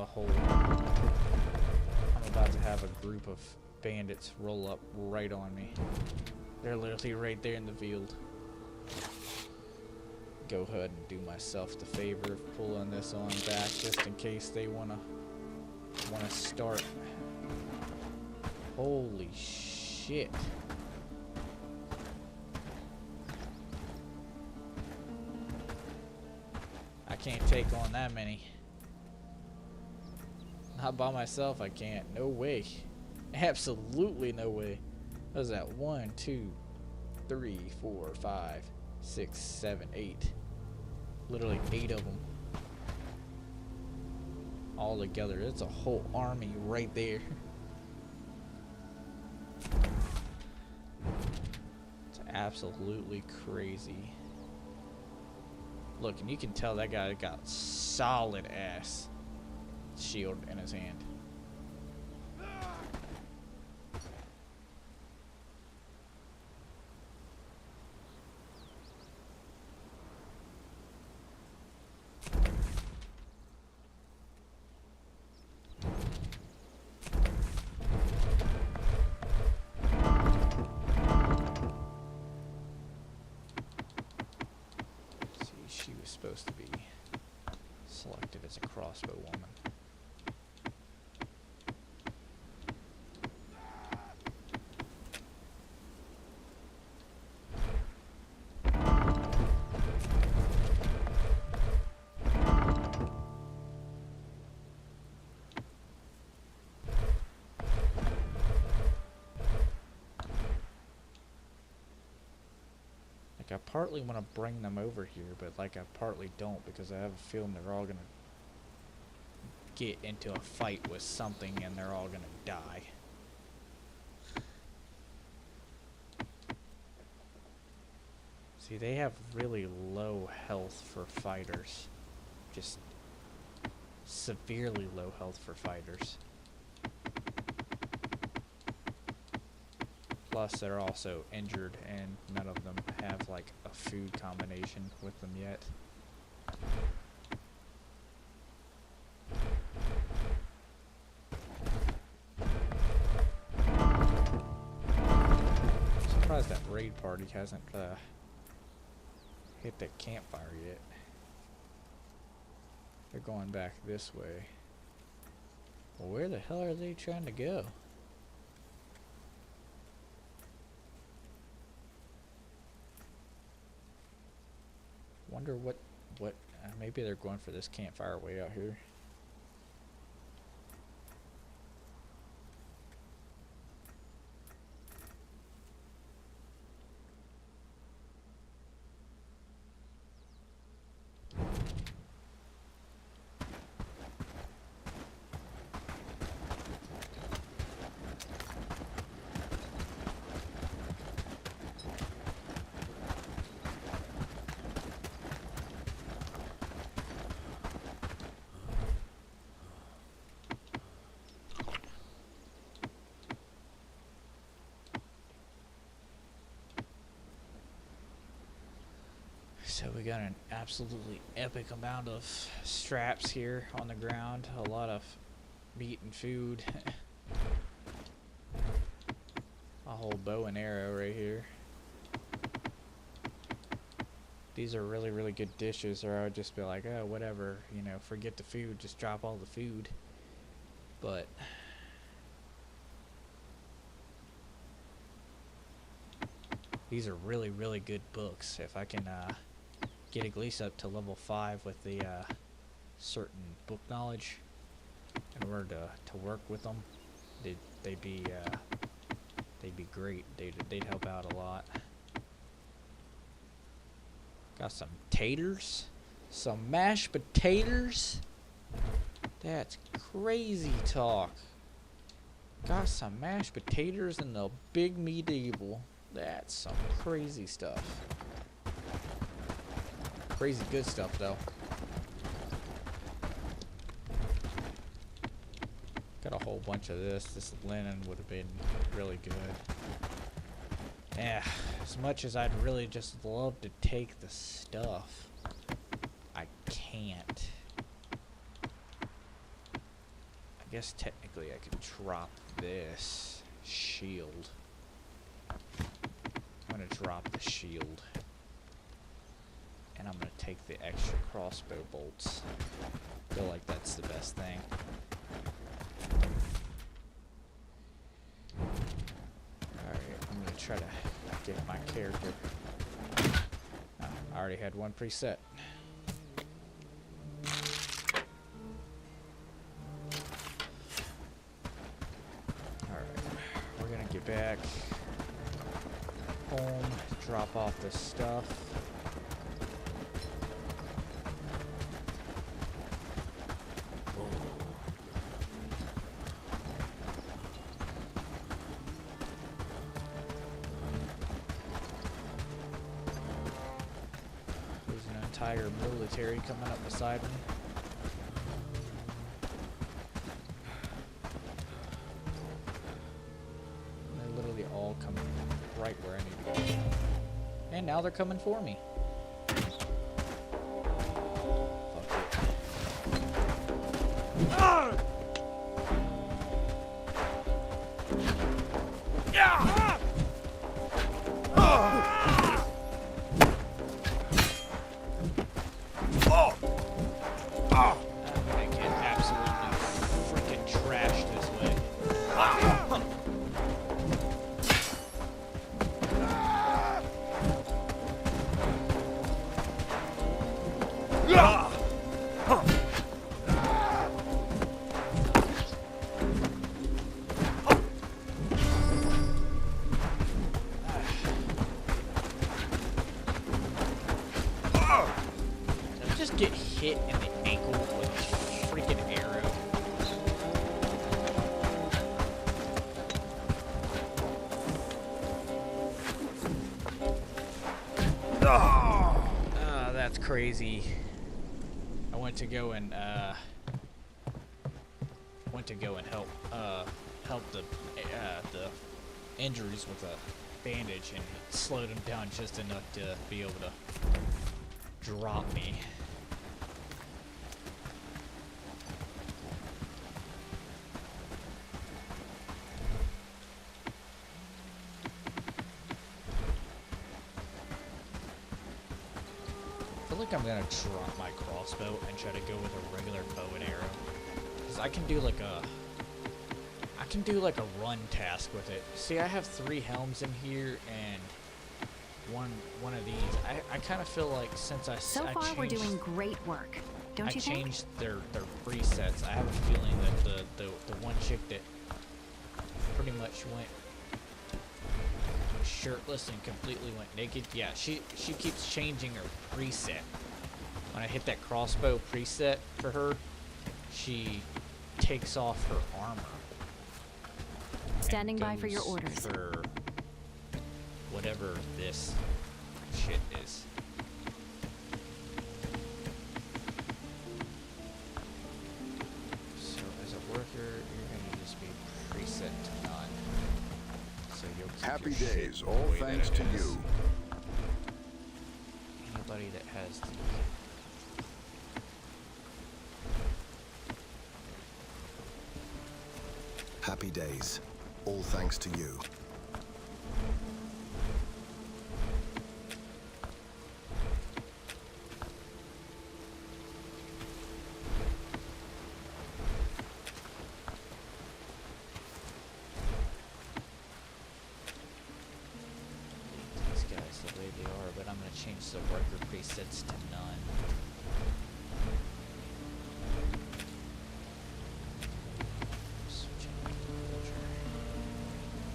a group of bandits roll up right on me. They're literally right there in the field. Go ahead and do myself the favor of pulling this on back just in case they wanna start. Holy shit. I can't take on that many. Not by myself, I can't. No way. Absolutely no way. What is that? 1, 2, 3, 4, 5, 6, 7, 8. Literally 8 of them. All together. It's a whole army right there. It's absolutely crazy. Look, and you can tell that guy got solid ass shield in his hand. She was supposed to be selected as a crossbow woman. Like, I partly want to bring them over here, but like I partly don't, because I have a feeling they're all gonna get into a fight with something and they're all gonna die. See, they have really low health for fighters. Just severely low health for fighters. Plus, they're also injured, and none of them have, like, a food combination with them yet. I'm surprised that raid party hasn't hit that campfire yet. They're going back this way. Well, where the hell are they trying to go? Wonder what maybe they're going for this campfire way out here. So we got an absolutely epic amount of straps here on the ground, a lot of meat and food, a whole bow and arrow right here. These are really, really good dishes, or I would just be like, oh, whatever, you know, forget the food, just drop all the food. But these are really, really good books. If I can get at least up to level 5 with the certain book knowledge in order to work with them, they'd be great. They'd help out a lot. Got some taters, some mashed potatoes. That's crazy talk. Got some mashed potatoes and the big medieval. That's some crazy stuff. Crazy good stuff, though. Got a whole bunch of this. This linen would have been really good. Yeah, as much as I'd really just love to take the stuff, I can't. I guess technically I could drop this shield. I'm gonna drop the shield. And I'm gonna take the extra crossbow bolts. I feel like that's the best thing. Alright, I'm gonna try to get my character. Oh, I already had one preset. Get back home, drop off this stuff. There's an entire military coming up beside me. All coming right where I need to go. And now they're coming for me. Fuck it. I'm gonna get absolutely freaking trashed this way. Just get hit in the ankle with a freaking arrow. That's crazy. I went to go and help the injuries with a bandage, and it slowed him down just enough to be able to drop me. I feel like I'm gonna drop my crossbow and try to go with a regular bow and arrow, because I can do like a run task with it. See, I have 3 helms in here and one of these. I kind of feel like since I So far, we're doing great work, don't you think? I changed their presets. I have a feeling that the one chick that pretty much went shirtless and completely went naked. Yeah, she keeps changing her preset. When I hit that crossbow preset for her, she takes off her armor. Standing by for your orders. For whatever this shit is. So as a worker, you're gonna just be preset to none. So you'll keep Happy your shit days, the all way thanks that to it is. you. Anybody that has the Happy days, all thanks to you. these guys the way they are, but I'm gonna change the worker presets to none.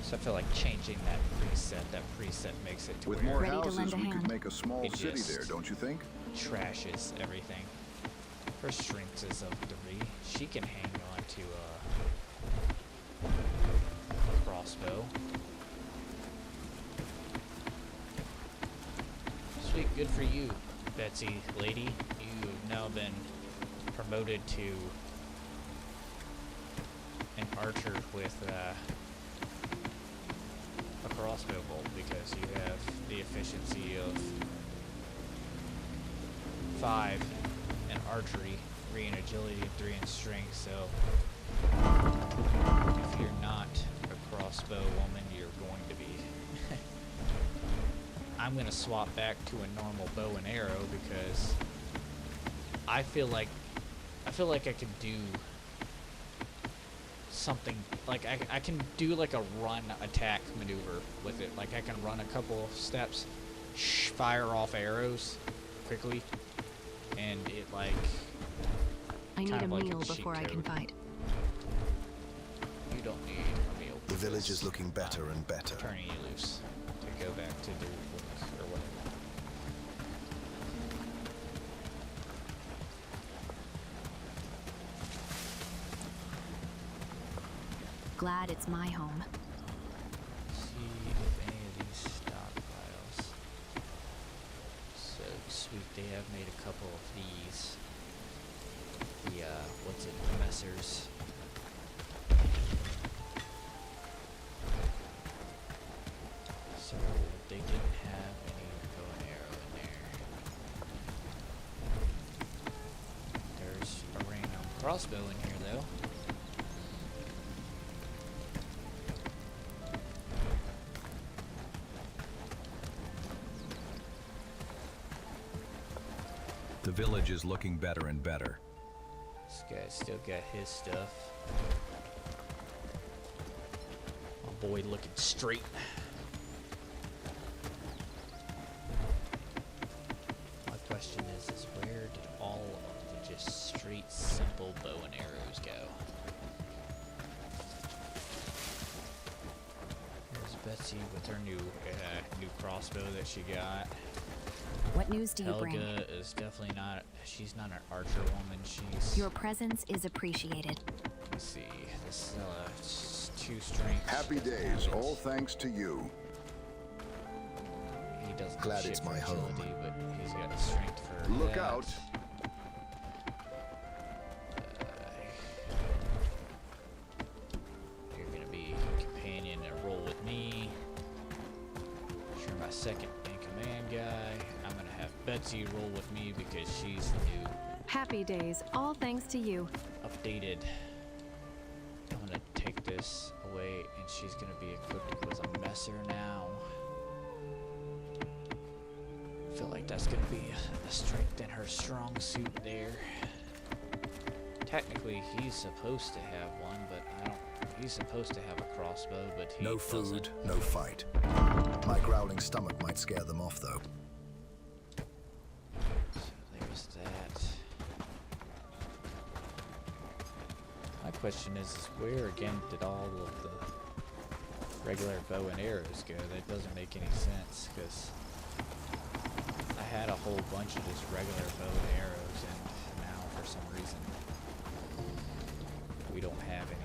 So I feel like changing that preset makes it to With where more Ready to lend houses, a we hand. could make a small It city just- there, don't you think? trashes everything. Her strength is of 3. She can hang on to a crossbow. Sweet, good for you, Betsy lady. You've now been promoted to an archer with a crossbow bolt, because you have the efficiency of 5 in archery, 3 in agility, and 3 in strength, so If you're not a crossbow woman, you're going to be. I'm gonna swap back to a normal bow and arrow because I feel like I could do something like I can do like a run attack maneuver with it. Like I can run a couple of steps, fire off arrows quickly, and it like I need kind a of like meal a cheat before I can code. fight. You don't need a meal. The village is because looking better I'm and better. Turning you loose to go back to do work or whatever. Glad it's my home. See if any of these stockpiles. So sweet, they have made a couple of these. The what's it, messers. So they didn't have any bow and arrow in there. There's a random crossbow in here though. The village is looking better and better. This guy's still got his stuff. My boy looking straight. My question is where did all of the just straight simple bow and arrows go? Here's Betsy with her new crossbow that she got. What news do you bring? Helga is definitely not, she's not an archer woman, she's... Your presence is appreciated. Let's see, this is 2 strength. Happy days, all thanks to you. He doesn't Glad have shit it's for my home. agility, but he's got the strength for Look that. out. You're gonna be companion and roll with me. You're my second in command guy. I'm gonna have Betsy roll with me because she's the new Happy days, all thanks to you. updated. I'm gonna take this away and she's gonna be equipped with a messer now. I feel like that's gonna be a strength in her strong suit there. Technically he's supposed to have one, but I don't. He's supposed to have a crossbow, but he No doesn't. food, no fight. My growling stomach might scare them off, though. So there's that. My question is where again did all of the regular bow and arrows go? That doesn't make any sense because I had a whole bunch of just regular bow and arrows, and now for some reason we don't have any.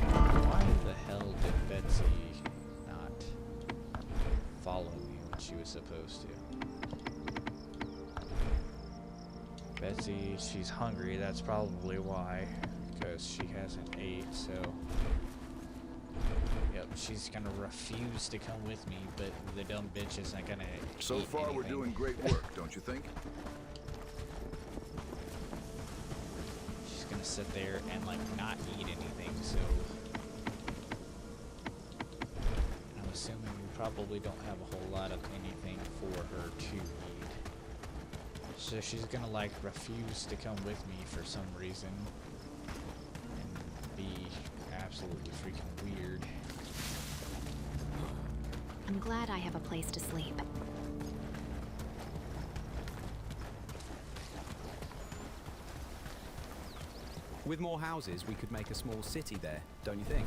Why the hell did Betsy not follow me when she was supposed to? Betsy, she's hungry, that's probably why, because she hasn't ate, so... Yep, she's gonna refuse to come with me, but the dumb bitch isn't gonna So eat far, we're anything. doing great work, don't you think? She's gonna sit there and like not eat anything, so and I'm assuming we probably don't have a whole lot of anything for her to eat. So she's gonna like refuse to come with me for some reason and be absolutely freaking weird. I'm glad I have a place to sleep. With more houses, we could make a small city there, don't you think?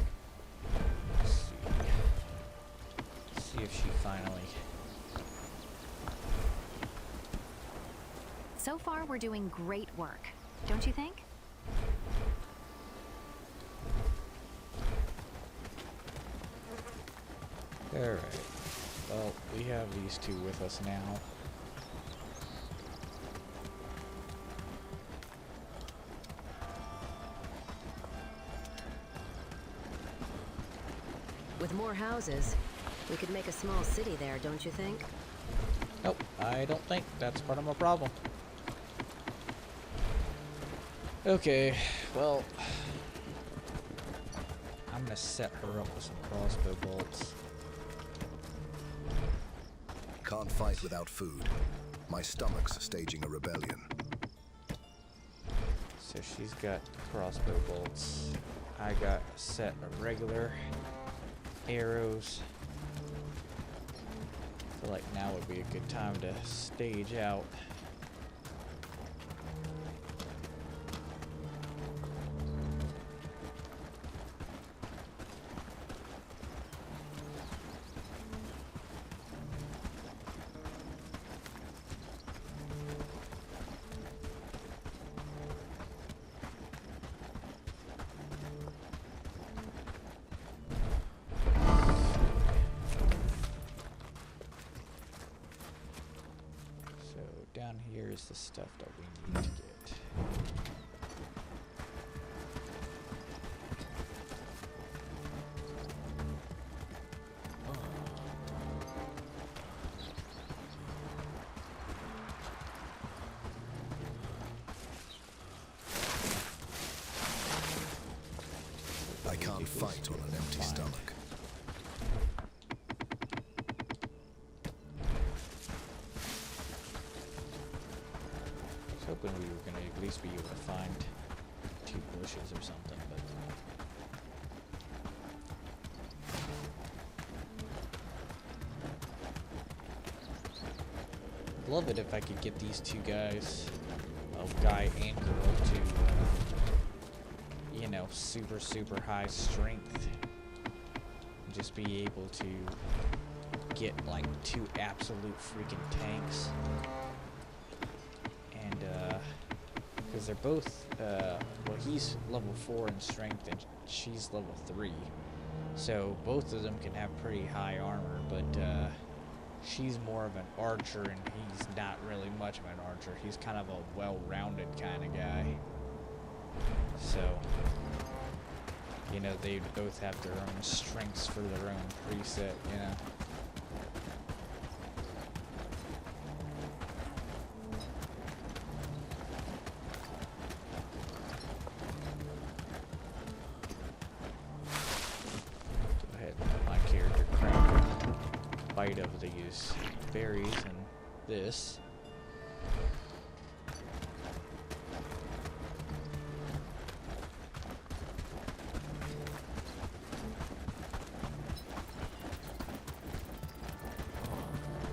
Let's see. Let's see if she finally... So far, we're doing great work, don't you think? Alright. Well, we have these two with us now. With more houses, we could make a small city there, don't you think? Nope, I don't think that's part of my problem. Okay, well, I'm gonna set her up with some crossbow bolts. Can't fight without food. My stomach's staging a rebellion. So she's got crossbow bolts. I got a set of regular arrows. I feel like now would be a good time to stage out. Down here is the stuff that we need to get. I can't fight on an empty stomach. Hoping we were gonna at least be able to find 2 bushes or something, but love it if I could get these 2 guys, guy and girl, to you know, super high strength, and just be able to get like 2 absolute freaking tanks. Because they're both, well, he's level 4 in strength and she's level 3. So both of them can have pretty high armor, but she's more of an archer and he's not really much of an archer. He's kind of a well-rounded kind of guy. So, you know, they both have their own strengths for their own preset, you know. Of these berries and this.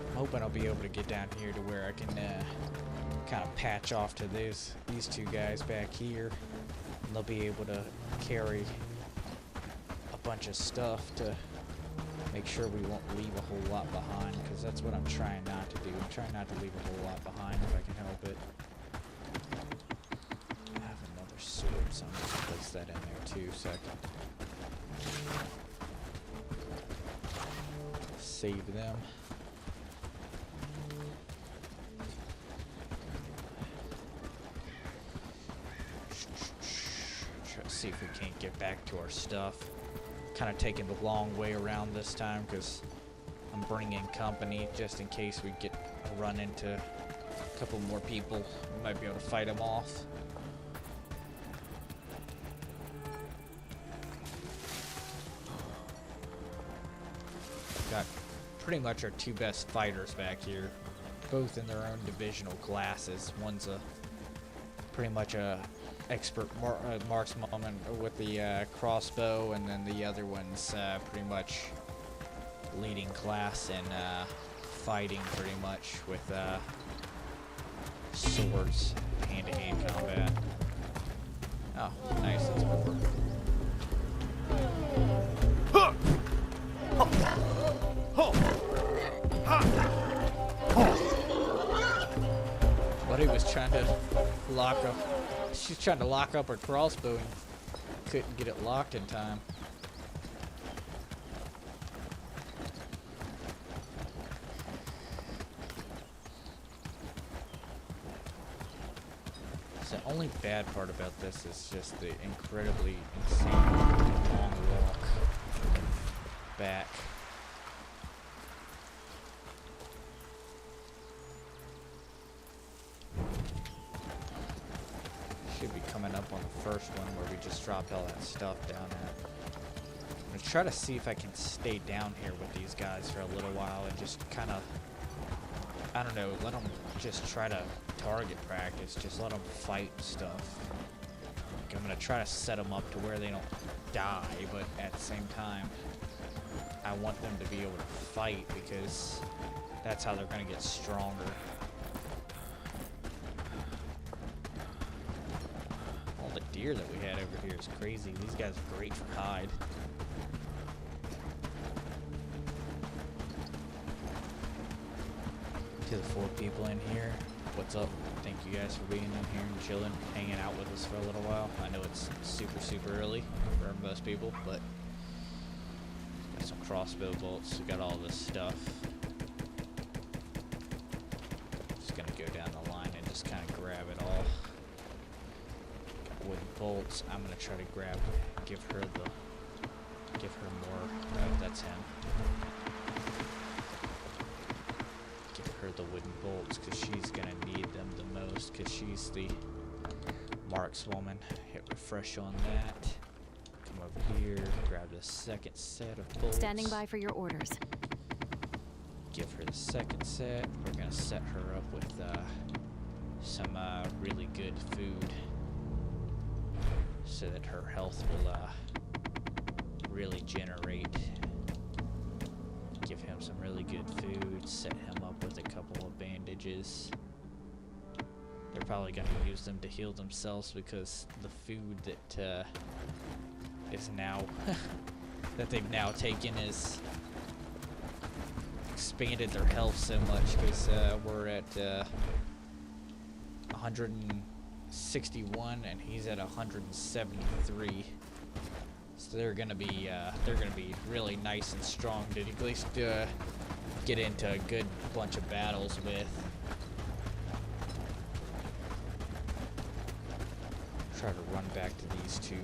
I'm hoping I'll be able to get down here to where I can kind of patch off to these 2 guys back here, and they'll be able to carry a bunch of stuff to make sure we won't leave a whole lot behind, because that's what I'm trying not to do. I'm trying not to leave a whole lot behind if I can help it. I have another sword, so I'm going to place that in there too, so I can save them. Try to see if we can't get back to our stuff. Kind of taking the long way around this time because I'm bringing company just in case we get run into a couple more people. We might be able to fight them off. Got pretty much our 2 best fighters back here, both in their own divisional classes. One's a pretty much a expert marksman with the crossbow, and then the other one's pretty much leading class in fighting, pretty much with swords, hand-to-hand combat. Oh, nice, that's over. Buddy was trying to lock up. She's trying to lock up her crossbow and couldn't get it locked in time. The only bad part about this is just the incredibly insane long walk back. Should be coming up on the first one where we just dropped all that stuff down at. try to see if I can stay down here with these guys for a little while and just kind of, I don't know, let them just try to target practice, just let them fight stuff. Like, I'm going to try to set them up to where they don't die, but at the same time, I want them to be able to fight because that's how they're going to get stronger. All the deer that we had over here is crazy. These guys are great for hide. To the 4 people in here, what's up? Thank you guys for being in here and chilling, hanging out with us for a little while. I know it's super early for most people, but got some crossbow bolts. We got all this stuff. Just gonna go down the line and just kind of grab it all. Got wooden bolts. I'm gonna try to give her more. Oh, that's him. Her the wooden bolts because she's gonna need them the most because she's the markswoman. Hit refresh on that. Come over here, grab the second set of bolts. Standing by for your orders. Give her the second set. We're gonna set her up with some really good food so that her health will really generate. Give him some really good food, set him up with a couple of bandages. They're probably going to use them to heal themselves because the food that is now that they've now taken is expanded their health so much because we're at 161 and he's at 173. So they're gonna be really nice and strong to at least get into a good bunch of battles with. Try to run back to these 2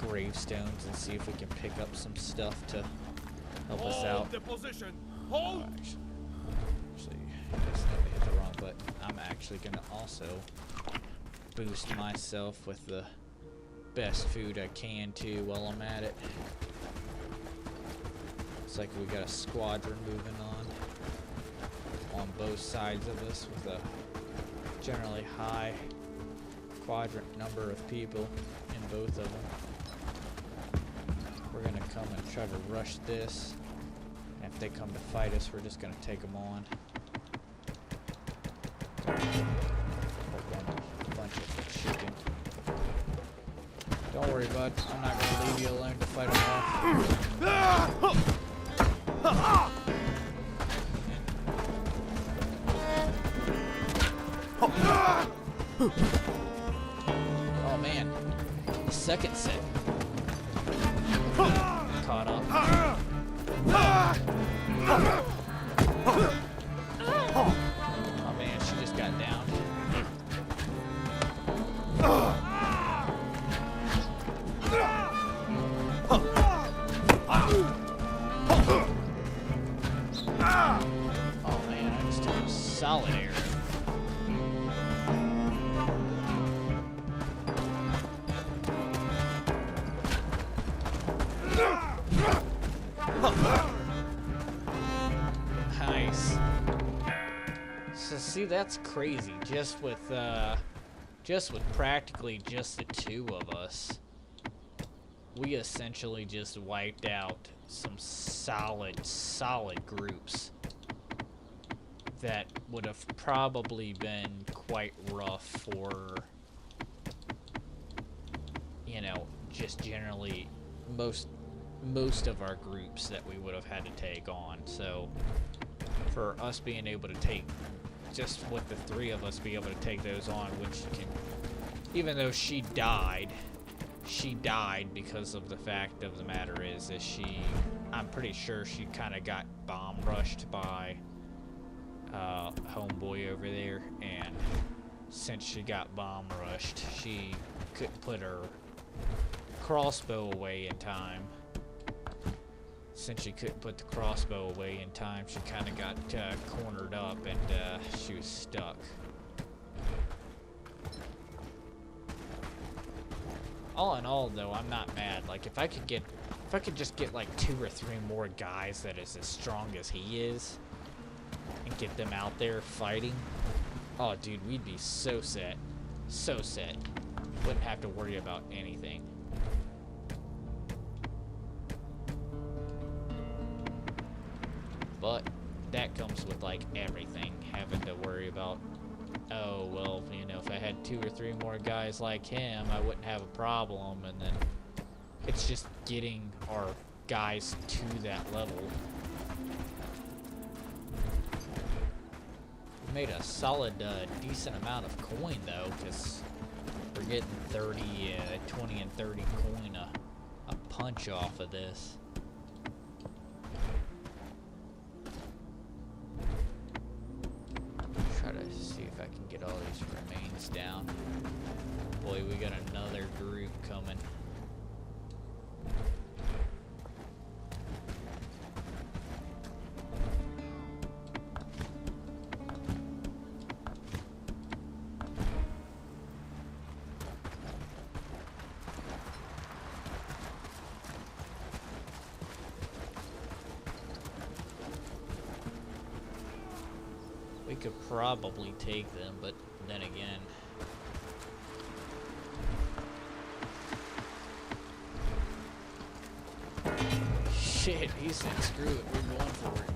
gravestones and see if we can pick up some stuff to help us out. Hold the position. Hold. Actually, I accidentally hit the wrong button. I'm actually gonna also boost myself with the best food I can too while I'm at it. Looks like we got a squadron moving on both sides of us with a generally high quadrant number of people in both of them. We're gonna come and try to rush this. And if they come to fight us, we're just gonna take them on. A bunch of chicken. Don't worry, bud. I'm not gonna leave you alone to fight them off. Oh man, the second set caught up. Oh man, she just got down. Oh man, I just took a solid air. Nice. So see, that's crazy. Just with practically just the 2 of us, we essentially just wiped out some solid groups that would have probably been quite rough for, you know, just generally most of our groups that we would have had to take on. So for us being able to take, just with the 3 of us be able to take those on, which can, even though she died because of the fact of the matter is that I'm pretty sure she kind of got bomb rushed by homeboy over there, and since she got bomb rushed, she couldn't put her crossbow away in time. Since she couldn't put the crossbow away in time, she kind of got cornered up and she was stuck. all in all, though, I'm not mad. Like, if I could just get like 2 or 3 more guys that is as strong as he is, and get them out there fighting, oh, dude, we'd be so set. So set. Wouldn't have to worry about anything. But that comes with, like, everything. Having to worry about, oh, well, you know, if I had 2 or 3 more guys like him, I wouldn't have a problem. And then it's just getting our guys to that level. We made a solid, decent amount of coin, though, because we're getting 20 and 30 coin a punch off of this. Try to see if I can get all these remains down. Boy, we got another group coming. We could probably take them, but then again, shit, he said screw it, we're going for it.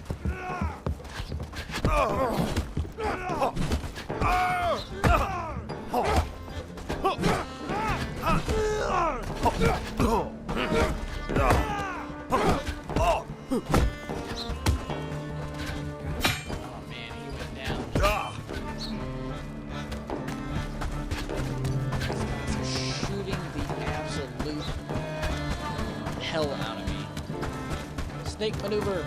Hell out of me. Snake maneuver.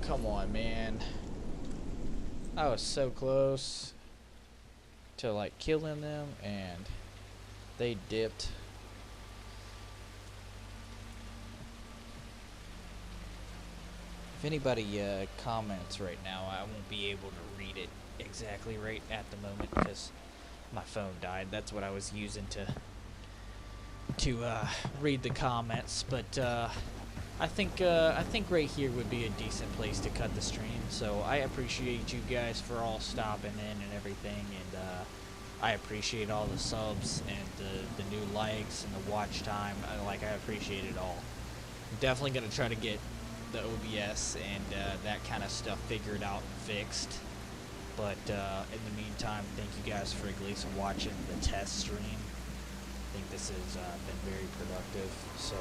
Come on, man. I was so close to like killing them and they dipped. If anybody comments right now, I won't be able to read it exactly right at the moment because my phone died. That's what I was using to read the comments, but I think right here would be a decent place to cut the stream. So I appreciate you guys for all stopping in and everything, and I appreciate all the subs and the new likes and the watch time. I appreciate it all. I'm definitely gonna try to get the OBS and that kind of stuff figured out and fixed. But in the meantime, thank you guys for at least watching the test stream. I think this has been very productive. So.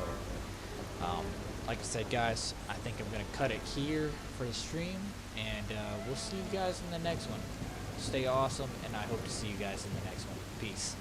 Like I said, guys, I think I'm going to cut it here for the stream, and we'll see you guys in the next one. Stay awesome, and I hope to see you guys in the next one. Peace.